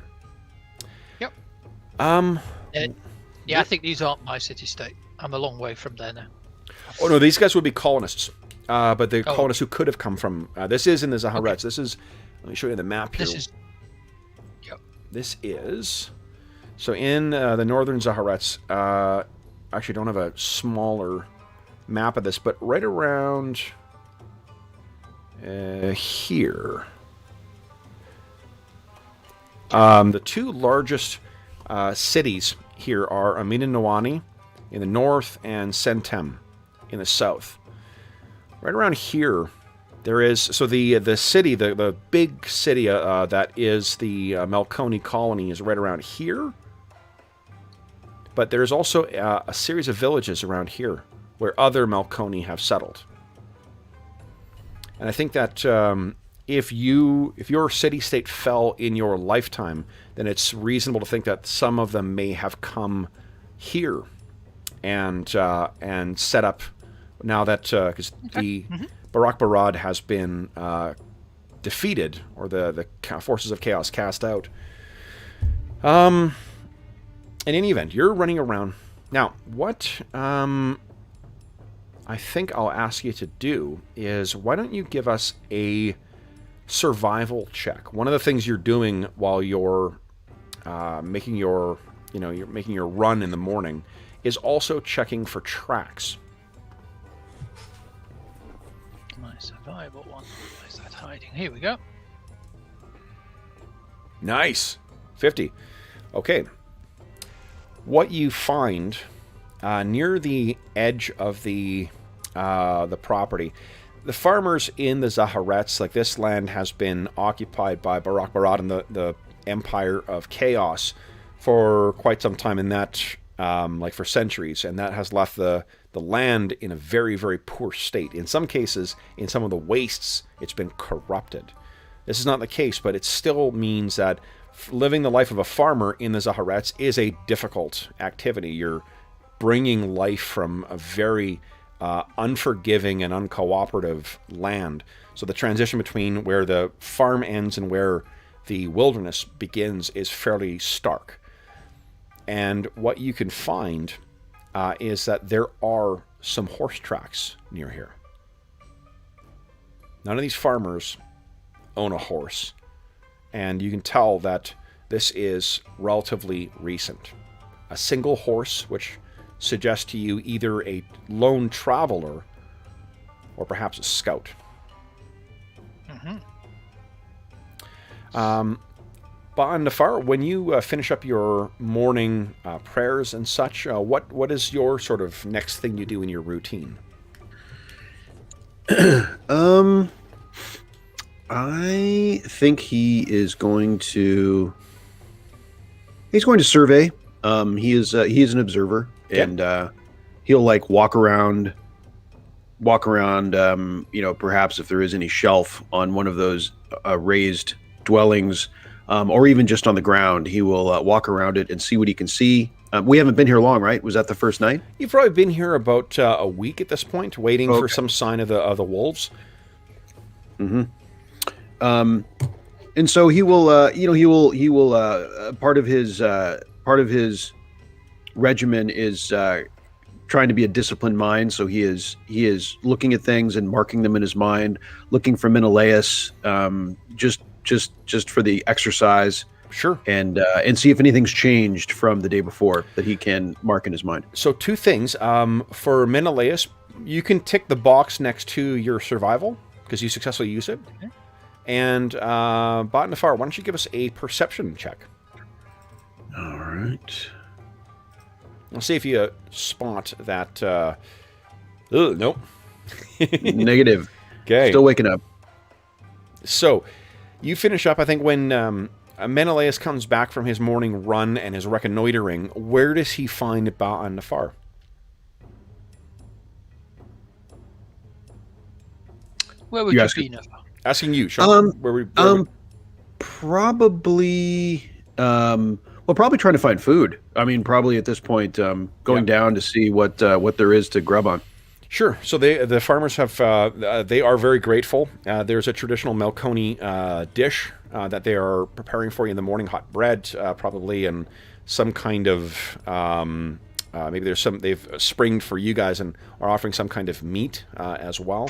Yep. I think these aren't my city-state. I'm a long way from there now. Oh, no, these guys would be colonists. But the colonists who could have come from... this is in the Zaharets. Okay. This is... Let me show you the map here. This is... So in the northern Zaharets... actually, don't have a smaller map of this, but right around... here. The two largest cities here are Amina Nawani in the north and Sentem in the south. Right around here, there is... So the city, the big city that is the Melkoni colony is right around here. But there's also a series of villages around here where other Melkoni have settled. And I think that if your city-state fell in your lifetime, then it's reasonable to think that some of them may have come here and set up now that because the Barak Barad has been defeated, or the forces of chaos cast out. In any event, you're running around now. What I think I'll ask you to do is, why don't you give us a survival check? One of the things you're doing while you're making your run in the morning is also checking for tracks. My survival one. Where's that hiding? Here we go. Nice. 50. Okay. What you find near the edge of the property, the farmers in the Zaharets, like this land has been occupied by Barak Barad and the Empire of Chaos for quite some time, and that like for centuries, and that has left the land in a very, very poor state. In some cases, in some of the wastes, it's been corrupted. This is not the case, but it still means that living the life of a farmer in the Zaharets is a difficult activity. You're bringing life from a very unforgiving and uncooperative land. So the transition between where the farm ends and where the wilderness begins is fairly stark. And what you can find is that there are some horse tracks near here. None of these farmers own a horse, and you can tell that this is relatively recent. A single horse, which suggests to you either a lone traveler or perhaps a scout. Ba'an Nafar, when you finish up your morning prayers and such, what is your sort of next thing you do in your routine? I think he is going to. He's going to survey. He is an observer, and he'll like walk around. Perhaps if there is any shelf on one of those raised dwellings, or even just on the ground, he will walk around it and see what he can see. We haven't been here long, right? Was that the first night? You've probably been here about a week at this point, waiting for some sign of the wolves. Mm-hmm. And so he will, part of his regimen is trying to be a disciplined mind. So he is looking at things and marking them in his mind, looking for Menelaus, just for the exercise. Sure. And see if anything's changed from the day before that he can mark in his mind. So two things. For Menelaus, you can tick the box next to your survival because you successfully use it. Okay. And Ba'an Nafar, why don't you give us a perception check? All right. I'll see if you spot that. Nope. Negative. Okay. Still waking up. So you finish up, I think, when Menelaus comes back from his morning run and his reconnoitering. Where does he find Ba'an Nafar? Where would you be, Nafar? Asking you, Sean. Probably. Probably trying to find food. I mean, probably at this point, going down to see what there is to grub on. Sure. So the farmers have they are very grateful. There's a traditional Melkoni dish that they are preparing for you in the morning, hot bread probably, and some kind of maybe there's some they've springed for you guys and are offering some kind of meat as well.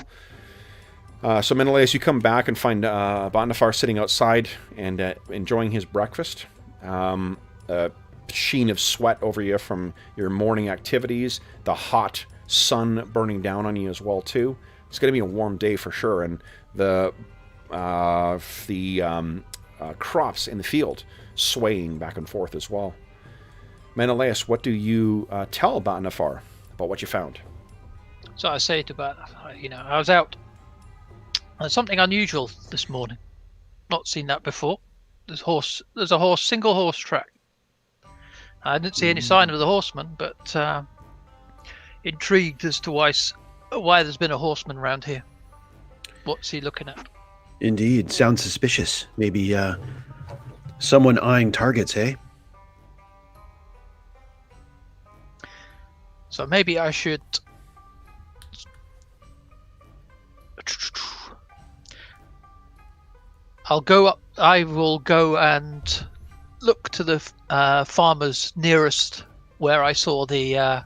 So Menelaus, you come back and find Ba'an Nafar sitting outside and enjoying his breakfast. A sheen of sweat over you from your morning activities. The hot sun burning down on you as well too. It's going to be a warm day for sure, and the crops in the field swaying back and forth as well. Menelaus, what do you tell Ba'an Nafar about what you found? So I say to Ba'an Nafar, I was out. There's something unusual this morning. Not seen that before. There's a single horse track. I didn't see any sign of the horseman, but intrigued as to why there's been a horseman around here. What's he looking at? Indeed, sounds suspicious. Maybe someone eyeing targets, eh? So maybe I should. I'll go up. I will go and look to the farmers nearest where I saw the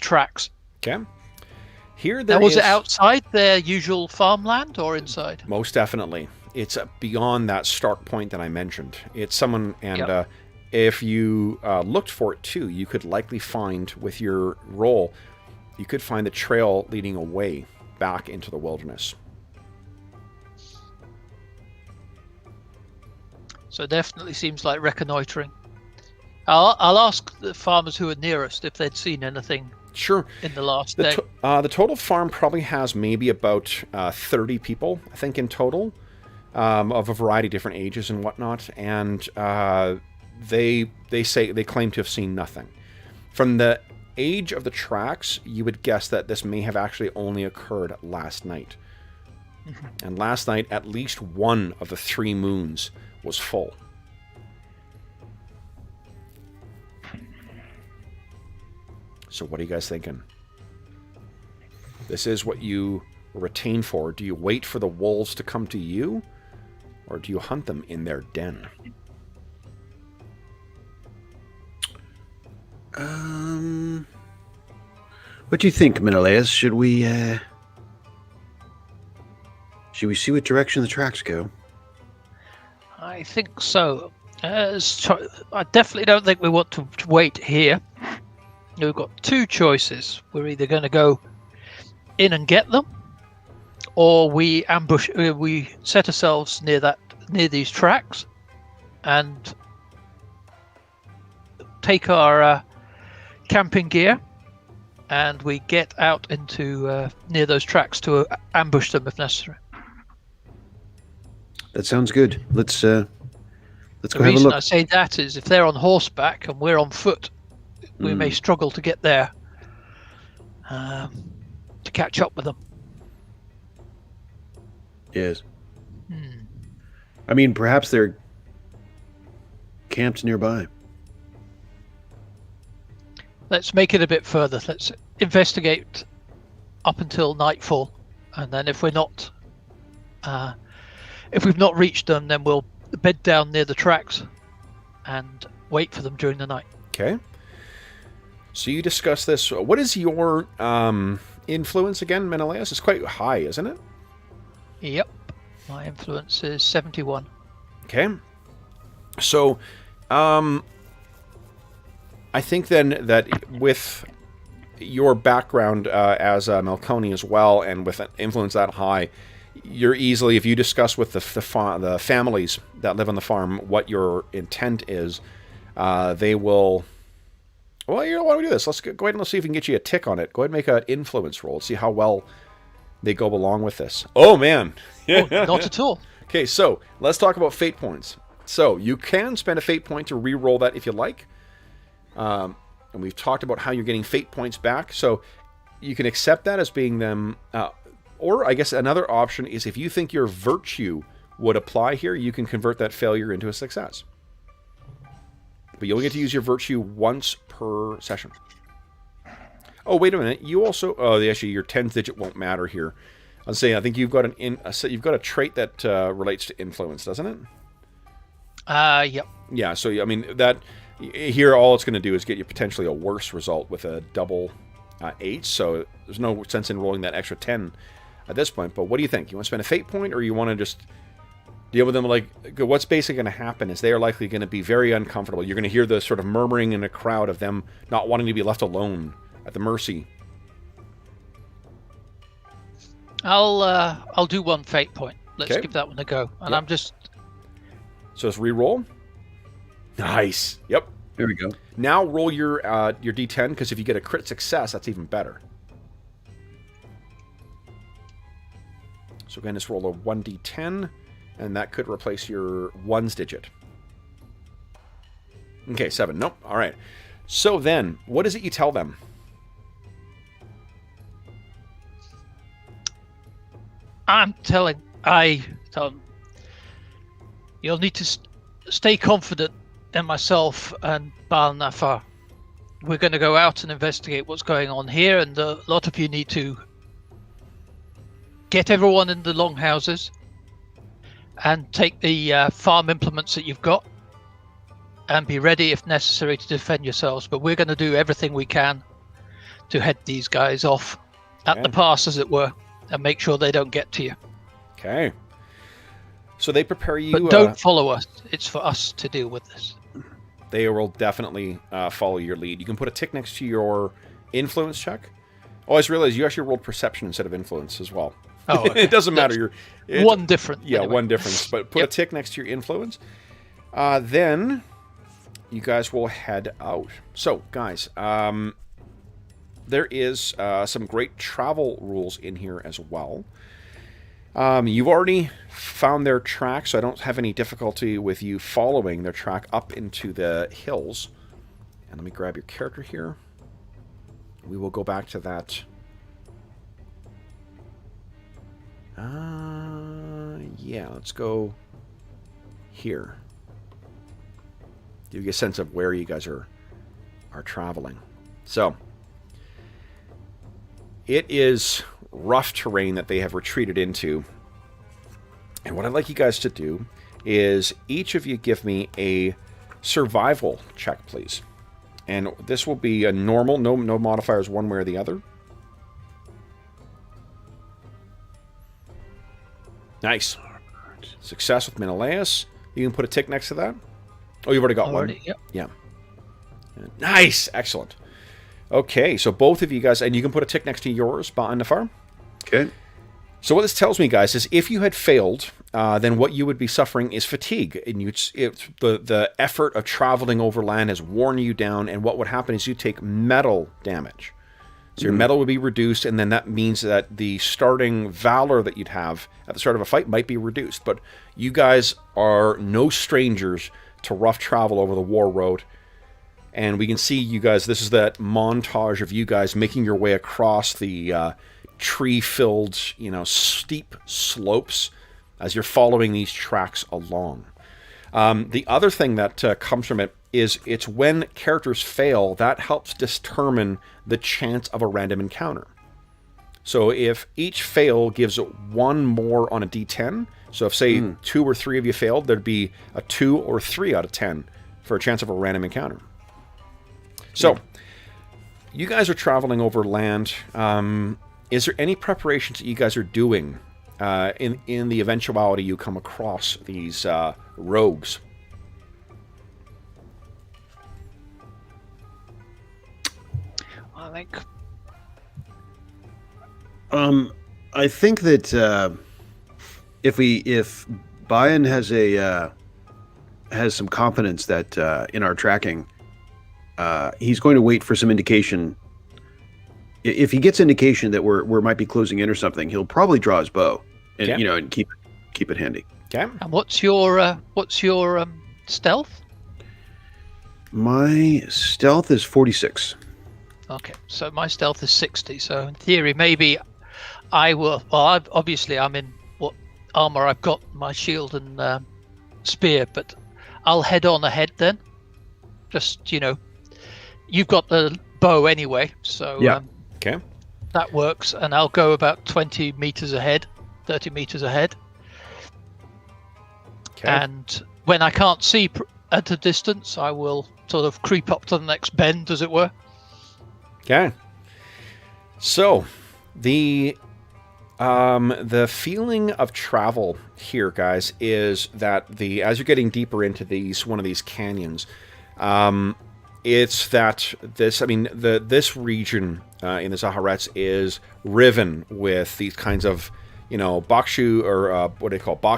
tracks. Okay. Here now, was it outside their usual farmland or inside? Most definitely. It's beyond that start point that I mentioned. It's someone, and if you looked for it too, you could likely find, with your roll, you could find the trail leading away back into the wilderness. So definitely seems like reconnoitering. I'll ask the farmers who are nearest if they'd seen anything. Sure. In the last day. The total farm probably has maybe about 30 people, I think, in total, of a variety of different ages and whatnot, and they claim to have seen nothing. From the age of the tracks, you would guess that this may have actually only occurred last night. Mm-hmm. And last night, at least one of the 3 moons was full. So what are you guys thinking? This is what you were retained for. Do you wait for the wolves to come to you, or do you hunt them in their den? What do you think, Menelaus? Should we see what direction the tracks go? I think so. I definitely don't think we want to wait here. We've got 2 choices. We're either going to go in and get them, or we ambush. We set ourselves near these tracks, and take our camping gear, and we get out into near those tracks to ambush them if necessary. That sounds good. Let's go have a look. The reason I say that is if they're on horseback and we're on foot, we may struggle to get there to catch up with them. Yes. I mean, perhaps they're camped nearby. Let's make it a bit further. Let's investigate up until nightfall, and then if we've not reached them, then we'll bed down near the tracks and wait for them during the night. Okay. So you discuss this. What is your influence again, Menelaus? It's quite high, isn't it? Yep. My influence is 71. Okay. So, I think then that with your background as a Melkoni as well, and with an influence that high, you're easily, if you discuss with the families that live on the farm what your intent is, they will... Well, you know, why don't we do this? Let's go ahead and let's see if we can get you a tick on it. Go ahead and make an influence roll. See how well they go along with this. Oh, man. Oh, not at all. Okay, so let's talk about fate points. So you can spend a fate point to re-roll that if you like. And we've talked about how you're getting fate points back. So you can accept that as being them. Or I guess another option is if you think your virtue would apply here, you can convert that failure into a success. But you only get to use your virtue once per session. Oh, wait a minute. You also... Oh, actually, your 10th digit won't matter here. I'll say I think you've got you've got a trait that relates to influence, doesn't it? Yep. Yeah, so, I mean, that... Here, all it's going to do is get you potentially a worse result with a double 8, so there's no sense in rolling that extra 10 at this point. But what do you think? You want to spend a fate point, or you want to just... deal with them? Like, what's basically going to happen is they are likely going to be very uncomfortable. You're going to hear the sort of murmuring in a crowd of them not wanting to be left alone at the mercy. I'll do 1 fate point. Let's Okay. give that one a go. And Yep. I'm just... So let's re-roll. Nice. Yep. There we go. Now roll your d10, because if you get a crit success, that's even better. So again, just roll a 1d10. And that could replace your ones digit. Okay, 7. Nope. All right. So then, what is it you tell them? I tell them, you'll need to stay confident and myself and Baal Nafar, we're going to go out and investigate what's going on here, and a lot of you need to get everyone in the longhouses and take the farm implements that you've got and be ready if necessary to defend yourselves. But we're going to do everything we can to head these guys off at the pass, as it were, and make sure they don't get to you. Okay. So they prepare you... But don't follow us. It's for us to deal with this. They will definitely follow your lead. You can put a tick next to your influence check. Oh, I just realized you actually rolled perception instead of influence as well. Oh, okay. It doesn't matter. One difference. Yeah, anyway. one difference. But put a tick next to your influence. Then you guys will head out. So, guys, there is some great travel rules in here as well. You've already found their track, so I don't have any difficulty with you following their track up into the hills. And let me grab your character here. We will go back to that. Yeah, let's go here. Give you a sense of where you guys are traveling. So, it is rough terrain that they have retreated into. And what I'd like you guys to do is each of you give me a survival check, please. And this will be a normal, no modifiers one way or the other. Nice. Success with Menelaus. You can put a tick next to that. Oh, you've already got one? Yep. Yeah. Nice. Excellent. Okay, so both of you guys, and you can put a tick next to yours, Baal Nafar. Okay. So what this tells me, guys, is if you had failed, then what you would be suffering is fatigue. And the effort of traveling over land has worn you down, and what would happen is you take metal damage. So your metal would be reduced, and then that means that the starting valor that you'd have at the start of a fight might be reduced. But you guys are no strangers to rough travel over the war road. And we can see you guys, this is that montage of you guys making your way across the tree-filled, steep slopes as you're following these tracks along. The other thing that comes from it is it's when characters fail, that helps determine the chance of a random encounter. So if each fail gives one more on a d10, so if, say, 2 or 3 of you failed, there'd be a 2 or 3 out of 10 for a chance of a random encounter. So, you guys are traveling over land. Is there any preparations that you guys are doing in the eventuality you come across these rogues? I think that if Bayan has some confidence that in our tracking, he's going to wait for some indication. If he gets indication that we're might be closing in or something, he'll probably draw his bow and and keep it handy. Okay. And what's your stealth? My stealth is 46. Okay, so my stealth is 60. So in theory, maybe I will. Well, obviously I'm in what armor I've got, my shield and spear, but I'll head on ahead then. Just you've got the bow anyway, so okay, that works, and I'll go about 20 meters ahead, 30 meters ahead. Okay. And when I can't see at a distance, I will sort of creep up to the next bend, as it were. Okay. So, the feeling of travel here, guys, is that as you're getting deeper into one of these canyons, it's that this region in the Zaharets is riven with these kinds of box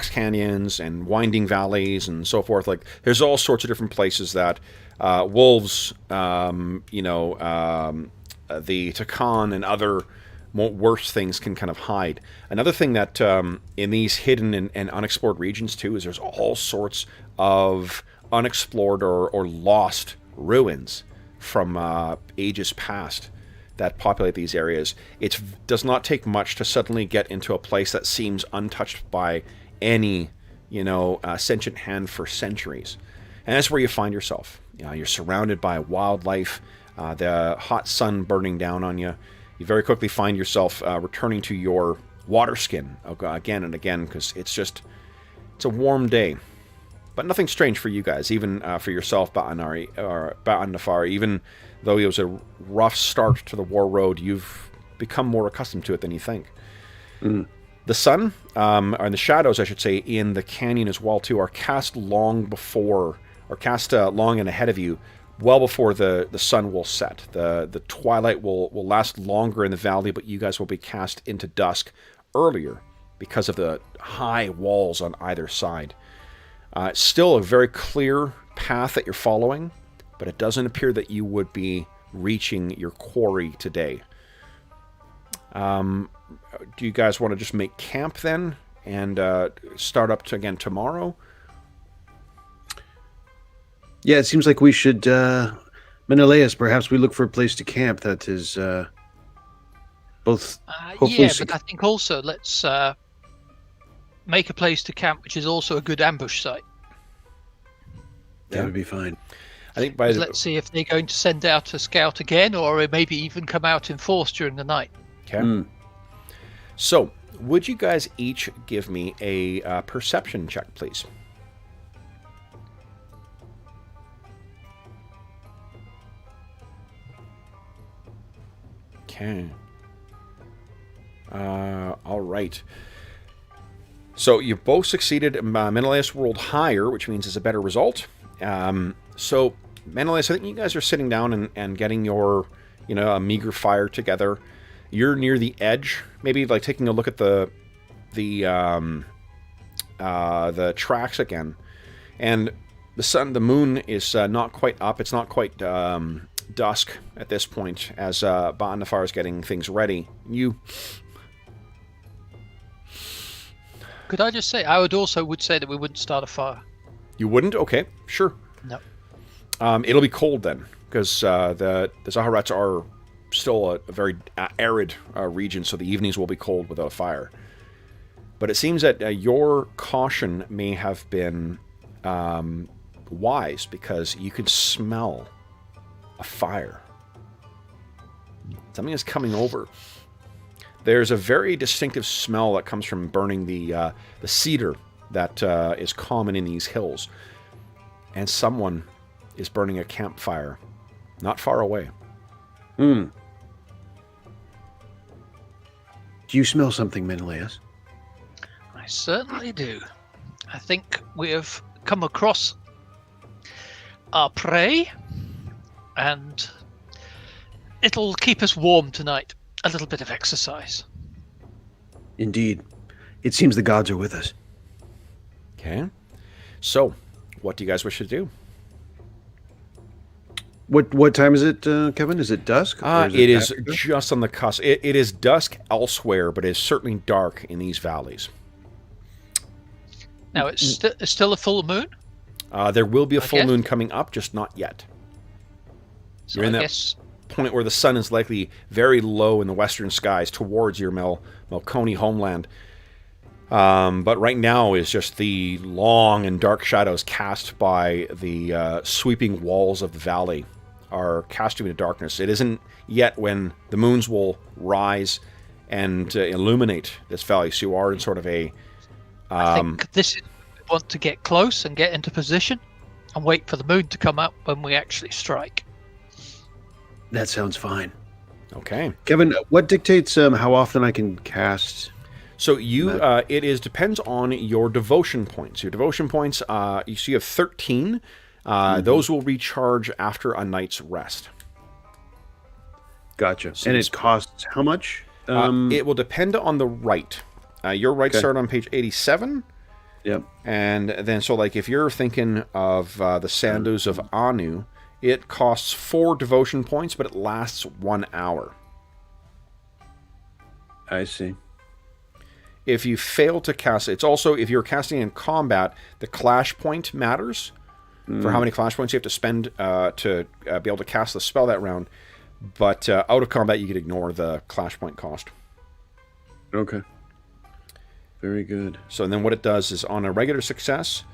canyons and winding valleys and so forth. Like, there's all sorts of different places that wolves, the Takan and other worse things can kind of hide. Another thing that in these hidden and unexplored regions too is there's all sorts of unexplored or lost ruins from ages past that populate these areas. It does not take much to suddenly get into a place that seems untouched by any sentient hand for centuries. And that's where you find yourself. You're surrounded by wildlife, the hot sun burning down on you. You very quickly find yourself returning to your water skin again and again, because it's a warm day. But nothing strange for you guys, even for yourself, Ba'an-Nefar. Even though it was a rough start to the war road, you've become more accustomed to it than you think. Mm. The sun, or the shadows, I should say, in the canyon as well, too, are cast long and ahead of you, well before the sun will set. The twilight will last longer in the valley, but you guys will be cast into dusk earlier because of the high walls on either side. It's still a very clear path that you're following, but it doesn't appear that you would be reaching your quarry today. Do you guys want to just make camp then and start up again tomorrow? Yeah, it seems like we should, Menelaus, perhaps we look for a place to camp that is both hopefully... Yeah, but I think also let's make a place to camp which is also a good ambush site. That would be fine. I think let's see if they're going to send out a scout again, or maybe even come out in force during the night. Okay. Mm. So, would you guys each give me a perception check, please? Okay. All right. So you both succeeded. Menelaus rolled higher, which means it's a better result. So Menelaus, I think you guys are sitting down and getting your, a meager fire together. You're near the edge, maybe like taking a look at the tracks again, and the moon is not quite up. It's not quite dusk at this point as Ba'an-Nefar is getting things ready. Could I just say, I would say that we wouldn't start a fire. You wouldn't? Okay, sure. No. It'll be cold then, because the Zaharats are still a very arid region, so the evenings will be cold without a fire. But it seems that your caution may have been wise, because you can smell a fire. Something is coming over. There's a very distinctive smell that comes from burning the cedar that is common in these hills. And someone is burning a campfire not far away. Hmm. Do you smell something, Menelaus? I certainly do. I think we have come across our prey, and it'll keep us warm tonight. A little bit of exercise. Indeed. It seems the gods are with us. Okay. So, what do you guys wish to do? What time is it, Kevin? Is it dusk? It is just on the cusp. It is dusk elsewhere, but it's certainly dark in these valleys. Now, it's still a full moon? There will be a full moon coming up, just not yet. So You're in that point where the sun is likely very low in the western skies towards your Melkoni homeland. But right now is just the long and dark shadows cast by the sweeping walls of the valley are cast into darkness. It isn't yet when the moons will rise and illuminate this valley, so you are in sort of a... I think this is we want to get close and get into position and wait for the moon to come up when we actually strike. That sounds fine. Okay. Kevin, what dictates how often I can cast? So it depends on your devotion points. Your devotion points, you have 13. Those will recharge after a night's rest. Gotcha. So and it costs how much? It will depend on the rite. Your rites start on page 87. Yep. And then, so like if you're thinking of the Sandals of Anu, it costs 4 devotion points, but it lasts 1 hour. I see. If you fail to cast it, it's also, if you're casting in combat, the clash point matters for how many clash points you have to spend to be able to cast the spell that round. But out of combat, you could ignore the clash point cost. Okay. Very good. So then what it does is on a regular success,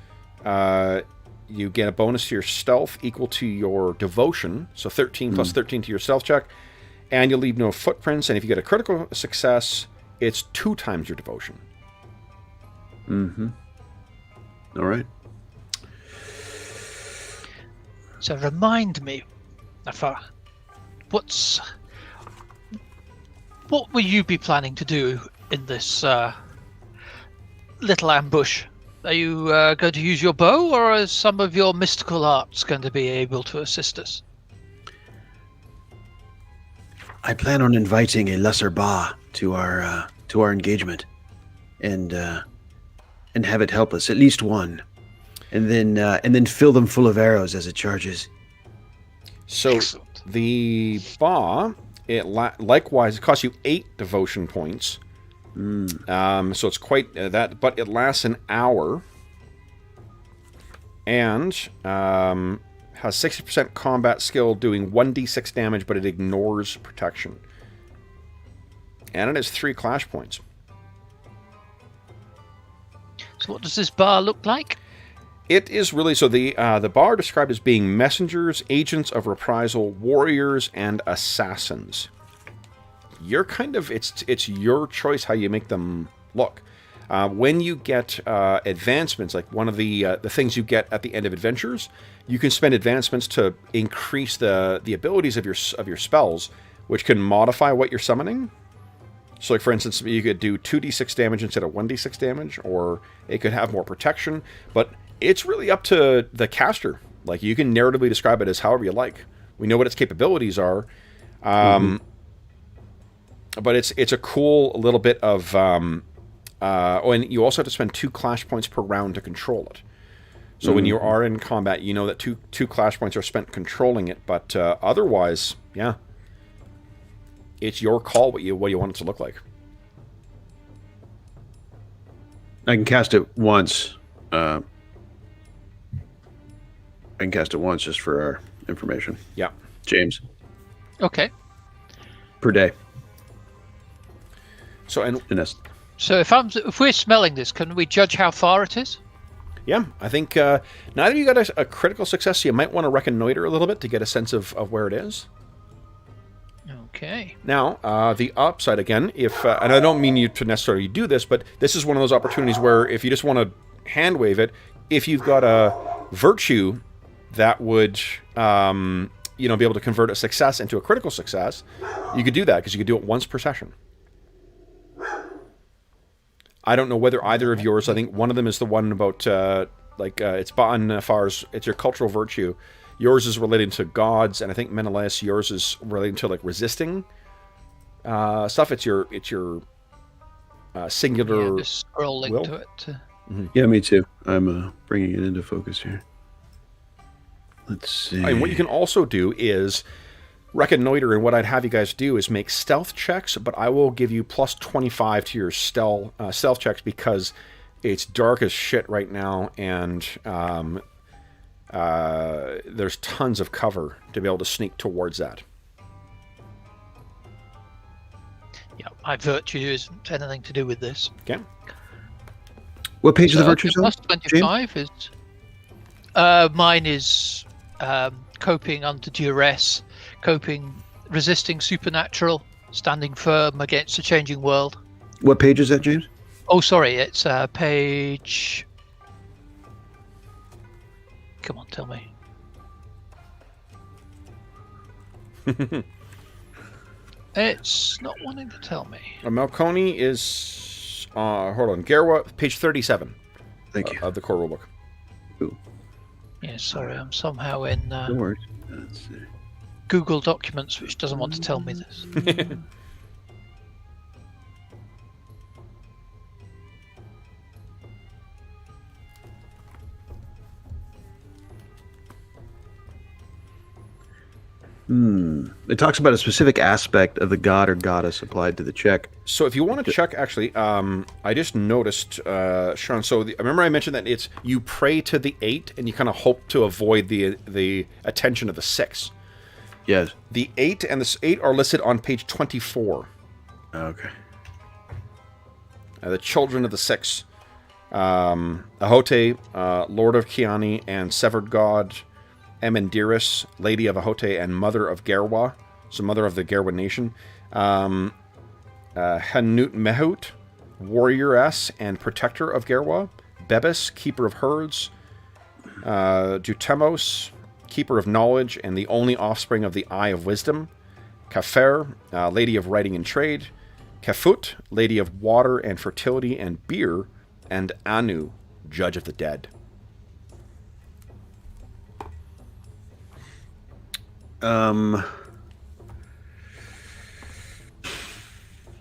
you get a bonus to your stealth equal to your devotion, so 13 plus 13 to your stealth check, and you'll leave no footprints, and if you get a critical success, it's 2 times your devotion. Mm-hmm. All right. So remind me, Nafar, what will you be planning to do in this little ambush? Are you going to use your bow, or are some of your mystical arts going to be able to assist us? I plan on inviting a lesser Ba to our engagement, and have it help us, at least one, and then fill them full of arrows as it charges. So Excellent. the Ba, likewise, it costs you 8 devotion points. So it's quite that, but it lasts an hour, and has 60% combat skill, doing 1d6 damage, but it ignores protection, and it has 3 clash points. So what does this bar look like? It is really, so the Ba are described as being messengers, agents of reprisal, warriors, and assassins. You're kind of, it's your choice how you make them look. When you get advancements, like one of the things you get at the end of adventures, you can spend advancements to increase the abilities of your spells, which can modify what you're summoning. So, like, for instance, you could do 2d6 damage instead of 1d6 damage, or it could have more protection, but it's really up to the caster. Like, you can narratively describe it as however you like. We know what its capabilities are. But it's a cool little bit of... and you also have to spend 2 clash points per round to control it. So when you are in combat, you know that two clash points are spent controlling it, but otherwise, yeah. It's your call what you want it to look like. I can cast it once. I can cast it once just for our information. Yeah. James. Okay. Per day. So So if we're smelling this, can we judge how far it is? Yeah, I think now that you got a critical success, you might want to reconnoiter a little bit to get a sense of where it is. Okay. Now, the upside again, if and I don't mean you to necessarily do this, but this is one of those opportunities where if you just want to hand wave it, if you've got a virtue that would be able to convert a success into a critical success, you could do that because you could do it once per session. I don't know whether either of yours, I think one of them is the one about, it's Ba'an Nafar's, it's your cultural virtue. Yours is related to gods, and I think Menelaus, yours is related to, like, resisting stuff. It's your singular just scrolling will. to it. Yeah, me too. I'm bringing it into focus here. Let's see. And what you can also do is reconnoiter, and what I'd have you guys do is make stealth checks, but I will give you plus 25 to your stealth checks because it's dark as shit right now, and there's tons of cover to be able to sneak towards that. Yeah, my virtue isn't anything to do with this. Okay. What page of the virtue plus zone? 25 is... mine is coping under duress, resisting supernatural, standing firm against a changing world. What page is that, James? Oh, sorry, it's page... Come on, tell me. It's not wanting to tell me. Malconi is... hold on. Garwa, page 37. Thank you. Of the core rulebook. Ooh. Yeah, sorry, I'm somehow in No worries. Let's see. Google Documents, which doesn't want to tell me this. It talks about a specific aspect of the god or goddess applied to the check. So if you want to check, actually, I just noticed, Sean, so remember I mentioned that it's you pray to the 8 and you kind of hope to avoid the attention of the 6. Yes. The 8 and the 8 are listed on page 24. Okay. The children of the 6. Ahote, Lord of Kiani, and Severed God Emendiris, Lady of Ahote and Mother of Gerwa, so Mother of the Gerwa Nation. Hanut Mehut, Warrioress and Protector of Gerwa. Bebis, Keeper of Herds. Jutemos, Keeper of Knowledge and the only offspring of the Eye of Wisdom. Kafer, Lady of Writing and Trade. Kefut, Lady of Water and Fertility and Beer. And Anu, Judge of the Dead.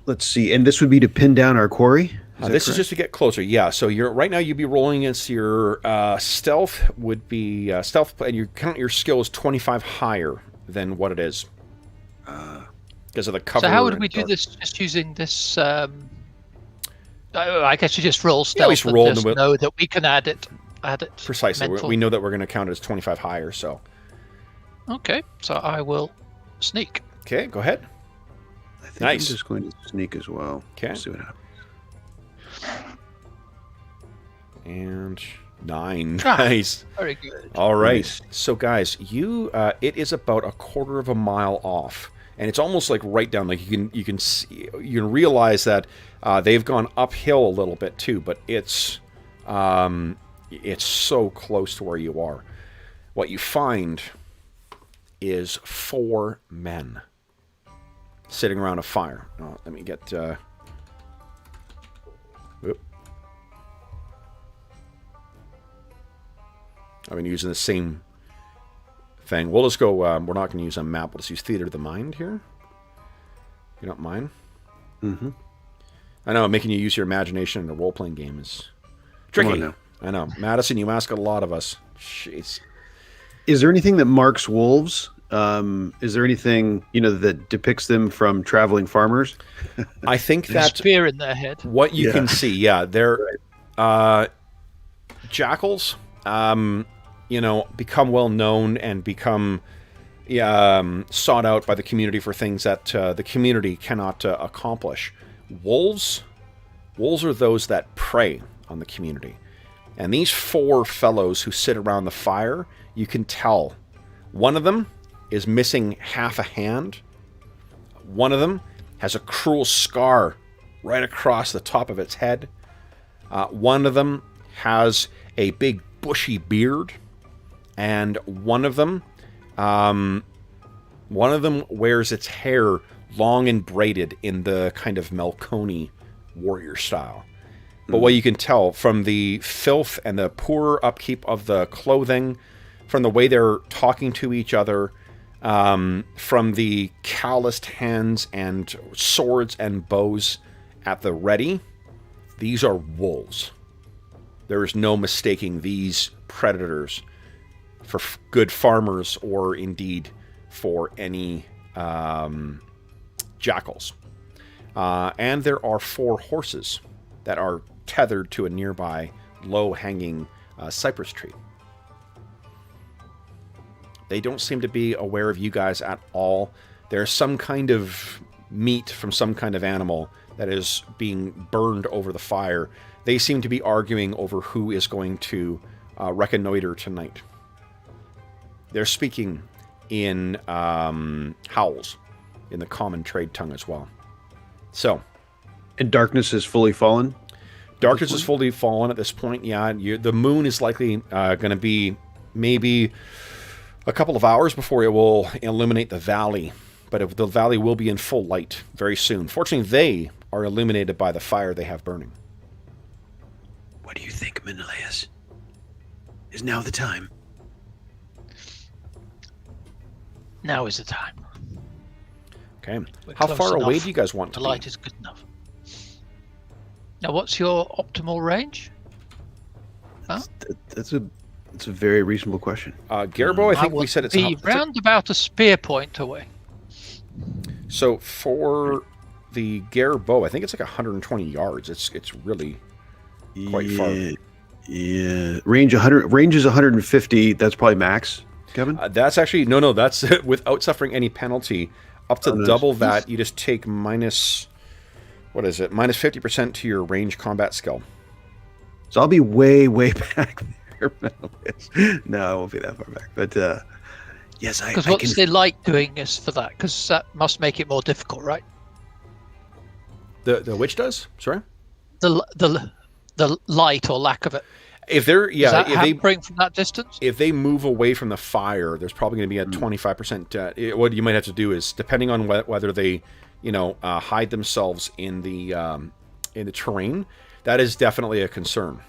Let's see. And this would be to pin down our quarry? This is just to get closer. Yeah, so right now you'd be rolling against your stealth would be stealth, and your skill is 25 higher than what it is. Because of the cover. So how would we do this just using this... I guess you just roll stealth just roll and just know that we can add it. Precisely. We know that we're going to count it as 25 higher, so... Okay, so I will sneak. Okay, go ahead. I think I'm just going to sneak as well. Okay. Let's see what happens. And 9. Nice. Very good. All right. Nice. So, guys, it is about a quarter of a mile off, and it's almost like right down. Like you can realize that they've gone uphill a little bit too, but it's so close to where you are. What you find is 4 men sitting around a fire. Oh, let me get. I've been using the same thing. We'll just go, we're not going to use a map. We'll just use Theater of the Mind here. You don't mind? Mm-hmm. I know, making you use your imagination in a role-playing game is tricky. I know. Madison, you ask a lot of us. Jeez. Is there anything that marks wolves? Is there anything, that depicts them from traveling farmers? I think that... spear in their head. What you can see, they're... jackals... become well known and become sought out by the community for things that the community cannot accomplish. Wolves are those that prey on the community. And these 4 fellows who sit around the fire, you can tell. One of them is missing half a hand. One of them has a cruel scar right across the top of its head. One of them has a big bushy beard, and one of them wears its hair long and braided in the kind of Melkoni warrior style. But what you can tell from the filth and the poor upkeep of the clothing, from the way they're talking to each other, from the calloused hands and swords and bows at the ready, these are wolves. There is no mistaking these predators for good farmers or indeed for any jackals. And there are 4 horses that are tethered to a nearby low-hanging cypress tree. They don't seem to be aware of you guys at all. There's some kind of meat from some kind of animal that is being burned over the fire. They seem to be arguing over who is going to reconnoiter tonight. They're speaking in howls, in the common trade tongue as well. So, and darkness is fully fallen? Darkness is fully fallen at this point, yeah. The moon is likely going to be maybe a couple of hours before it will illuminate the valley. But the valley will be in full light very soon. Fortunately, they are illuminated by the fire they have burning. What do you think, Menelaus? Is now the time? Now is the time. Okay. We're How close far away enough. do you guys want to The be? light is good enough. Now, what's your optimal range? Huh? That's a very reasonable question. Garbo, I think we said it's round about a spear point away. So for the Garbo, I think it's like 120 yards. It's really quite far. Yeah. Range is 150. That's probably max, Kevin? That's actually no. That's without suffering any penalty. Up to double that, you just take minus 50% to your range combat skill. So I'll be way, way back there. No, I won't be that far back. But yes, Because I what's can. the light doing is for that? Because that must make it more difficult, right? The witch does? Sorry? The light or lack of it. If they're Is that hampering from that distance? if they move away from the fire, there's probably going to be a 25%. What you might have to do is, depending on whether they, hide themselves in the terrain, that is definitely a concern.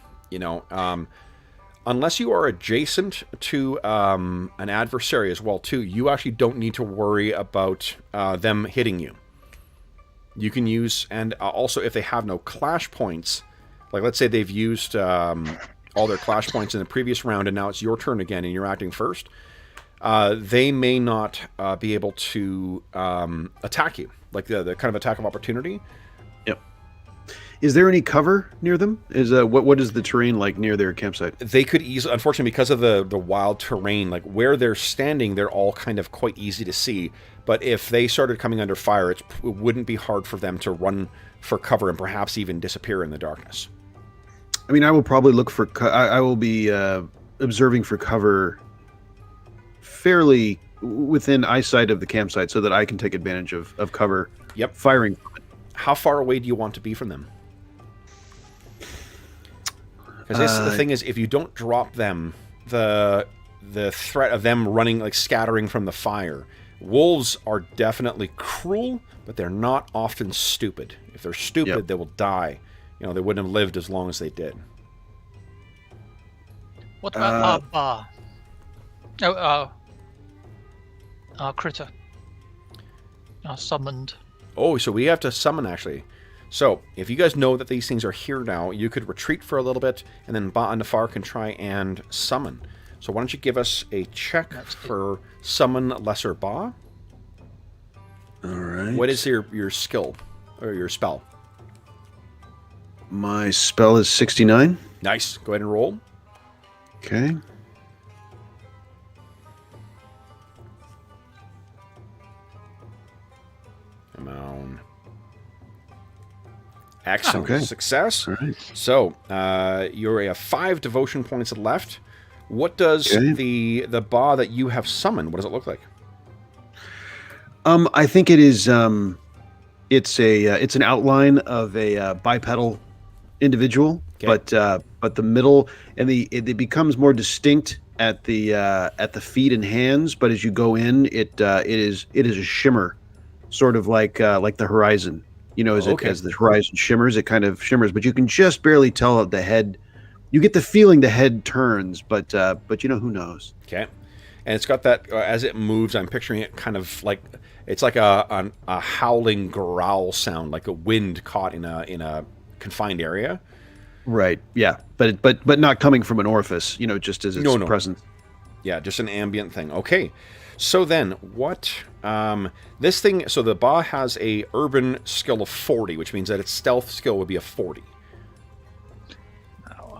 Unless you are adjacent to an adversary as well, too, you actually don't need to worry about them hitting you. You can use, and also if they have no clash points, like let's say they've used all their clash points in the previous round and now it's your turn again and you're acting first, they may not be able to attack you, like the kind of attack of opportunity. Yep. Is there any cover near them? What is the terrain like near their campsite? They could easily, unfortunately, because of the wild terrain, like where they're standing, they're all kind of quite easy to see. But if they started coming under fire, it wouldn't be hard for them to run for cover and perhaps even disappear in the darkness. I mean, I will probably look for. I will be observing for cover fairly within eyesight of the campsite, so that I can take advantage of cover. Yep. Firing. How far away do you want to be from them? Because the thing is, if you don't drop them, the threat of them running, like scattering from the fire. Wolves are definitely cruel, but they're not often stupid. If they're stupid, they will die. They wouldn't have lived as long as they did. What about our bar? Our critter. Our summoned. Oh, so we have to summon, actually. So, if you guys know that these things are here now, you could retreat for a little bit, and then Ba and Nafar can try and summon. So why don't you give us a check for Summon Lesser Ba? All right. What is your skill, or your spell? My spell is 69. Nice. Go ahead and roll. Okay. Come on. Excellent. Okay. Success. All right. So, you have 5 devotion points left. What does the Ba that you have summoned, what does it look like? I think it is. It's an outline of a bipedal individual, but the middle and it becomes more distinct at the feet and hands. But as you go in, it is a shimmer, sort of like the horizon. As the horizon shimmers, it kind of shimmers, but you can just barely tell the head. You get the feeling the head turns, but who knows? Okay, and it's got that as it moves. I'm picturing it kind of like it's like a howling growl sound, like a wind caught in a confined area. Right. Yeah, but not coming from an orifice. Just as its presence. Yeah, just an ambient thing. Okay, so then what? This thing. So the Ba has a urban skill of 40, which means that its stealth skill would be a 40.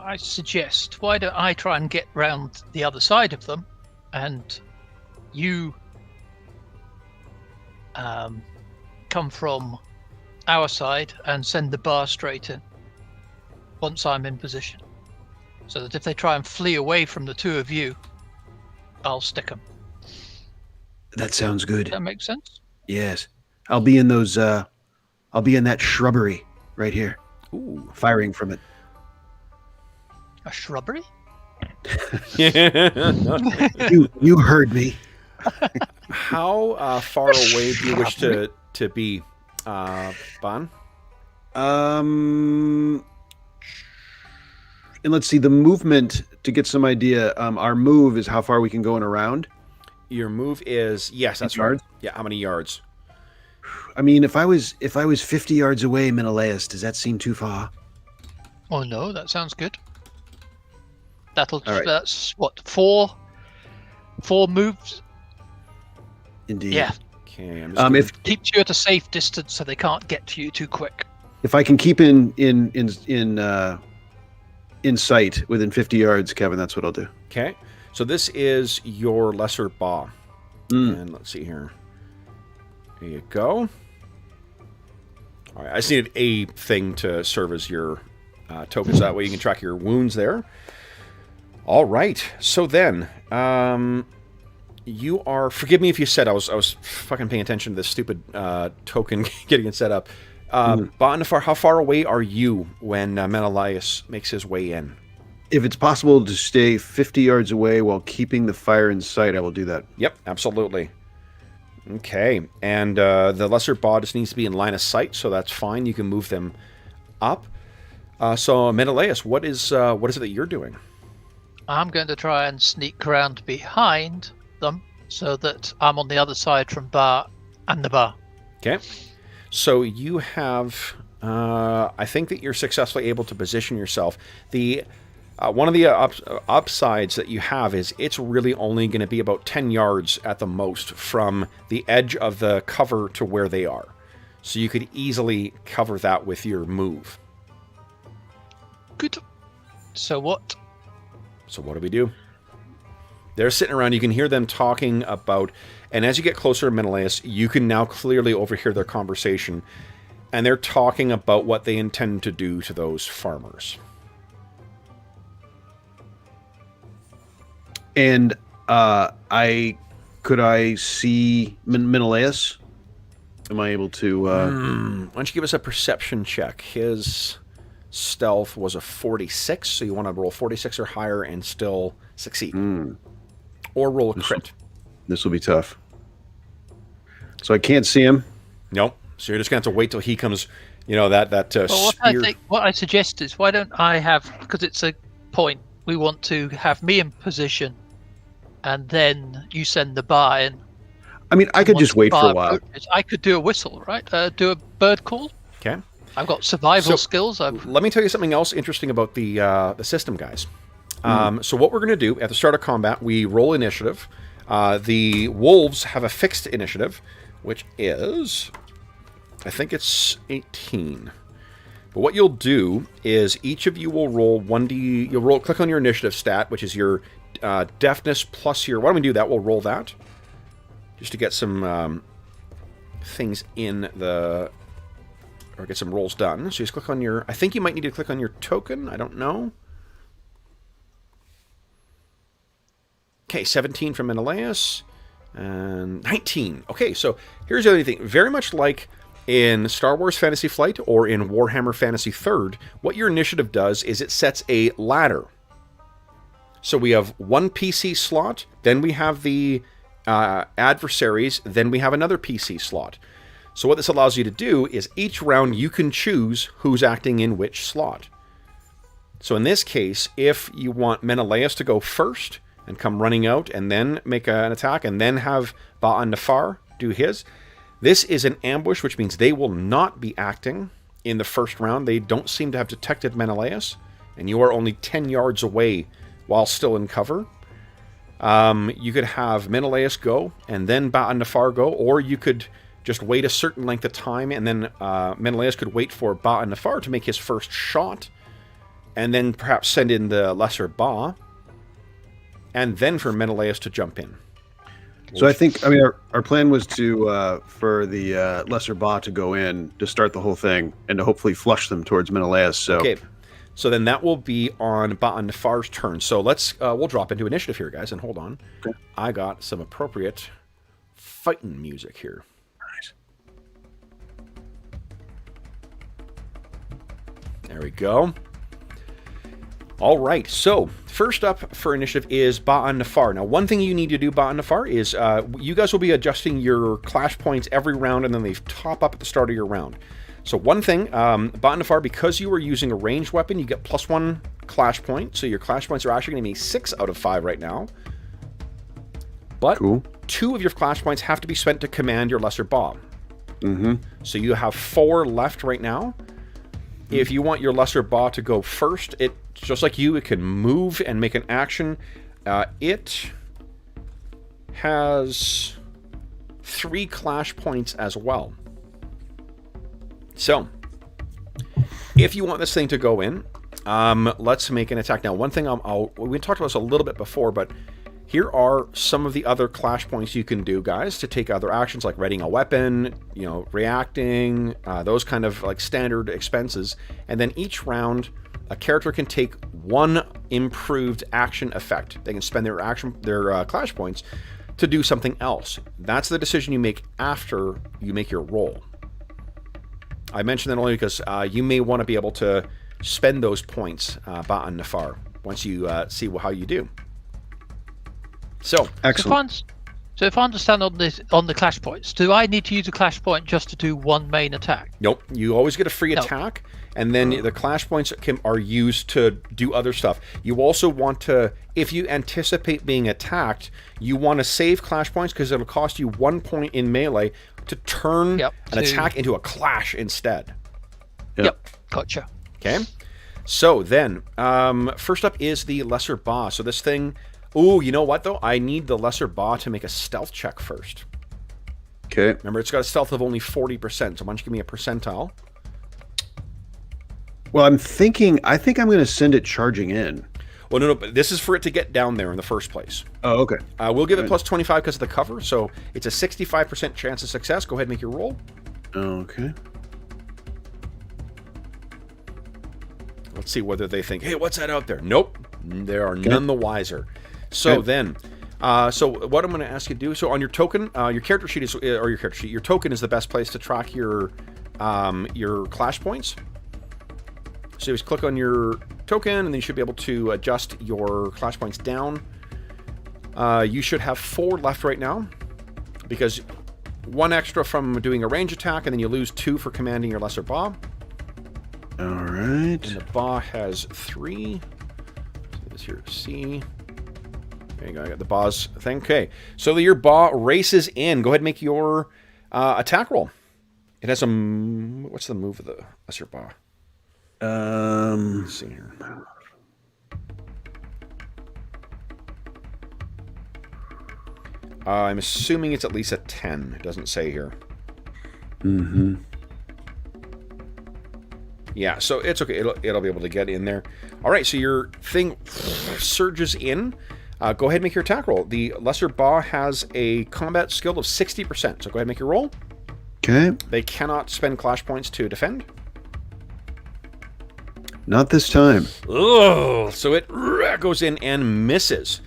I suggest, why don't I try and get round the other side of them, and you come from our side and send the Bar straight in once I'm in position, so that if they try and flee away from the two of you, I'll stick them. That sounds good. Does that make sense? Yes. I'll be in those. I'll be in that shrubbery right here. Ooh, firing from it. A shrubbery? You heard me. How far away do you wish to be, Ban? And let's see the movement to get some idea. Our move is how far we can go in a round. Your move is that's yards. Right. Yeah, how many yards? I mean, if I was 50 yards away, Menelaus, does that seem too far? Oh no, that sounds good. Right. That's what, four moves. Indeed. Yeah. Okay. If keeps you at a safe distance so they can't get to you too quick. If I can keep in sight within 50 yards, Kevin, that's what I'll do. Okay. So this is your Lesser Ba. And let's see here. There you go. All right. I just needed a thing to serve as your tokens. That way you can track your wounds there. All right. So then, you are... Forgive me if you said I was fucking paying attention to this stupid token getting it set up. Ba'anafar, how far away are you when Menelaus makes his way in? If it's possible to stay 50 yards away while keeping the fire in sight, I will do that. Yep, absolutely. Okay, and the lesser Ba just needs to be in line of sight, so that's fine. You can move them up. So Menelaus, what is it that you're doing? I'm going to try and sneak around behind them so that I'm on the other side from Bar and the bar. Okay. So you have, I think that you're successfully able to position yourself. The one of the upsides that you have is it's really only going to be about 10 yards at the most from the edge of the cover to where they are. So you could easily cover that with your move. Good. So what? So what do we do? They're sitting around. You can hear them talking about... And as you get closer to Menelaus, you can now clearly overhear their conversation. And they're talking about what they intend to do to those farmers. And could I see Menelaus? Am I able to... Why don't you give us a perception check? His stealth was a 46, so you want to roll 46 or higher and still succeed. Or roll a crit. This will be tough. So I can't see him? Nope. So you're just going to have to wait till he comes, that spear. What I suggest is, why don't I have, because it's a point, we want to have me in position, and then you send the bar in. I mean, I could just wait for a while. I could do a whistle, right? Do a bird call. Okay. I've got survival skills. Let me tell you something else interesting about the system, guys. So what we're going to do, at the start of combat, we roll initiative. The wolves have a fixed initiative, which is, I think it's 18. But what you'll do is each of you will roll 1d... You'll click on your initiative stat, which is your deafness plus your... Why don't we do that? We'll roll that. Just to get some things in the... Or get some rolls done. So you just click on your... I think you might need to click on your token. I don't know. Okay, 17 from Menelaus. And 19. Okay, so here's the other thing. Very much like in Star Wars Fantasy Flight or in Warhammer Fantasy 3rd, what your initiative does is it sets a ladder. So we have one PC slot, then we have the adversaries, then we have another PC slot. So what this allows you to do is each round you can choose who's acting in which slot. So in this case, if you want Menelaus to go first and come running out and then make an attack and then have Ba'an-Nefar do his, this is an ambush, which means they will not be acting in the first round. They don't seem to have detected Menelaus, and you are only 10 yards away while still in cover. You could have Menelaus go and then Ba'an-Nefar go, or you could just wait a certain length of time, and then Menelaus could wait for Ba'an-Nefar to make his first shot, and then perhaps send in the lesser Ba, and then for Menelaus to jump in. So I think, our plan was to for the lesser Ba to go in to start the whole thing and to hopefully flush them towards Menelaus. So okay, so then that will be on Ba'an-Nefar's turn. So let's we'll drop into initiative here, guys, and hold on. Okay. I got some appropriate fighting music here. There we go. All right, so first up for initiative is Ba'an-Nefar. Now, one thing you need to do, Ba'an-Nefar, is you guys will be adjusting your clash points every round, and then they top up at the start of your round. So one thing, Ba'an-Nefar, because you are using a ranged weapon, you get +1 clash point. So your clash points are actually going to be 6 out of 5 right now. But cool. 2 of your clash points have to be spent to command your lesser Ba. So you have 4 left right now. If you want your lesser Ba to go first, it just like you, it can move and make an action. It has 3 clash points as well. So, if you want this thing to go in, let's make an attack. Now, one thing we talked about this a little bit before, but here are some of the other clash points you can do, guys, to take other actions like readying a weapon, reacting, those kind of like standard expenses. And then each round, a character can take one improved action effect. They can spend their clash points to do something else. That's the decision you make after you make your roll. I mention that only because you may want to be able to spend those points Ba'an Nafar once you see how you do. So, excellent. So if I understand on the clash points, do I need to use a clash point just to do one main attack? Nope. You always get a free attack, and then the clash points are used to do other stuff. You also want to, if you anticipate being attacked, you want to save clash points because it'll cost you 1 point in melee to turn an attack into a clash instead. Yep. Gotcha. Okay. So then, first up is the Lesser Ba. So this thing... Ooh, you know what, though? I need the Lesser Ba to make a stealth check first. Okay. Remember, it's got a stealth of only 40%, so why don't you give me a percentile? Well, I think I'm going to send it charging in. Well, no, but this is for it to get down there in the first place. Oh, okay. We'll give it plus 25 because of the cover, so it's a 65% chance of success. Go ahead and make your roll. Okay. Let's see whether they think, hey, what's that out there? Nope. They are none the wiser. So then, so what I'm going to ask you to do, so on your token, your character sheet is, or your character sheet, your token is the best place to track your clash points. So you just click on your token, and then you should be able to adjust your clash points down. You should have 4 left right now, because 1 extra from doing a range attack, and then you lose 2 for commanding your Lesser Ba. All right. And the Ba has 3. This here, C. There you go, I got the Ba's thing. Okay, so your Ba races in. Go ahead and make your attack roll. It has a... What's the move of the Lesser Ba? Let's see here. I'm assuming it's at least a 10. It doesn't say here. Mm-hmm. Yeah, so it's okay. It'll be able to get in there. All right, so your thing surges in. Go ahead and make your attack roll. The Lesser Ba has a combat skill of 60%. So go ahead and make your roll. Okay. They cannot spend clash points to defend. Not this time. Oh, so it goes in and misses.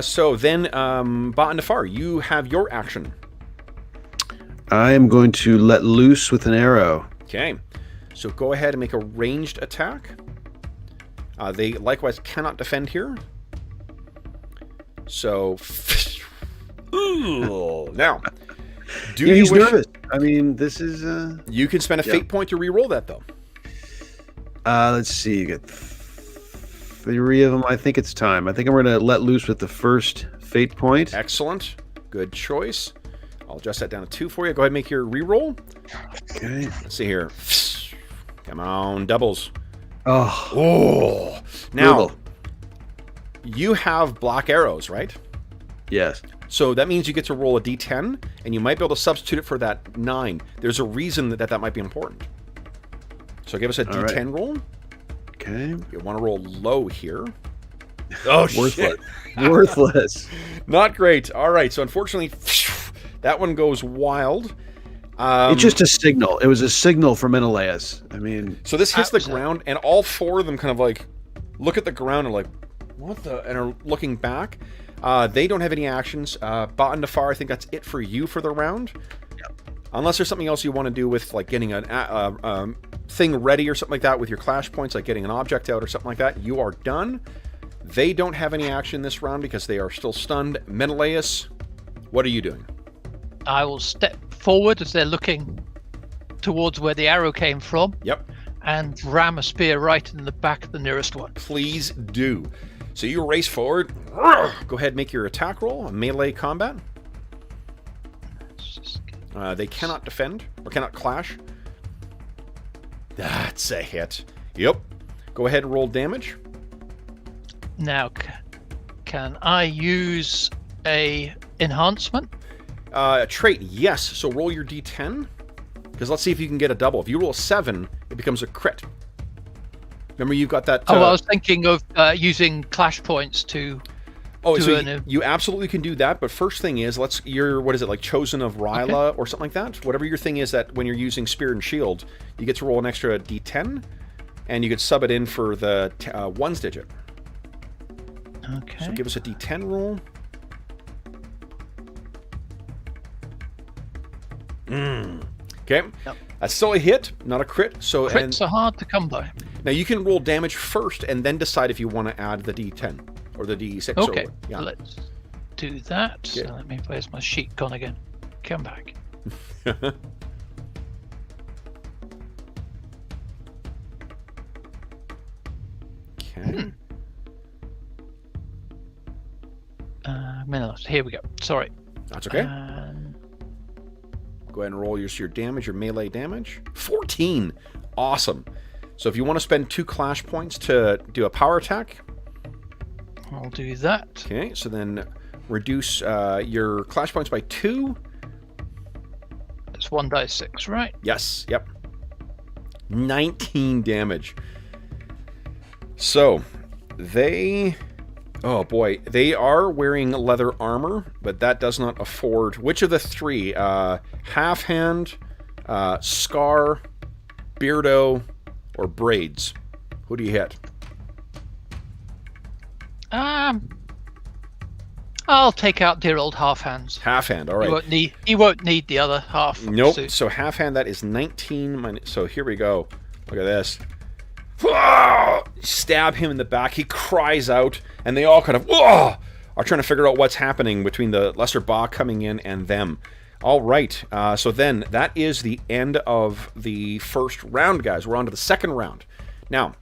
So then, Ba'an Nafar, you have your action. I am going to let loose with an arrow. Okay. So go ahead and make a ranged attack. They likewise cannot defend here. So, now, he's nervous. I mean, this is... You can spend a fate point to re-roll that, though. Let's see. You get 3 of them. I think it's time. I think I'm going to let loose with the first fate point. Excellent. Good choice. I'll adjust that down to 2 for you. Go ahead and make your re-roll. Okay. Let's see here. Come on, doubles. Oh. Now, brutal. You have black arrows, right? Yes. So that means you get to roll a d10, and you might be able to substitute it for that 9. There's a reason that might be important. So give us a d10 roll. Okay. You want to roll low here. Oh, worthless. Worthless. Not great. All right. So unfortunately, that one goes wild. It's just a signal. It was a signal for Menelaus. I mean... So this hits the ground, and all 4 of them kind of like look at the ground and like, what the... And are looking back. They don't have any actions. Ba'an Nafar, I think that's it for you for the round. Yep. Unless there's something else you want to do with like getting a thing ready or something like that with your clash points, like getting an object out or something like that. You are done. They don't have any action this round because they are still stunned. Menelaus, what are you doing? I will step forward as they're looking towards where the arrow came from. Yep. And ram a spear right in the back of the nearest one. Please do. So you race forward. Go ahead and make your attack roll, a melee combat. They cannot defend or cannot clash. That's a hit. Yep. Go ahead and roll damage. Now, can I use a enhancement? A trait, yes. So roll your d10. Because let's see if you can get a double. If you roll a 7, it becomes a crit. Remember, you've got that... I was thinking of using clash points to... Oh, so you absolutely can do that, but first thing is, what is it, like Chosen of Ryla or something like that? Whatever your thing is that when you're using Spear and Shield, you get to roll an extra d10. and you could sub it in for the ones digit. Okay. So give us a D10 roll. Okay. Yep. That's still a hit, not a crit. So Crits are hard to come by. now you can roll damage first and then decide if you want to add the D10 or the D6. Okay, Or, yeah. let's do that. Okay. So let me, where's my sheet gone again? Come back. Okay. Minutes. Here we go. Sorry. That's okay. Go ahead and roll your damage, your melee damage. 14. Awesome. So if you want to spend 2 clash points to do a power attack. I'll do that. Okay, so then reduce your clash points by 2. It's 1 die 6, right? Yes, yep. 19 damage. So they... Oh boy, they are wearing leather armor, but that does not afford... Which of the 3? Half Hand, Scar, Beardo, or Braids? Who do you hit? I'll take out dear old Half Hands. Half Hand, all right. He won't need the other half. Nope. suit. So Half Hand, that is 19 minus... So here we go. Look at this. Whoa! Stab him in the back. He cries out, and they all kind of are trying to figure out what's happening between the Lesser Ba coming in and them. All right. So then that is the end of the first round, guys. We're on to the second round. Now,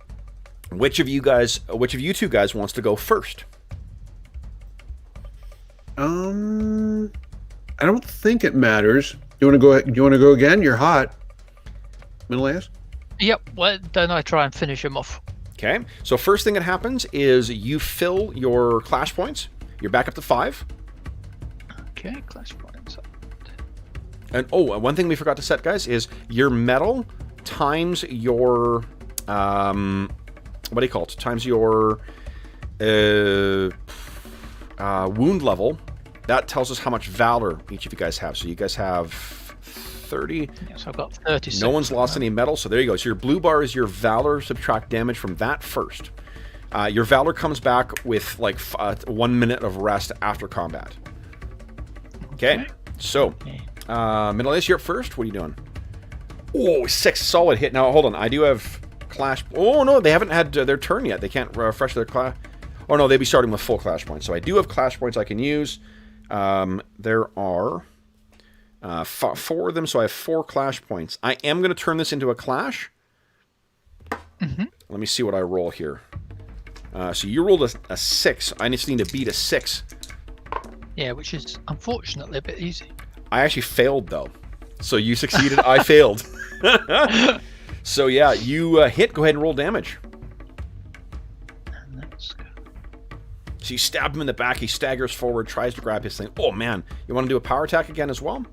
which of you two guys wants to go first? I don't think it matters. You want to go? You want to go again? You're hot. Menelaus? Yep. Well, then I try and finish him off. Okay. So first thing that happens is you fill your clash points. You're back up to 5. Okay. Clash points. And one thing we forgot to set, guys, is your metal times your what do you call it? Times your wound level. That tells us how much valor each of you guys have. So you guys have 30. Yes, I've got 36. No one's lost any metal, so there you go. So your blue bar is your valor. Subtract damage from that first. Your valor comes back with like 1 minute of rest after combat. Okay. So, Menelaus, you're up first. What are you doing? Oh, 6 solid hit. Now, hold on. I do have clash... Oh, no, they haven't had their turn yet. They can't refresh their clash... Oh, no, they'd be starting with full clash points. So I do have clash points I can use. There are 4 of them, so I have 4 clash points. I am going to turn this into a clash. Let me see what I roll here. So you rolled a 6. I just need to beat a 6. Yeah, which is unfortunately a bit easy. I actually failed, though. So you succeeded, I failed. So yeah, you hit. Go ahead and roll damage. And let's go. So you stab him in the back. He staggers forward, tries to grab his thing. Oh, man. You want to do a power attack again as well?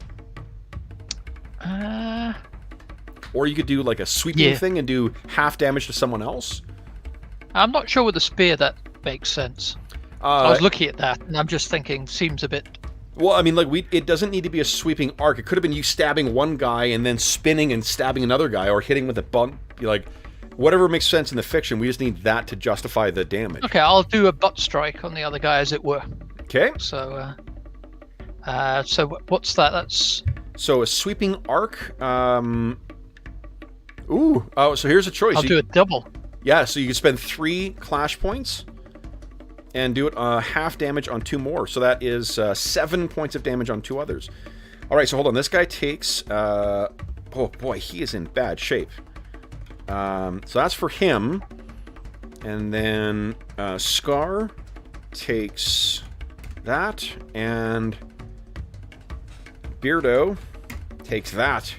Or you could do like a sweeping thing and do half damage to someone else. I'm not sure with the spear that makes sense. I was looking at that, and I'm just thinking, seems a bit... Well, I mean, like, it doesn't need to be a sweeping arc. It could have been you stabbing one guy and then spinning and stabbing another guy, or hitting with a bump. Like, whatever makes sense in the fiction, we just need that to justify the damage. Okay, I'll do a butt strike on the other guy, as it were. Okay. So, what's that? That's... So a sweeping arc. So here's a choice. I'll do a double. Yeah, so you can spend 3 clash points and do it half damage on 2 more. So that is 7 points of damage on 2 others. All right, so hold on. This guy takes... oh, boy, he is in bad shape. So that's for him. And then Scar takes that. And Beardo takes that.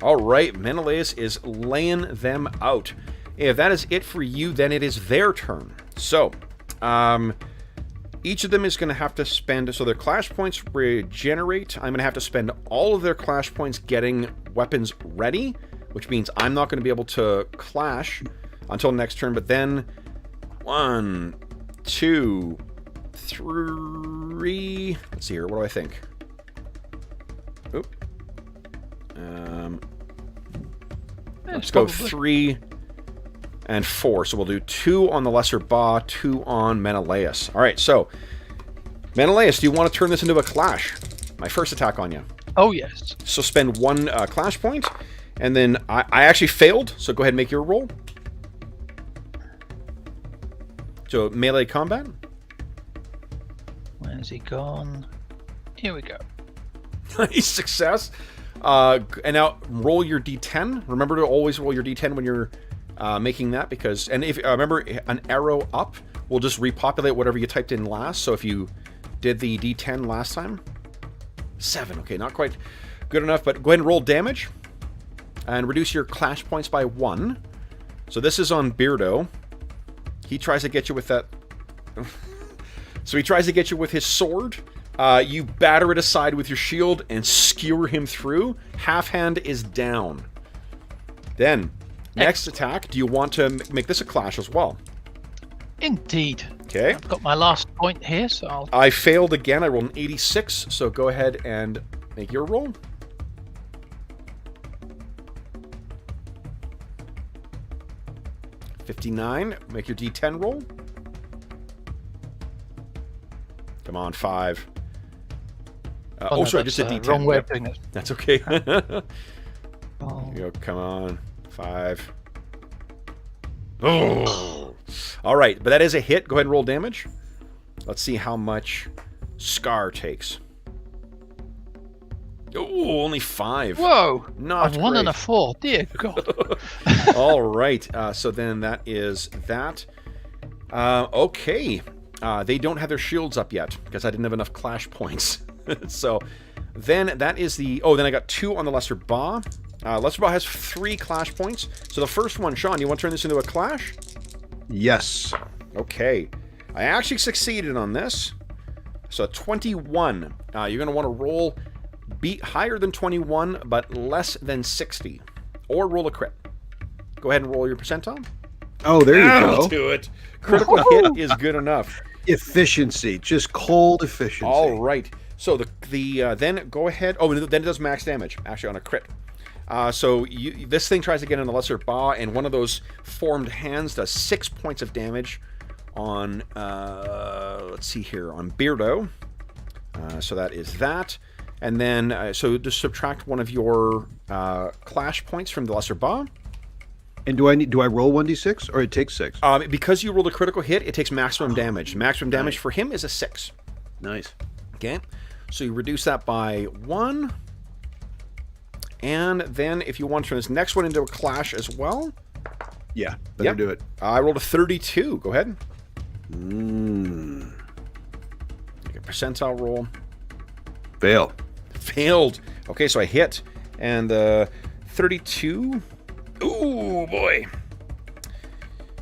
All right, Menelaus is laying them out. If that is it for you, then it is their turn. So, each of them is going to have to spend... So their clash points regenerate. I'm going to have to spend all of their clash points getting weapons ready, which means I'm not going to be able to clash until next turn. But then 1, 2, 3... Let's see here. What do I think? Oop. Let's go 3... and 4. So we'll do 2 on the Lesser Ba, 2 on Menelaus. All right, so Menelaus, do you want to turn this into a clash? My first attack on you. Oh, yes. So spend 1 clash point, and then I actually failed, so go ahead and make your roll. So melee combat. Where's he gone? Here we go. Nice success. And now roll your d10. Remember to always roll your d10 when you're making that, because, and if remember, an arrow up will just repopulate whatever you typed in last. So if you did the d10 last time, 7. Okay, not quite good enough, but go ahead and roll damage and reduce your clash points by 1. So this is on Beardo. He tries to get you with that. So he tries to get you with his sword. You batter it aside with your shield and skewer him through. Half hand is down. Then, next attack. Do you want to make this a clash as well? Indeed. Okay. I've got my last point here, so I'll... I failed again. I rolled an 86, so go ahead and make your roll. $59. Make your D10 roll. Come on, 5. no, sorry, just a D10. Wrong way of doing it. That's okay. Oh. Here you go. Come on, 5. Oh. All right, but that is a hit. Go ahead and roll damage. Let's see how much Scar takes. Oh, only 5. Whoa! Not a 1 great. and a 4. Dear God. All right. So then that is that. Okay. They don't have their shields up yet because I didn't have enough clash points. So then that is the... Oh, then I got 2 on the Lesser Ba. Lesser Ba has 3 clash points. So the first one, Sean, you want to turn this into a clash? Yes. Okay. I actually succeeded on this. So 21. You're going to want to roll beat higher than 21, but less than 60. Or roll a crit. Go ahead and roll your percentile. Oh, there you That'll go. do it. Critical hit is good enough. Efficiency, just cold efficiency. All right. So then go ahead. Oh, then it does max damage actually on a crit. So this thing tries to get in the Lesser Ba, and one of those formed hands does 6 points of damage on. Let's see here, on Beardo. So that is that, and then so just subtract one of your clash points from the Lesser Ba. And do I roll 1d6 or it takes 6? Because you rolled a critical hit, it takes maximum damage. Maximum damage for him is a 6. Nice. Okay, so you reduce that by 1. And then if you want to turn this next one into a clash as well. Yeah, better do it. I rolled a 32. Go ahead. Make a percentile roll. Fail. Failed. Okay, so I hit. And 32. Ooh, boy.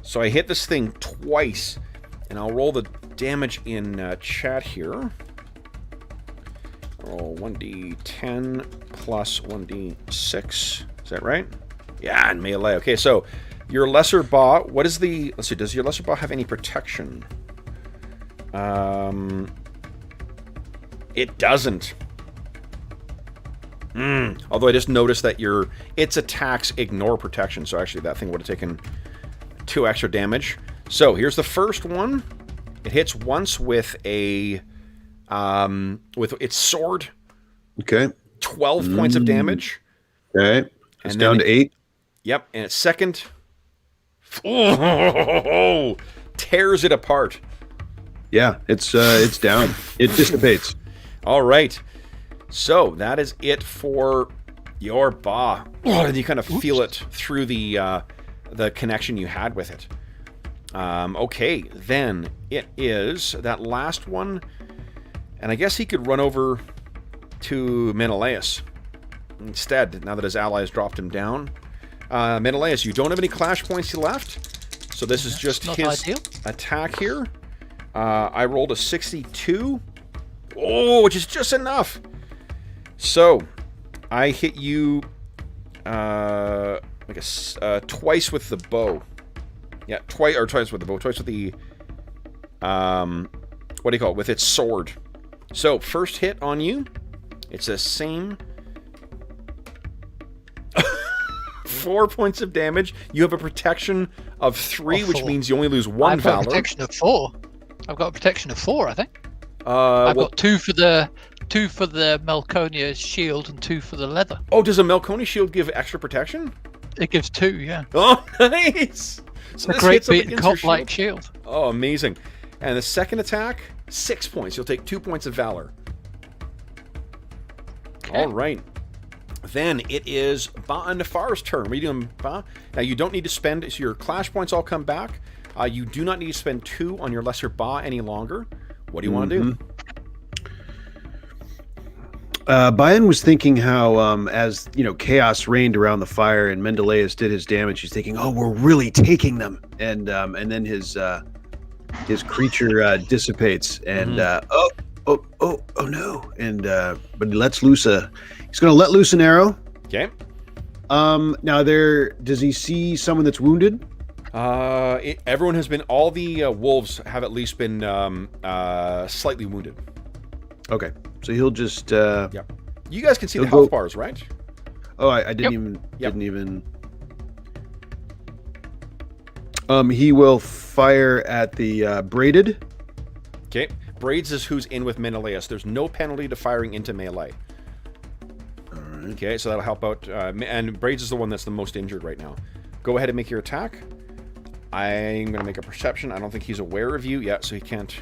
So I hit this thing twice. And I'll roll the damage in chat here. Roll 1d10 plus 1d6. Is that right? Yeah, and melee. Okay, so your Lesser Ba, what is the... Let's see, does your Lesser Ba have any protection? It doesn't. Although I just noticed that its attacks ignore protection, so actually that thing would have taken 2 extra damage. So here's the first one. It hits once with a... with its sword. Okay. 12 points of damage. Okay. It's down to 8. Yep. And its second... Oh, tears it apart. Yeah, it's down. It dissipates. All right. So that is it for your Ba. Oh, and you kind of feel it through the connection you had with it. Okay, then it is that last one. And I guess he could run over to Menelaus instead, now that his allies dropped him down. Menelaus, you don't have any clash points left, so this is just his attack here. I rolled a 62. Oh, which is just enough. So, I hit you twice with the bow. Yeah, twice with the bow. Twice with the... what do you call it? With its sword. So, first hit on you. It's the same... 4 points of damage. You have a protection of 3, which 4. means you only lose 1 I've valor. got a protection of 4. I've got a protection of 4, I think. I've got 2 for the Melconia shield and 2 for the leather. Oh, does a Melconia shield give extra protection? It gives 2, yeah. Oh, nice! So A this great hits up beaten against your cop-like shield. Oh, amazing. And the second attack, 6 points. You'll take 2 points of valor. Okay. All right. Then it is Ba and Nefar's turn. What are you doing, Ba? Now, you don't need to spend... So your clash points all come back. You do not need to spend 2 on your lesser Ba any longer. What do you want to do? Bayan was thinking how, as chaos reigned around the fire and Menelaus did his damage, he's thinking, "Oh, we're really taking them," and then his creature dissipates, and oh no, and but he lets loose he's going to let loose an arrow. Okay. Now does he see someone that's wounded? Everyone has been. All the wolves have at least been slightly wounded. Okay, so he'll just. Yep. You guys can see the he'll health go- bars, right? Oh, I didn't even. He will fire at the braided. Okay. Braids is who's in with Menelaus. There's no penalty to firing into melee. All right. Okay, so that'll help out. And Braids is the one that's the most injured right now. Go ahead and make your attack. I'm going to make a perception. I don't think he's aware of you yet, so he can't.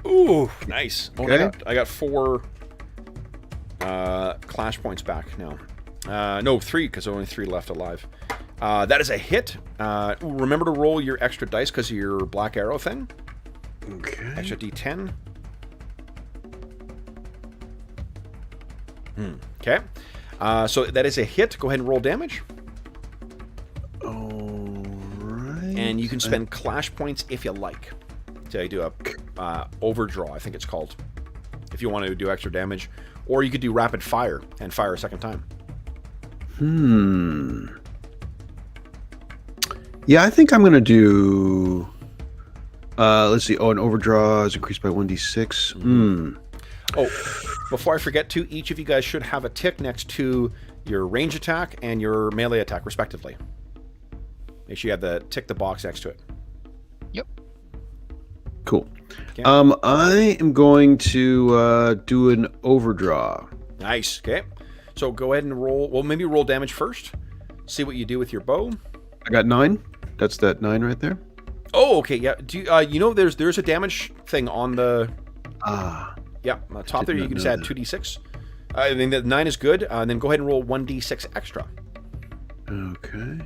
Ooh, nice. Okay. I got 4 clash points back now. No, 3, because only 3 left alive. That is a hit. Remember to roll your extra dice because of your black arrow thing. Okay. Extra d10. Okay. So that is a hit. Go ahead and roll damage. All right. And you can spend clash points if you like. To do a overdraw, I think it's called. If you want to do extra damage. Or you could do rapid fire and fire a second time. Yeah, I think I'm going to do... let's see. Oh, an overdraw is increased by 1d6. Oh, before I forget to, each of you guys should have a tick next to your range attack and your melee attack, respectively. Make sure you have tick the box next to it. Yep. Cool. Okay. I am going to do an overdraw. Nice. Okay. So go ahead and roll. Well, maybe roll damage first. See what you do with your bow. I got 9. That's that 9 right there. Oh, okay. Yeah. Do you, there's a damage thing on the. Yeah, top there. You can just add 2d6. I think that 9 is good. And then go ahead and roll 1d6 extra. Okay.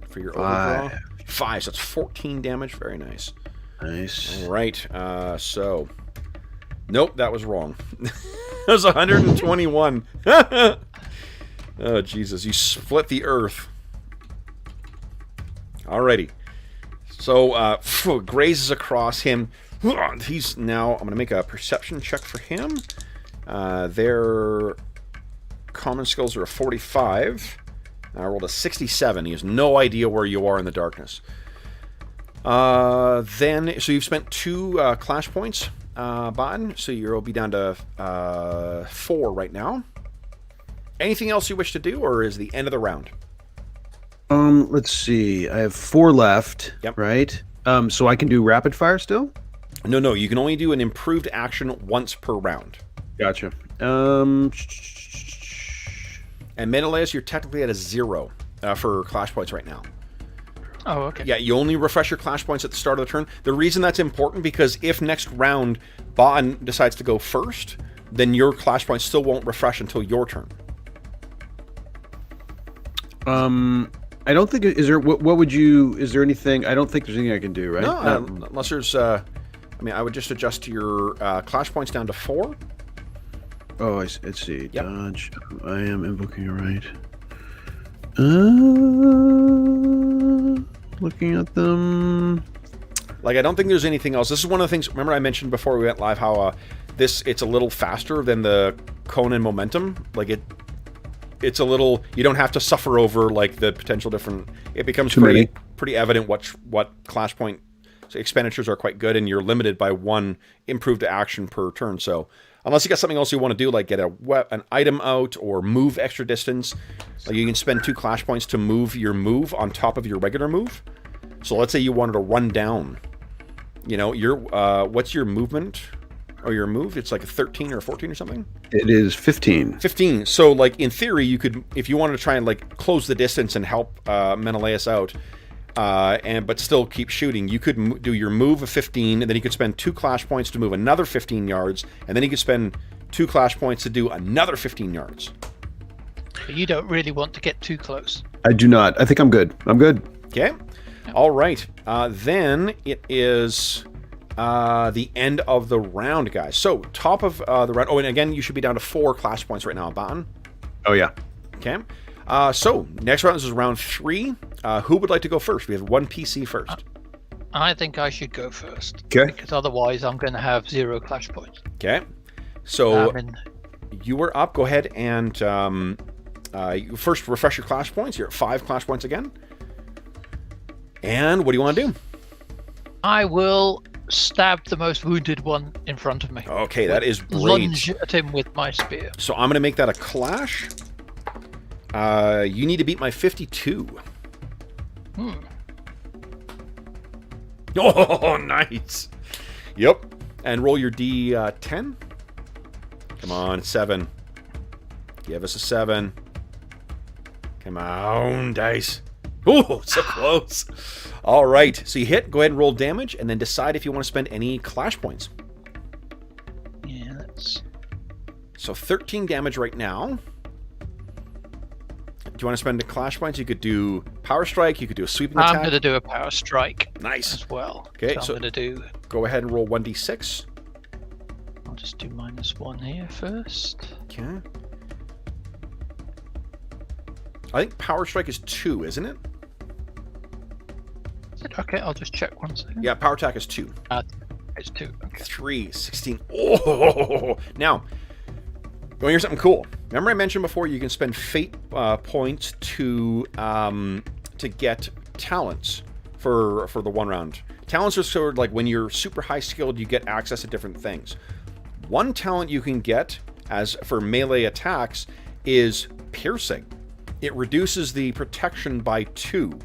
For your overdraw. 5, so that's 14 damage. Very nice. Nice. All right. So, nope, that was wrong. That was 121. Oh, Jesus. You split the earth. Alrighty. So, grazes across him. He's now... I'm going to make a perception check for him. Their common skills are a 45. I rolled a 67. He has no idea where you are in the darkness. So you've spent 2 clash points, Baden. So you'll be down to 4 right now. Anything else you wish to do, or is the end of the round? Let's see. I have 4 left. Yep. Right. So I can do rapid fire still? No. You can only do an improved action once per round. Gotcha. And Menelaus, you're technically at a 0 for clash points right now. Oh, okay. Yeah, you only refresh your clash points at the start of the turn. The reason that's important, because if next round Baden decides to go first, then your clash points still won't refresh until your turn. I don't think... Is there... What would you... Is there anything... I don't think there's anything I can do, right? No, unless there's... I would just adjust your clash points down to 4. Oh, let's see. Yep. Dodge. I am invoking your right. Looking at them. Like, I don't think there's anything else. This is one of the things... Remember I mentioned before we went live how it's a little faster than the Conan Momentum. Like, it's a little... You don't have to suffer over, like, the potential different... It becomes pretty evident what clash point expenditures are quite good, and you're limited by 1 improved action per turn. So unless you got something else you want to do, like get an item out or move extra distance, like you can spend 2 clash points to move your move on top of your regular move. So let's say you wanted to run down. You know, what's your movement or your move? It's like a 13 or a 14 or something? It is 15. 15. So, like, in theory, you could, if you wanted to try and, like, close the distance and help Menelaus out, but still keep shooting, you could do your move of 15, and then you could spend 2 clash points to move another 15 yards, and then you could spend 2 clash points to do another 15 yards. You don't really want to get too close. I do not. I think I'm good. I'm good. Okay. All right. Then it is the end of the round, guys. So, top of the round. Oh, and again, you should be down to 4 clash points right now, Baton. Oh, yeah. Okay. So, next round, this is round 3. Who would like to go first? We have 1 PC first. I think I should go first. Okay. Because otherwise I'm going to have 0 clash points. Okay. So, you were up. Go ahead and you first refresh your clash points. You're at 5 clash points again. And what do you want to do? I will stab the most wounded one in front of me. Okay, that is great. Lunge at him with my spear. So I'm going to make that a clash. You need to beat my 52. Oh, nice. Yep. And roll your D10. Come on, 7. Give us a 7. Come on, dice. Oh, so close. All right. So you hit. Go ahead and roll damage, and then decide if you want to spend any clash points. Yeah, that's... So 13 damage right now. Do you want to spend the clash points? You could do power strike. You could do a sweeping attack. I'm going to do a power strike. Nice. As well. Okay, so I'm going to do... Go ahead and roll 1d6. I'll just do -1 here first. Okay. I think power strike is 2, isn't it? Is it? Okay, I'll just check 1 second. Yeah, power attack is 2. It's 2. Okay. 3, 16. Oh! Now, going here's something cool. Remember I mentioned before you can spend fate points to get talents for the 1 round. Talents are sort of like when you're super high skilled, you get access to different things. One talent you can get as for melee attacks is piercing. It reduces the protection by 2.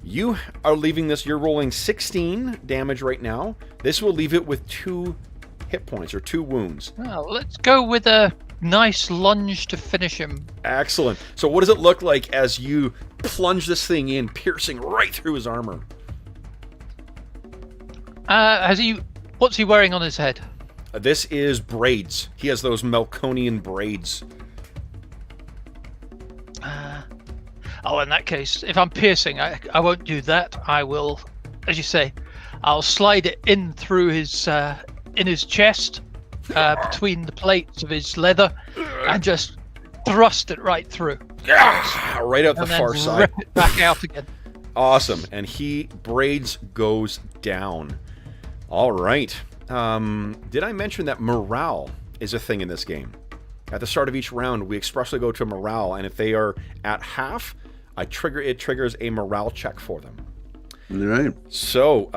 You are leaving this, you're rolling 16 damage right now. This will leave it with 2 hit points or 2 wounds. Well, let's go with a nice lunge to finish him. Excellent. So what does it look like as you plunge this thing in, piercing right through his armor? What's he wearing on his head? This is braids. He has those Melkonian braids. Oh, in that case, if I'm piercing, I won't do that. I will, as you say, I'll slide it in through his chest, between the plates of his leather, and just thrust it right through. Right out the far side. Rip it back out again. Awesome. And braids goes down. All right. Did I mention that morale is a thing in this game? At the start of each round, we expressly go to morale, and if they are at half, it triggers a morale check for them. All right. So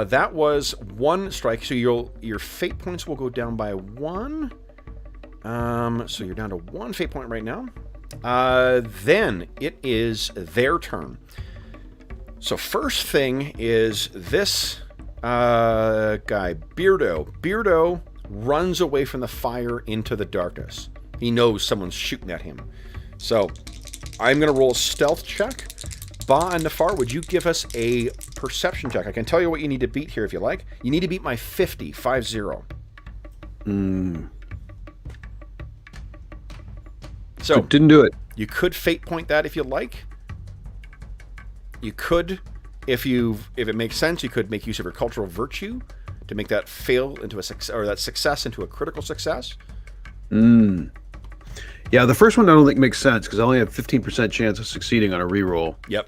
that was 1 strike. So your fate points will go down by 1. So you're down to 1 fate point right now. Then it is their turn. So first thing is this guy, Beardo. Beardo runs away from the fire into the darkness. He knows someone's shooting at him. So I'm going to roll a stealth check. Ba and Nafar, would you give us a perception check? I can tell you what you need to beat here if you like. You need to beat my 50. So didn't do it. You could fate point that if you like. You could, if it makes sense, you could make use of your cultural virtue to make that fail into a success, or that success into a critical success. Yeah, the first one I don't think makes sense because I only have 15% chance of succeeding on a reroll. Yep.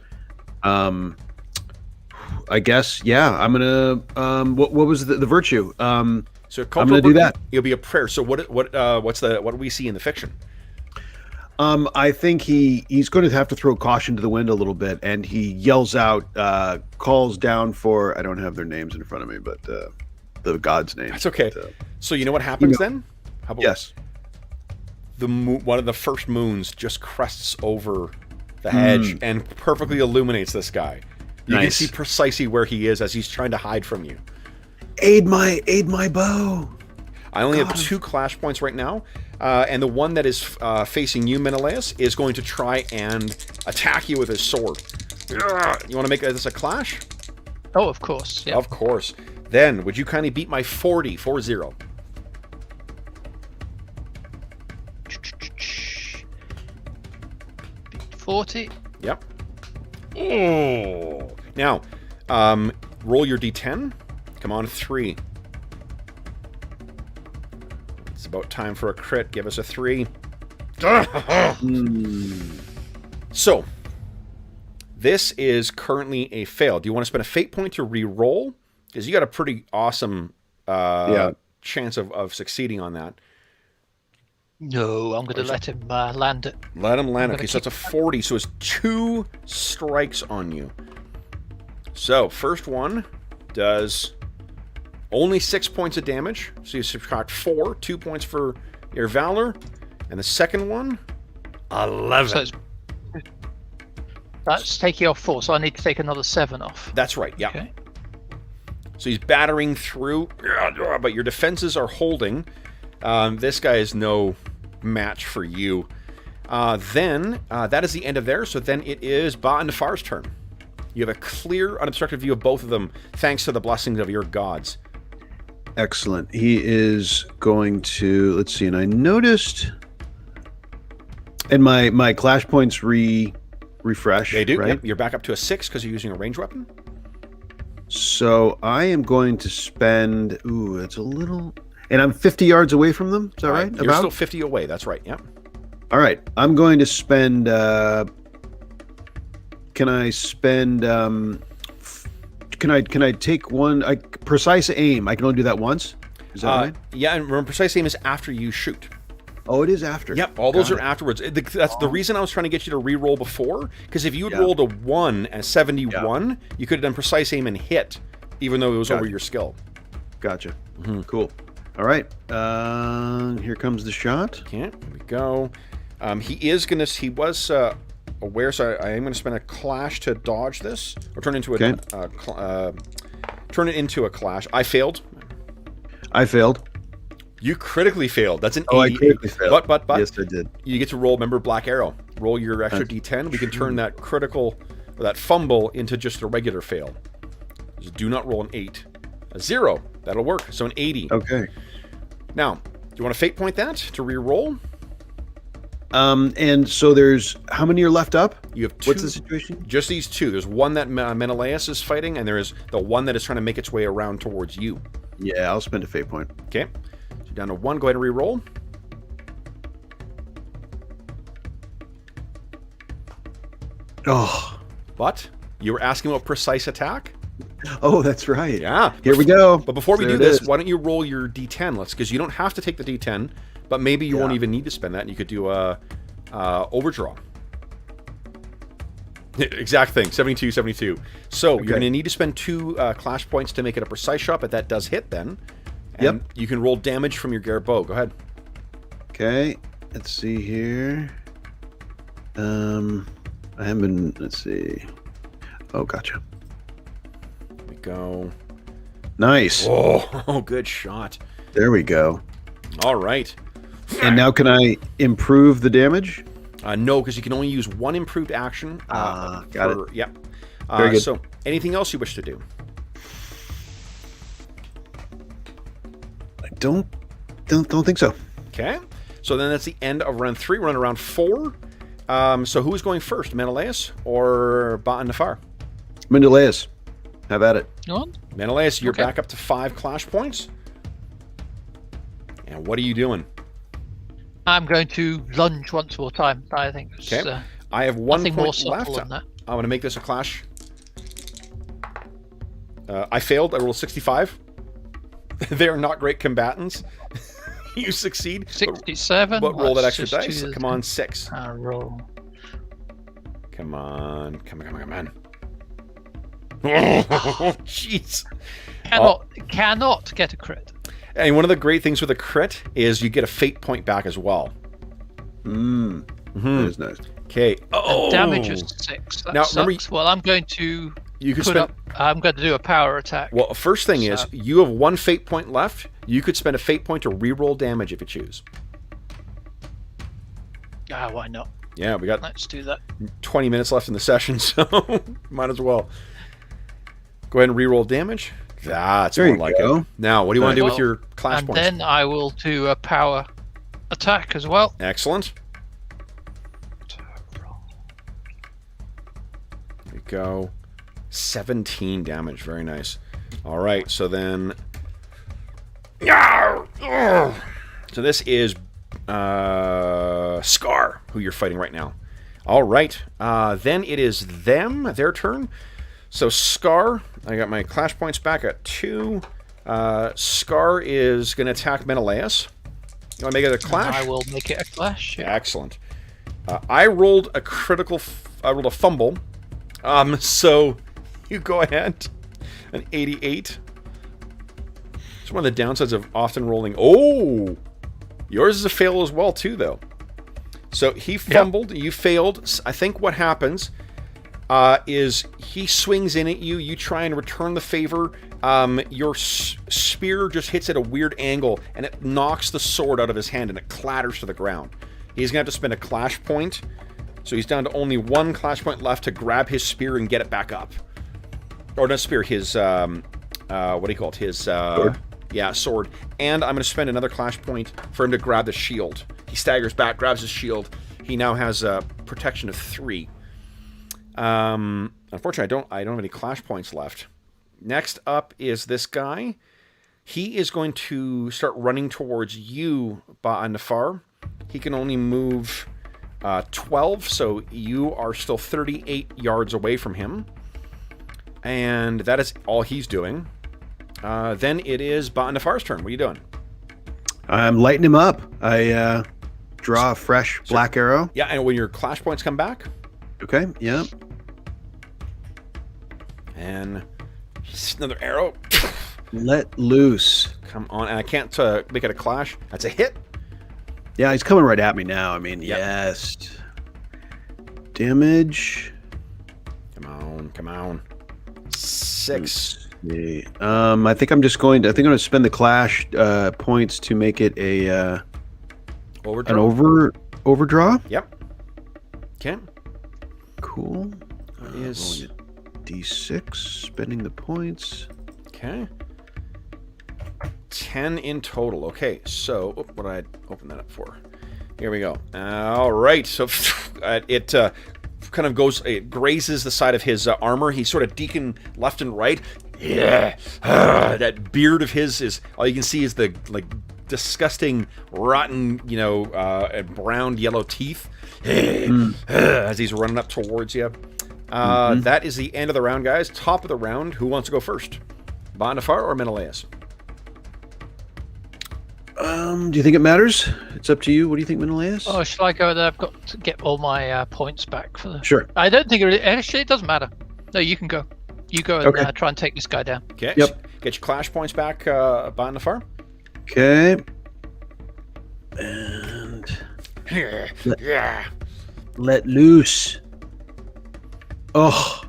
I guess, yeah, I'm gonna. What was the virtue? So I'm gonna do that. It'll be a prayer. So what do we see in the fiction? I think he's going to have to throw caution to the wind a little bit, and he yells out, calls down for, I don't have their names in front of me, but the god's name. That's okay. But, so you know what happens then? How about yes. one of the first moons just crests over the hedge and perfectly illuminates this guy. You can see precisely where he is as he's trying to hide from you. Aid my bow. I only have 2 clash points right now, and the one that is facing you, Menelaus, is going to try and attack you with his sword. You want to make this a clash? Oh, of course. Yeah. Of course. Then, would you kindly beat my 40? 40. 40. Yep. Oh. Now, roll your d10. Come on, 3. It's about time for a crit. Give us a 3. So, this is currently a fail. Do you want to spend a fate point to re-roll? Because you got a pretty awesome chance of succeeding on that. No, I'm going to let him land it. Let him land it. Okay, so it's a 40. So it's 2 strikes on you. So, first one does only 6 points of damage. So you subtract 4. 2 points for your valor. And the second one, 11. So that's taking off 4, so I need to take another 7 off. That's right, yeah. Okay. So he's battering through, but your defenses are holding. This guy is no match for you. Then, that is the end of there, so then it is Ba and Nefar's turn. You have a clear, unobstructed view of both of them, thanks to the blessings of your gods. Excellent. He is going to, let's see, and I noticed, and my clash points refresh. They do, right? yep. You're back up to a 6 because you're using a ranged weapon. So I am going to spend, it's a little, and I'm 50 yards away from them, is that right? You're still 50 away, that's right, yep. All right, I'm going to spend, can I spend, can I take one, precise aim, I can only do that once? Is that right? Yeah, and remember, precise aim is after you shoot. Oh, it is after. Yep, all those are afterwards. That's the reason I was trying to get you to re-roll before, because if you had rolled a 1 and a 71, you could have done precise aim and hit, even though it was over your skill. Gotcha. Cool. All right, here comes the shot. Okay, here we go. He was aware, so I am going to spend a clash to dodge this, or turn into turn it into a clash. I failed. You critically failed. That's an 88. I critically failed. But yes, I did. You get to roll. Remember Black Arrow. Roll your extra d10. We can turn that critical or that fumble into just a regular fail. Just do not roll an 8. A 0. That'll work. So an 80. Okay. Now, do you want to fate point that to re-roll? And so there's how many are left up? You have 2. What's the situation? Just these 2. There's one that Menelaus is fighting, and there is the one that is trying to make its way around towards you. Yeah, I'll spend a fate point. Okay. So down to 1. Go ahead and re-roll. Oh. But you were asking about precise attack? Oh, that's right. Yeah. Here we go. But before we do this, why don't you roll your d10? Because you don't have to take the d10, but maybe you won't even need to spend that, and you could do a overdraw. Exact thing, 72, 72. So you're going to need to spend 2 clash points to make it a precise shot, but that does hit then. And you can roll damage from your Garrett bow. Go ahead. Okay, let's see here. I haven't been, let's see. Oh, gotcha. There we go. Nice. Oh, good shot. There we go. All right. And now can I improve the damage? No, because you can only use 1 improved action. Got it. Yep. Very good. So, anything else you wish to do? I don't think so. Okay. So then that's the end of round 3. We're on round 4. So who's going first, Menelaus or Ba and Nefar? Menelaus, have at it. Menelaus, you're back up to 5 clash points. And what are you doing? I'm going to lunge once more time, I think. Okay. I have 1 point left. Than that. I'm going to make this a clash. I failed. I rolled 65. They are not great combatants. You succeed. 67. But roll that Let's extra just dice. do Come on, 6. Roll. Come on. Come on. Oh, jeez. Cannot get a crit. And one of the great things with a crit is you get a fate point back as well. That is nice. Okay. And damage is 6. That Now, sucks. remember, well, I'm going to you could put spend. up. I'm going to do a power attack. Well, first thing is you have 1 fate point left. You could spend a fate point to reroll damage if you choose. Why not? Yeah, we got Let's do that. 20 minutes left in the session, so might as well. Go ahead and reroll damage. That's There more you like go. it. Now, what do you want to do with Well, your clash and points? then I will do a power attack as well. Excellent. There we go. 17 damage. Very nice. All right, so then... So this is Scar, who you're fighting right now. All right. Then it is their turn. So Scar, I got my clash points back at 2. Scar is going to attack Menelaus. You want to make it a clash? I will make it a clash. Yeah. Excellent. I rolled a critical... I rolled a fumble. So you go ahead. An 88. It's one of the downsides of often rolling... Oh! Yours is a fail as well, too, though. So he fumbled. Yep. You failed. I think what happens is he swings in at you. You try and return the favor. Your spear just hits at a weird angle, and it knocks the sword out of his hand, and it clatters to the ground. He's going to have to spend a clash point. So he's down to only 1 clash point left to grab his spear and get it back up. Or not spear, his... what do you call it? His... sword. Yeah, sword. And I'm going to spend another clash point for him to grab the shield. He staggers back, grabs his shield. He now has a protection of 3. Unfortunately, I don't have any clash points left. Next up is this guy. He is going to start running towards you, Ba'anafar. He can only move 12, so you are still 38 yards away from him. And that is all he's doing. Then it is Ba'anafar's turn. What are you doing? I'm lighting him up. I draw a fresh black arrow. Yeah, and when your clash points come back. Okay, yeah. And another arrow. Let loose. Come on, and I can't make it a clash. That's a hit. Yeah, he's coming right at me now. I mean, Yep. yes. Damage. Come on. 6. I think I'm going to spend the clash points to make it a Overdraw. overdraw. Yep. Okay. Cool. That is rolling a D6, spending the points. okay. 10 in total. Okay, so what did I open that up for? Here we go. All right, so it kind of goes, it grazes the side of his armor. He's sort of deacon left and right. Yeah, that beard of his is all you can see is the disgusting, rotten, brown yellow teeth as he's running up towards you. That is the end of the round, guys. Top of the round. Who wants to go first? Ba'anafar or Menelaus? Do you think it matters? It's up to you. What do you think, Menelaus? Oh, shall I go there? I've got to get all my points back for the. Sure. I don't think it doesn't matter. No, you can go. You go and try and take this guy down. Okay. Yep. Get your clash points back, Ba'anafar. Okay. And let loose. Oh.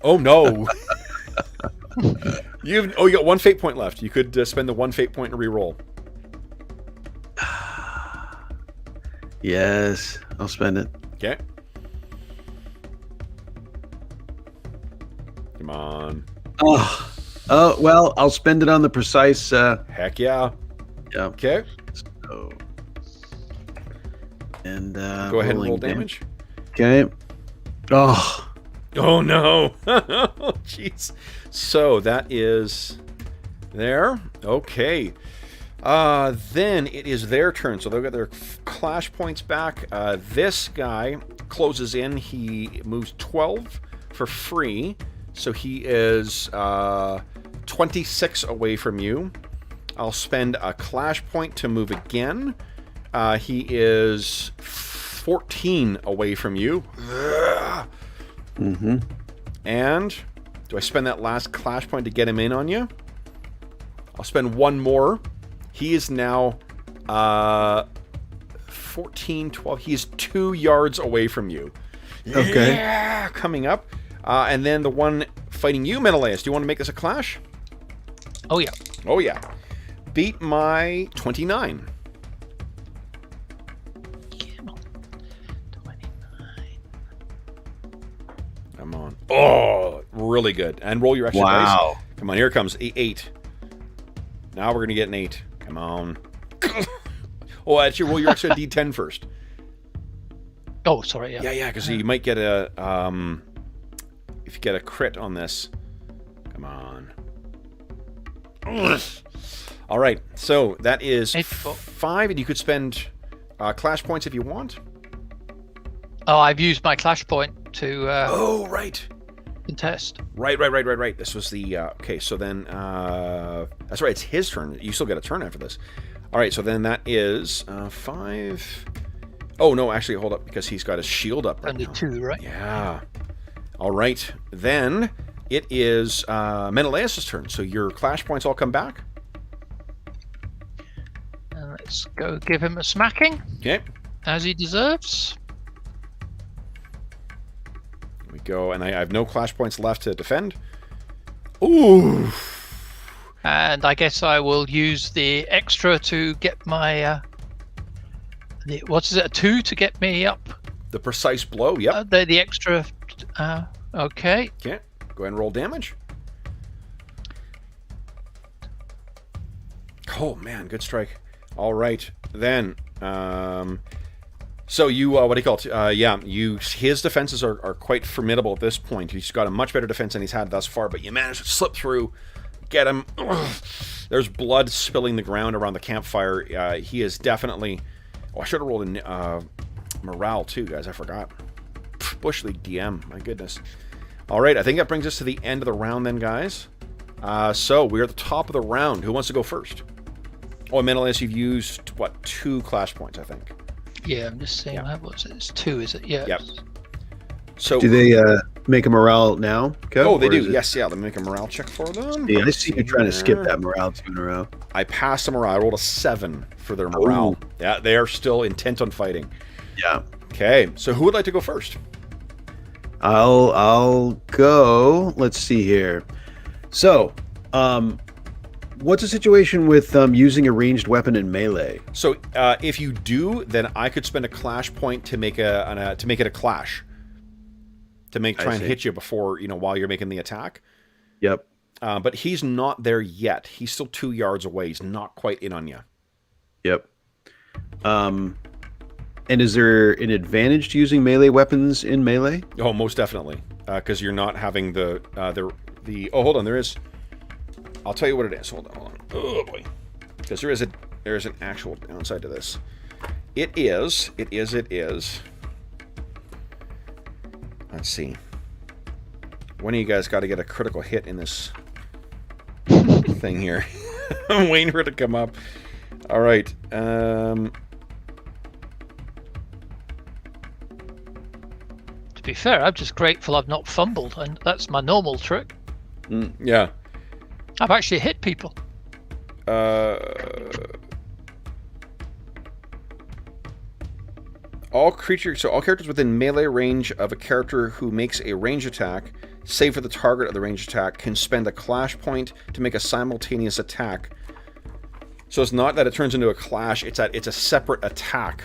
Oh no. You got 1 fate point left. You could spend the 1 fate point and re-roll. Yes, I'll spend it. Okay. Come on. Oh, well, I'll spend it on the precise. Heck yeah. Yeah. Okay. So, and Go ahead and roll damage. Okay. Oh. Oh no. Jeez. So that is there. Okay. Then it is their turn. So they've got their clash points back. This guy closes in. He moves 12 for free. So he is 26 away from you. I'll spend a clash point to move again. He is 14 away from you. Mm-hmm. And do I spend that last clash point to get him in on you? I'll spend one more. He is now 14, 12. He is 2 yards away from you. Okay. Yeah, coming up. And then the one fighting you, Menelaus. Do you want to make this a clash? Oh, yeah. Oh, yeah. Beat my 29. Come on. 29. Come on. Oh, really good. And roll your extra Wow. dice. Come on, here it comes. 8. Now we're going to get an 8. Come on. Oh, actually, roll your extra D10 first. Oh, sorry, yeah. Yeah, because you might get a... if you get a crit on this. Come on. All right, so that is 5, and you could spend clash points if you want. Oh, I've used my clash point to Oh, right. contest. Right. This was the... okay, so then... that's right, it's his turn. You still get a turn after this. All right, so then that is 5... Oh, no, actually, hold up, because he's got his shield up right Only now. 2, right? Yeah. All right, then it is Menelaus' turn. So your clash points all come back. Let's go give him a smacking, Okay. as he deserves. Here we go, and I have no clash points left to defend. Ooh. And I guess I will use the extra to get my... what is it, a 2 to get me up? The precise blow, yep. The extra... okay. Okay, go ahead and roll damage. Oh, man, good strike. All right, then... so you, what do you call it? His defenses are quite formidable at this point. He's got a much better defense than he's had thus far, but you managed to slip through, get him. Ugh. There's blood spilling the ground around the campfire. He is definitely... Oh, I should have rolled in morale too, guys. I forgot. Bush League DM. My goodness. All right, I think that brings us to the end of the round then, guys. So we're at the top of the round. Who wants to go first? Oh, Menelaus, you've used, what, 2 clash points, I think. Yeah, I'm just saying, what was it? It's 2, is it? Yeah. Yep. So Do they make a morale now, Kev? Oh, they Or do. is it- Yes, yeah. Let me make a morale check for them. Yeah, I see you trying to skip Here. that morale 2 in a row. I passed the morale. I rolled a 7 for their morale. Ooh. Yeah, they are still intent on fighting. Yeah. Okay, so who would like to go first? I'll go. Let's see here. So, what's the situation with using a ranged weapon in melee? So if you do, then I could spend a clash point to make to make it a clash. To try and hit you before, while you're making the attack. Yep. But he's not there yet. He's still 2 yards away. He's not quite in on you. Yep. And is there an advantage to using melee weapons in melee? Oh, most definitely. Because you're not having the oh, hold on, there is. I'll tell you what it is. Hold on. Oh boy. Because there is an actual downside to this. It is. Let's see. One of you guys got to get a critical hit in this thing here. I'm waiting for it to come up. All right. To be fair, I'm just grateful I've not fumbled, and that's my normal trick. Yeah. I've actually hit people. All characters within melee range of a character who makes a range attack, save for the target of the range attack, can spend a clash point to make a simultaneous attack. So it's not that it turns into a clash; it's a separate attack.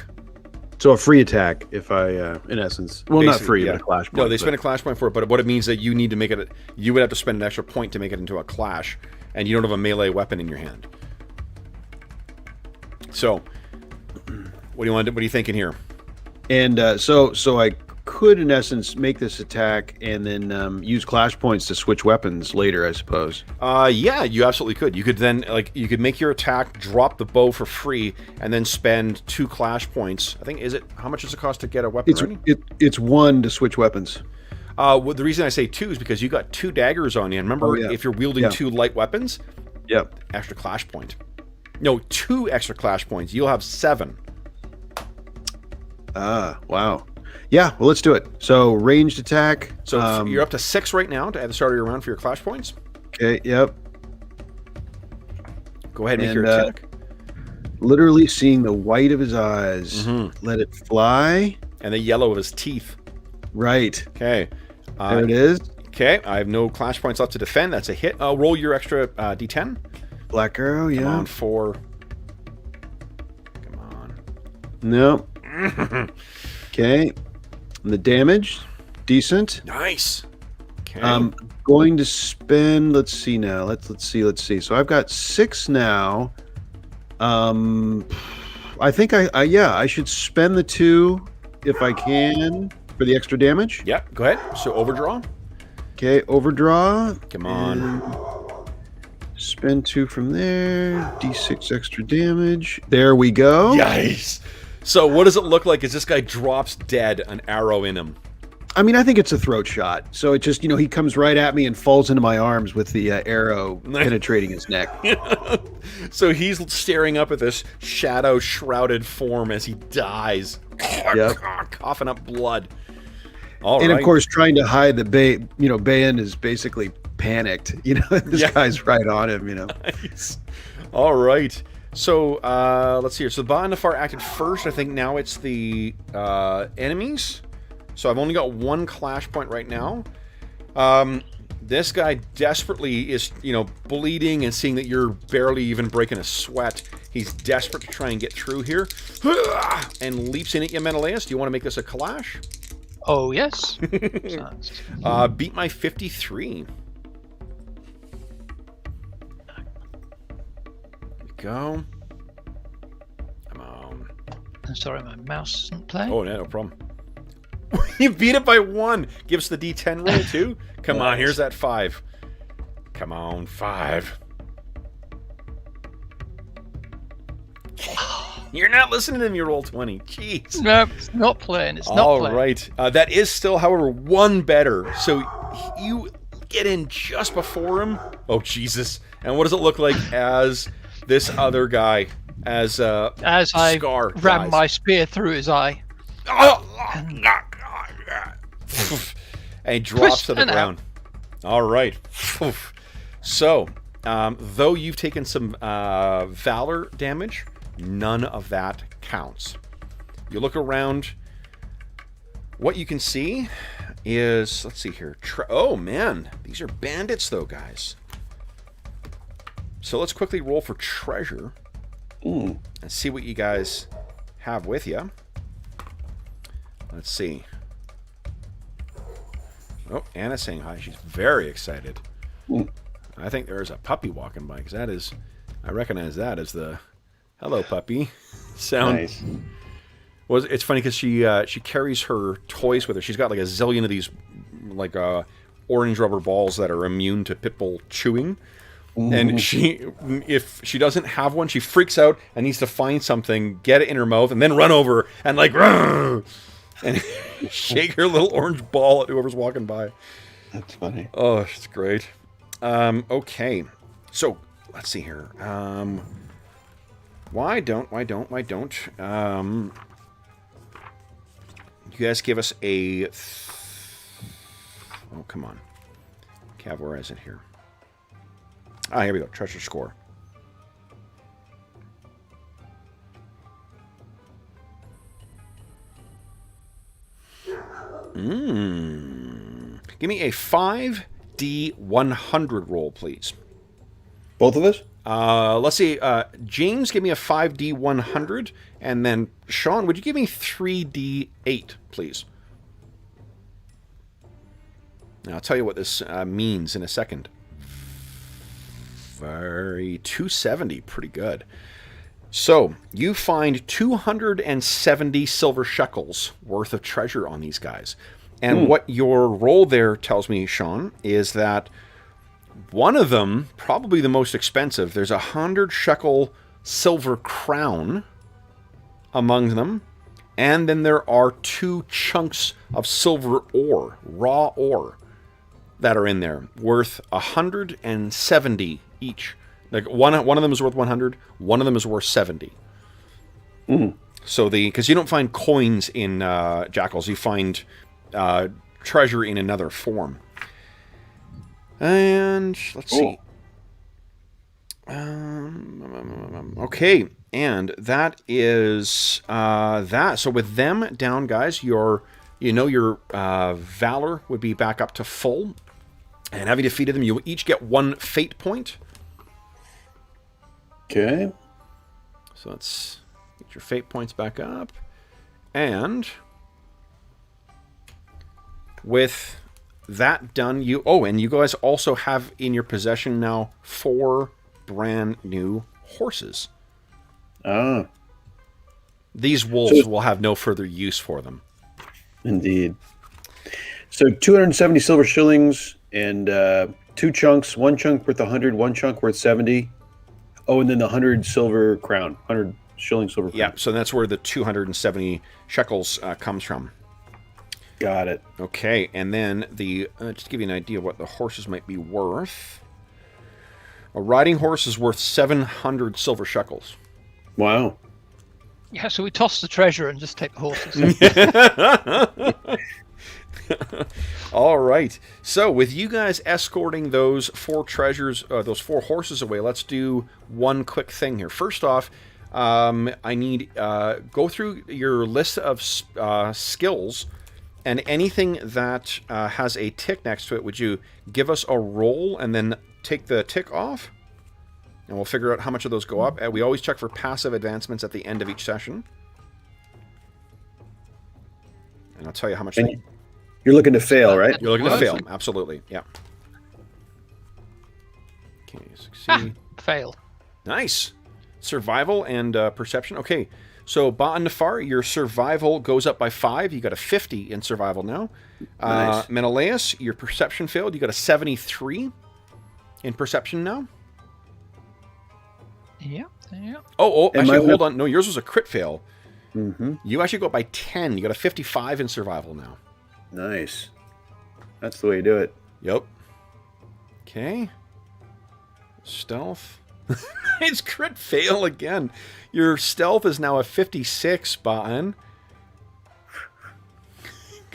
So a free attack, if I, in essence, well, not Basically, free, yeah. but a clash point. No, they spend a clash point for it, but what it means that you need to make it. You would have to spend an extra point to make it into a clash, and you don't have a melee weapon in your hand. So, what are you thinking here? And so I could, in essence, make this attack and then use clash points to switch weapons later, I suppose. Yeah, you absolutely could. You could then, you could make your attack, drop the bow for free, and then spend 2 clash points. I think, how much does it cost to get a weapon ready? It's 1 to switch weapons. Well, the reason I say 2 is because you got 2 daggers on you. And remember, if you're wielding 2 light weapons, Yep. extra clash point. No, 2 extra clash points. You'll have 7. Wow. Yeah, well, let's do it. So, ranged attack. So you're up to 6 right now at the start of your round for your clash points. Okay, yep. Go ahead and make your attack. Literally seeing the white of his eyes. Let it fly. And the yellow of his teeth. Right. Okay. There it is. Okay, I have no clash points left to defend. That's a hit. Roll your extra d10. Black arrow, yeah. Come on, 4. Come on. Nope. Okay. And the damage, decent. Nice. Okay. I'm going to spend. Let's see now. Let's see. So I've got 6 now. I think I should spend the 2 if I can for the extra damage. Yeah. Go ahead. So overdraw. Okay. Overdraw. Come on. Spend 2 from there. D6 extra damage. There we go. Nice. So what does it look like as this guy drops dead, an arrow in him? I mean, I think it's a throat shot. So it just, he comes right at me and falls into my arms with the arrow penetrating his neck. So he's staring up at this shadow-shrouded form as he dies, coughing up blood. And of course, trying to hide the Bayan is basically panicked. This guy's right on him. Nice. All right. So, let's see here. So, the Ba-Nefar acted first. I think now it's the enemies. So, I've only got 1 clash point right now. This guy desperately is, bleeding and seeing that you're barely even breaking a sweat. He's desperate to try and get through here. And leaps in at you, Menelaus. Do you want to make this a clash? Oh, yes. Beat my 53. Go. Come on. I'm sorry, my mouse isn't playing. Oh, no problem. You beat it by 1. Gives the D10 roll too. Come on, here's that 5. Come on, 5. You're not listening to me roll 20. Jeez. No, it's not playing. It's not playing. All right. That is still, however, 1 better. So you get in just before him. Oh, Jesus. And what does it look like as this other guy, as I Scar ram dies? my spear through his eye. And he drops to the ground. All right. So, though you've taken some valor damage, none of that counts. You look around. What you can see is, let's see here. Oh, man. These are bandits, though, guys. So let's quickly roll for treasure. And see what you guys have with you. Let's see. Oh, Anna's saying hi. She's very excited. I think there's a puppy walking by, because I recognize that as the hello puppy sound. Nice. Well, it's funny because she carries her toys with her. She's got like a zillion of these like orange rubber balls that are immune to pit bull chewing. And if she doesn't have one, she freaks out and needs to find something, get it in her mouth, and then run over and like and shake her little orange ball at whoever's walking by. That's funny. Oh, it's great. Okay, so let's see here. Why don't you guys give us a? Oh, come on, Cav, where is it here? Ah, here we go. Treasure score. Give me a 5D100 roll, please. Both of us? Let's see. James, give me a 5D100. And then, Sean, would you give me 3D8, please? Now, I'll tell you what this means in a second. 270, pretty good. So, you find 270 silver shekels worth of treasure on these guys. And what your roll there tells me, Sean, is that one of them, probably the most expensive, there's 100 shekel silver crown among them. And then there are 2 chunks of silver ore, raw ore, that are in there, worth 170 each. Like one of them is worth 100, one of them is worth 70. So because you don't find coins in Jackals, you find treasure in another form. And let's see. Okay, and that is that. So with them down, guys, your valor would be back up to full, and having defeated them, you will each get 1 fate point. Okay. So let's get your fate points back up, and with that done, you guys also have in your possession now 4 brand new horses. Ah. These wolves will have no further use for them. Indeed. So 270 silver shillings and 2 chunks, 1 chunk worth 100, 1 chunk worth 70. Oh, and then the 100 silver crown, 100 shilling silver crown. Yeah, so that's where the 270 shekels comes from. Got it. Okay, and then just to give you an idea of what the horses might be worth. A riding horse is worth 700 silver shekels. Wow. Yeah, so we toss the treasure and just take the horses. All right. So with you guys escorting those 4 treasures, those 4 horses away, let's do one quick thing here. First off, I need go through your list of skills, and anything that has a tick next to it, would you give us a roll and then take the tick off? And we'll figure out how much of those go up. We always check for passive advancements at the end of each session. And I'll tell you how much you're looking to fail, right? You're looking to fail, absolutely. Yeah. Okay, succeed. Fail. Nice. Survival and perception. Okay, so Ba'an Nafar, your survival goes up by 5. You got a 50 in survival now. Nice. Menelaus, your perception failed. You got a 73 in perception now. Yeah. Oh, actually, hold on. No, yours was a crit fail. Mm-hmm. You actually go up by 10. You got a 55 in survival now. Nice. That's the way you do it. Yep. Okay. Stealth. It's crit fail again. Your stealth is now a 56, Ba'an.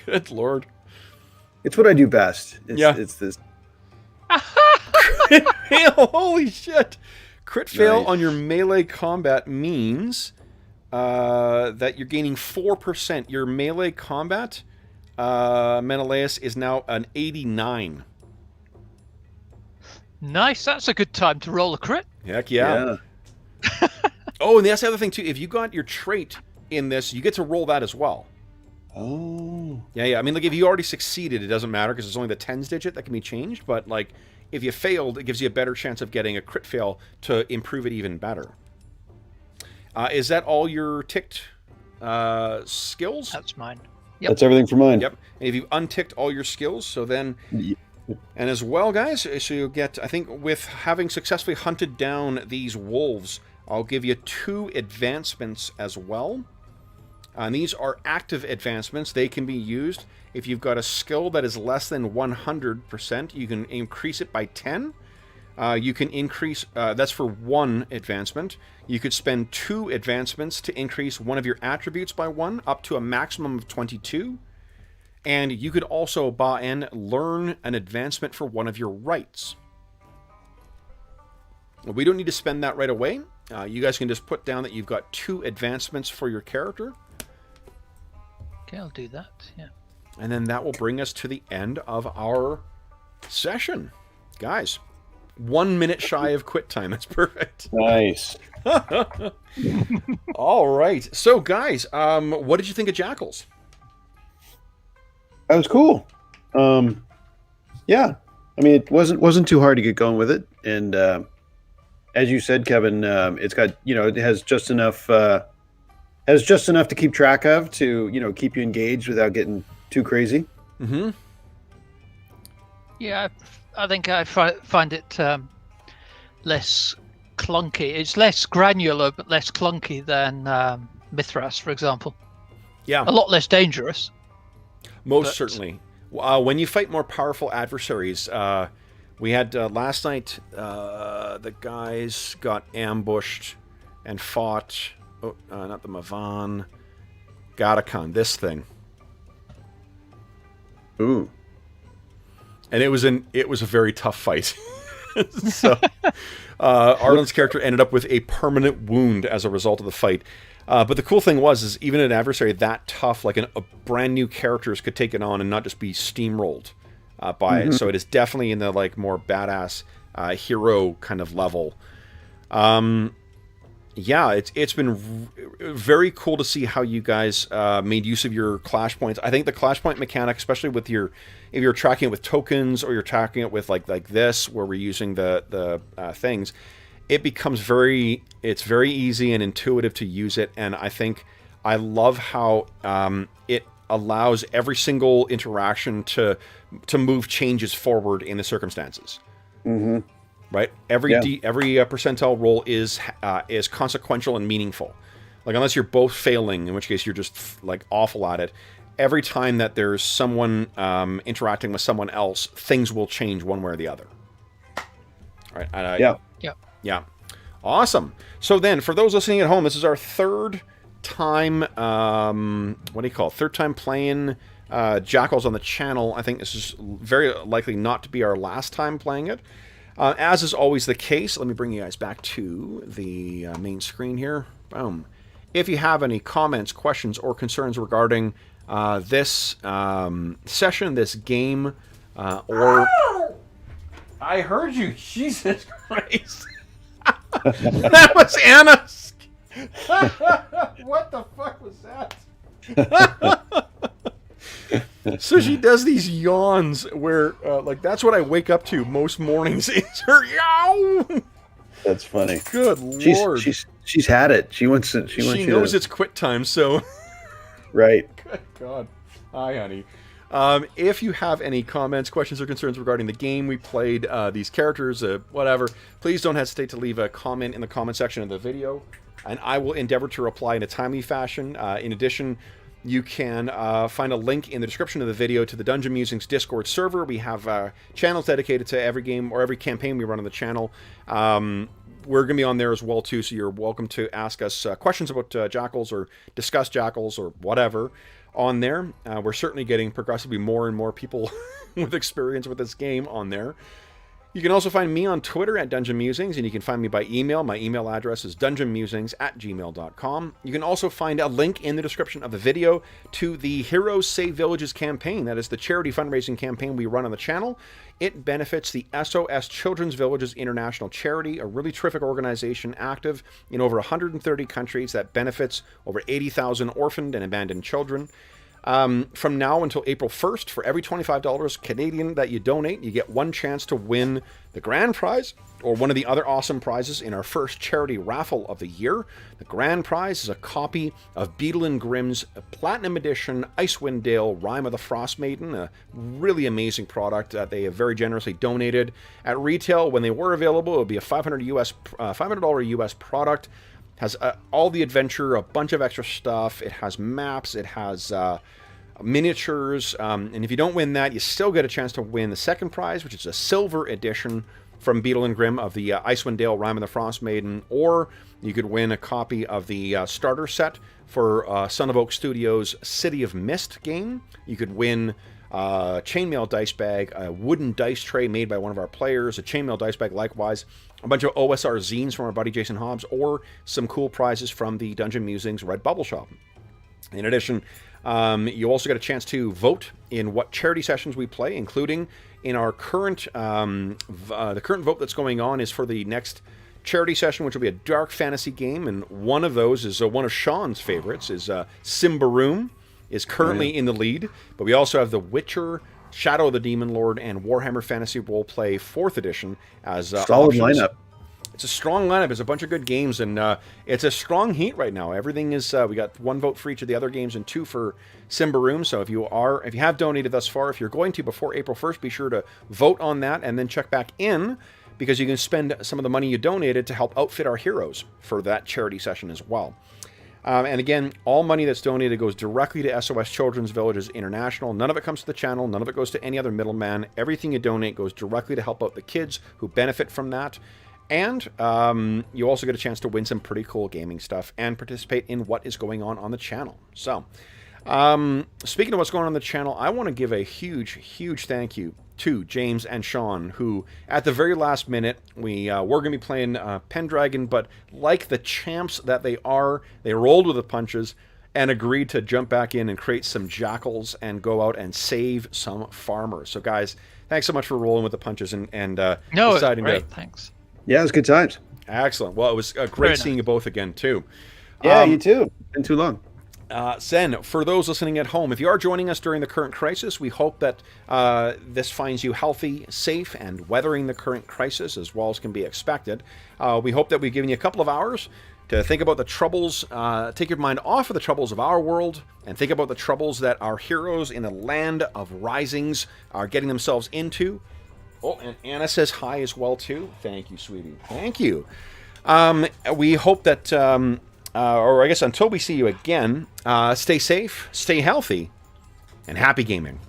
Good lord. It's what I do best. It's this. Crit fail. Holy shit. Crit fail Nice. on your melee combat means that you're gaining 4%. Your melee combat, Menelaus, is now an 89. Nice. That's a good time to roll a crit. Heck yeah. Oh, and that's the other thing, too. If you got your trait in this, you get to roll that as well. Oh. Yeah. I mean, like, if you already succeeded, it doesn't matter because it's only the tens digit that can be changed. But, like, if you failed, it gives you a better chance of getting a crit fail to improve it even better. Is that all your ticked skills? That's mine. Yep. That's everything for mine. Yep. And if you've unticked all your skills, so then... And as well, guys, so you'll get... I think with having successfully hunted down these wolves, I'll give you 2 advancements as well. And these are active advancements. They can be used. If you've got a skill that is less than 100%, you can increase it by 10. You can increase... that's for 1 advancement. You could spend 2 advancements to increase one of your attributes by 1, up to a maximum of 22. And you could also, Ba'an, learn an advancement for one of your rights. We don't need to spend that right away. You guys can just put down that you've got 2 advancements for your character. Okay, I'll do that. Yeah. And then that will bring us to the end of our session. Guys, 1 minute shy of quit time. That's perfect. Nice. All right. So, guys, what did you think of Jackals? That was cool. Yeah. I mean, it wasn't too hard to get going with it, and as you said, Kevin, it's got it has just enough to keep track of to keep you engaged without getting too crazy. Mm-hmm. Yeah, I think I find it less clunky. It's less granular, but less clunky than Mithras, for example. Yeah. A lot less dangerous. Most certainly. When you fight more powerful adversaries, We had last night, the guys got ambushed and fought. Oh, not the Mavan. Gatakan, this thing. Ooh. And it was a very tough fight. So Arlen's character ended up with a permanent wound as a result of the fight. But the cool thing is even an adversary that tough, like a brand new characters could take it on and not just be steamrolled by it. So it is definitely in the like more badass hero kind of level. Yeah, it's been very cool to see how you guys made use of your clash points. I think the clash point mechanic, especially with if you're tracking it with tokens or you're tracking it with like this, where we're using the things, it becomes very easy and intuitive to use it. And I think I love how it allows every single interaction to move changes forward in the circumstances. Mm-hmm. Right, every percentile roll is consequential and meaningful. Like unless you're both failing, in which case you're just like awful at it. Every time that there's someone interacting with someone else, things will change one way or the other. All right. Yeah. Awesome. So then, for those listening at home, this is our third time. Third time playing Jackals on the channel. I think this is very likely not to be our last time playing it. As is always the case, let me bring you guys back to the main screen here. Boom. If you have any comments, questions, or concerns regarding this session, this game, or... I heard you! Jesus Christ! That was Anna! What the fuck was that? So she does these yawns where, like, that's what I wake up to most mornings. Is her yow. That's funny. Good Lord. She's had it. She knows it's quit time. So. Right. Good God. Hi, honey. If you have any comments, questions, or concerns regarding the game we played, these characters, whatever, please don't hesitate to leave a comment in the comment section of the video, and I will endeavor to reply in a timely fashion. In addition, you can find a link in the description of the video to the Dungeon Musings Discord server. We have channels dedicated to every game or every campaign we run on the channel. We're going to be on there as well, too, so you're welcome to ask us questions about Jackals or discuss Jackals or whatever on there. We're certainly getting progressively more and more people with experience with this game on there. You can also find me on Twitter at Dungeon Musings, and you can find me by email. My email address is dungeonmusings@gmail.com. You can also find a link in the description of the video to the Heroes Save Villages campaign. That is the charity fundraising campaign we run on the channel. It benefits the SOS Children's Villages International Charity, a really terrific organization active in over 130 countries that benefits over 80,000 orphaned and abandoned children. From now until April 1st, for every $25 Canadian that you donate, you get one chance to win the grand prize or one of the other awesome prizes in our first charity raffle of the year. The grand prize is a copy of Beadle and Grimm's Platinum Edition Icewind Dale Rime of the Frost Maiden, a really amazing product that they have very generously donated. At retail, when they were available, it would be a $500 US product. Has all the adventure, a bunch of extra stuff. It has maps. It has miniatures. And if you don't win that, you still get a chance to win the second prize, which is a silver edition from Beadle and Grimm of the Icewind Dale Rime of the Frost Maiden. Or you could win a copy of the starter set for Son of Oak Studios' City of Mist game. You could win a chainmail dice bag, a wooden dice tray made by one of our players, a chainmail dice bag likewise, a bunch of OSR zines from our buddy Jason Hobbs, or some cool prizes from the Dungeon Musings Redbubble shop. In addition, you also get a chance to vote in what charity sessions we play, including in our current, the current vote that's going on is for the next charity session, which will be a dark fantasy game, and one of those is one of Sean's favorites, is Symbaroum, is currently in the lead, but we also have The Witcher, Shadow of the Demon Lord, and Warhammer Fantasy Roleplay 4th Edition as solid options. lineup. It's a strong lineup. It's a bunch of good games, and it's a strong heat right now. Everything is. We got one vote for each of the other games and two for Symbaroum. So if you have donated thus far, if you're going to before April 1st, be sure to vote on that and then check back in, because you can spend some of the money you donated to help outfit our heroes for that charity session as well. And again, all money that's donated goes directly to SOS Children's Villages International. None of it comes to the channel. None of it goes to any other middleman. Everything you donate goes directly to help out the kids who benefit from that. And you also get a chance to win some pretty cool gaming stuff and participate in what is going on the channel. So, speaking of what's going on the channel, I want to give a huge thank you to James and Sean, who at the very last minute, we were going to be playing Pendragon, but like the champs that they are, they rolled with the punches and agreed to jump back in and create some jackals and go out and save some farmers. So guys, thanks so much for rolling with the punches and deciding great. to... Thanks. Yeah, it was good times. Excellent. Well, it was great seeing you both again, too. Yeah, you too. Been too long. Sen, for those listening at home, if you are joining us during the current crisis, we hope that this finds you healthy, safe, and weathering the current crisis as well as can be expected. We hope that we've given you a couple of hours to think about the troubles, take your mind off of the troubles of our world, and think about the troubles that our heroes in a land of risings are getting themselves into. Oh, and Anna says hi as well, too. Thank you, sweetie. Thank you. We hope that... or I guess until we see you again, stay safe, stay healthy, and happy gaming.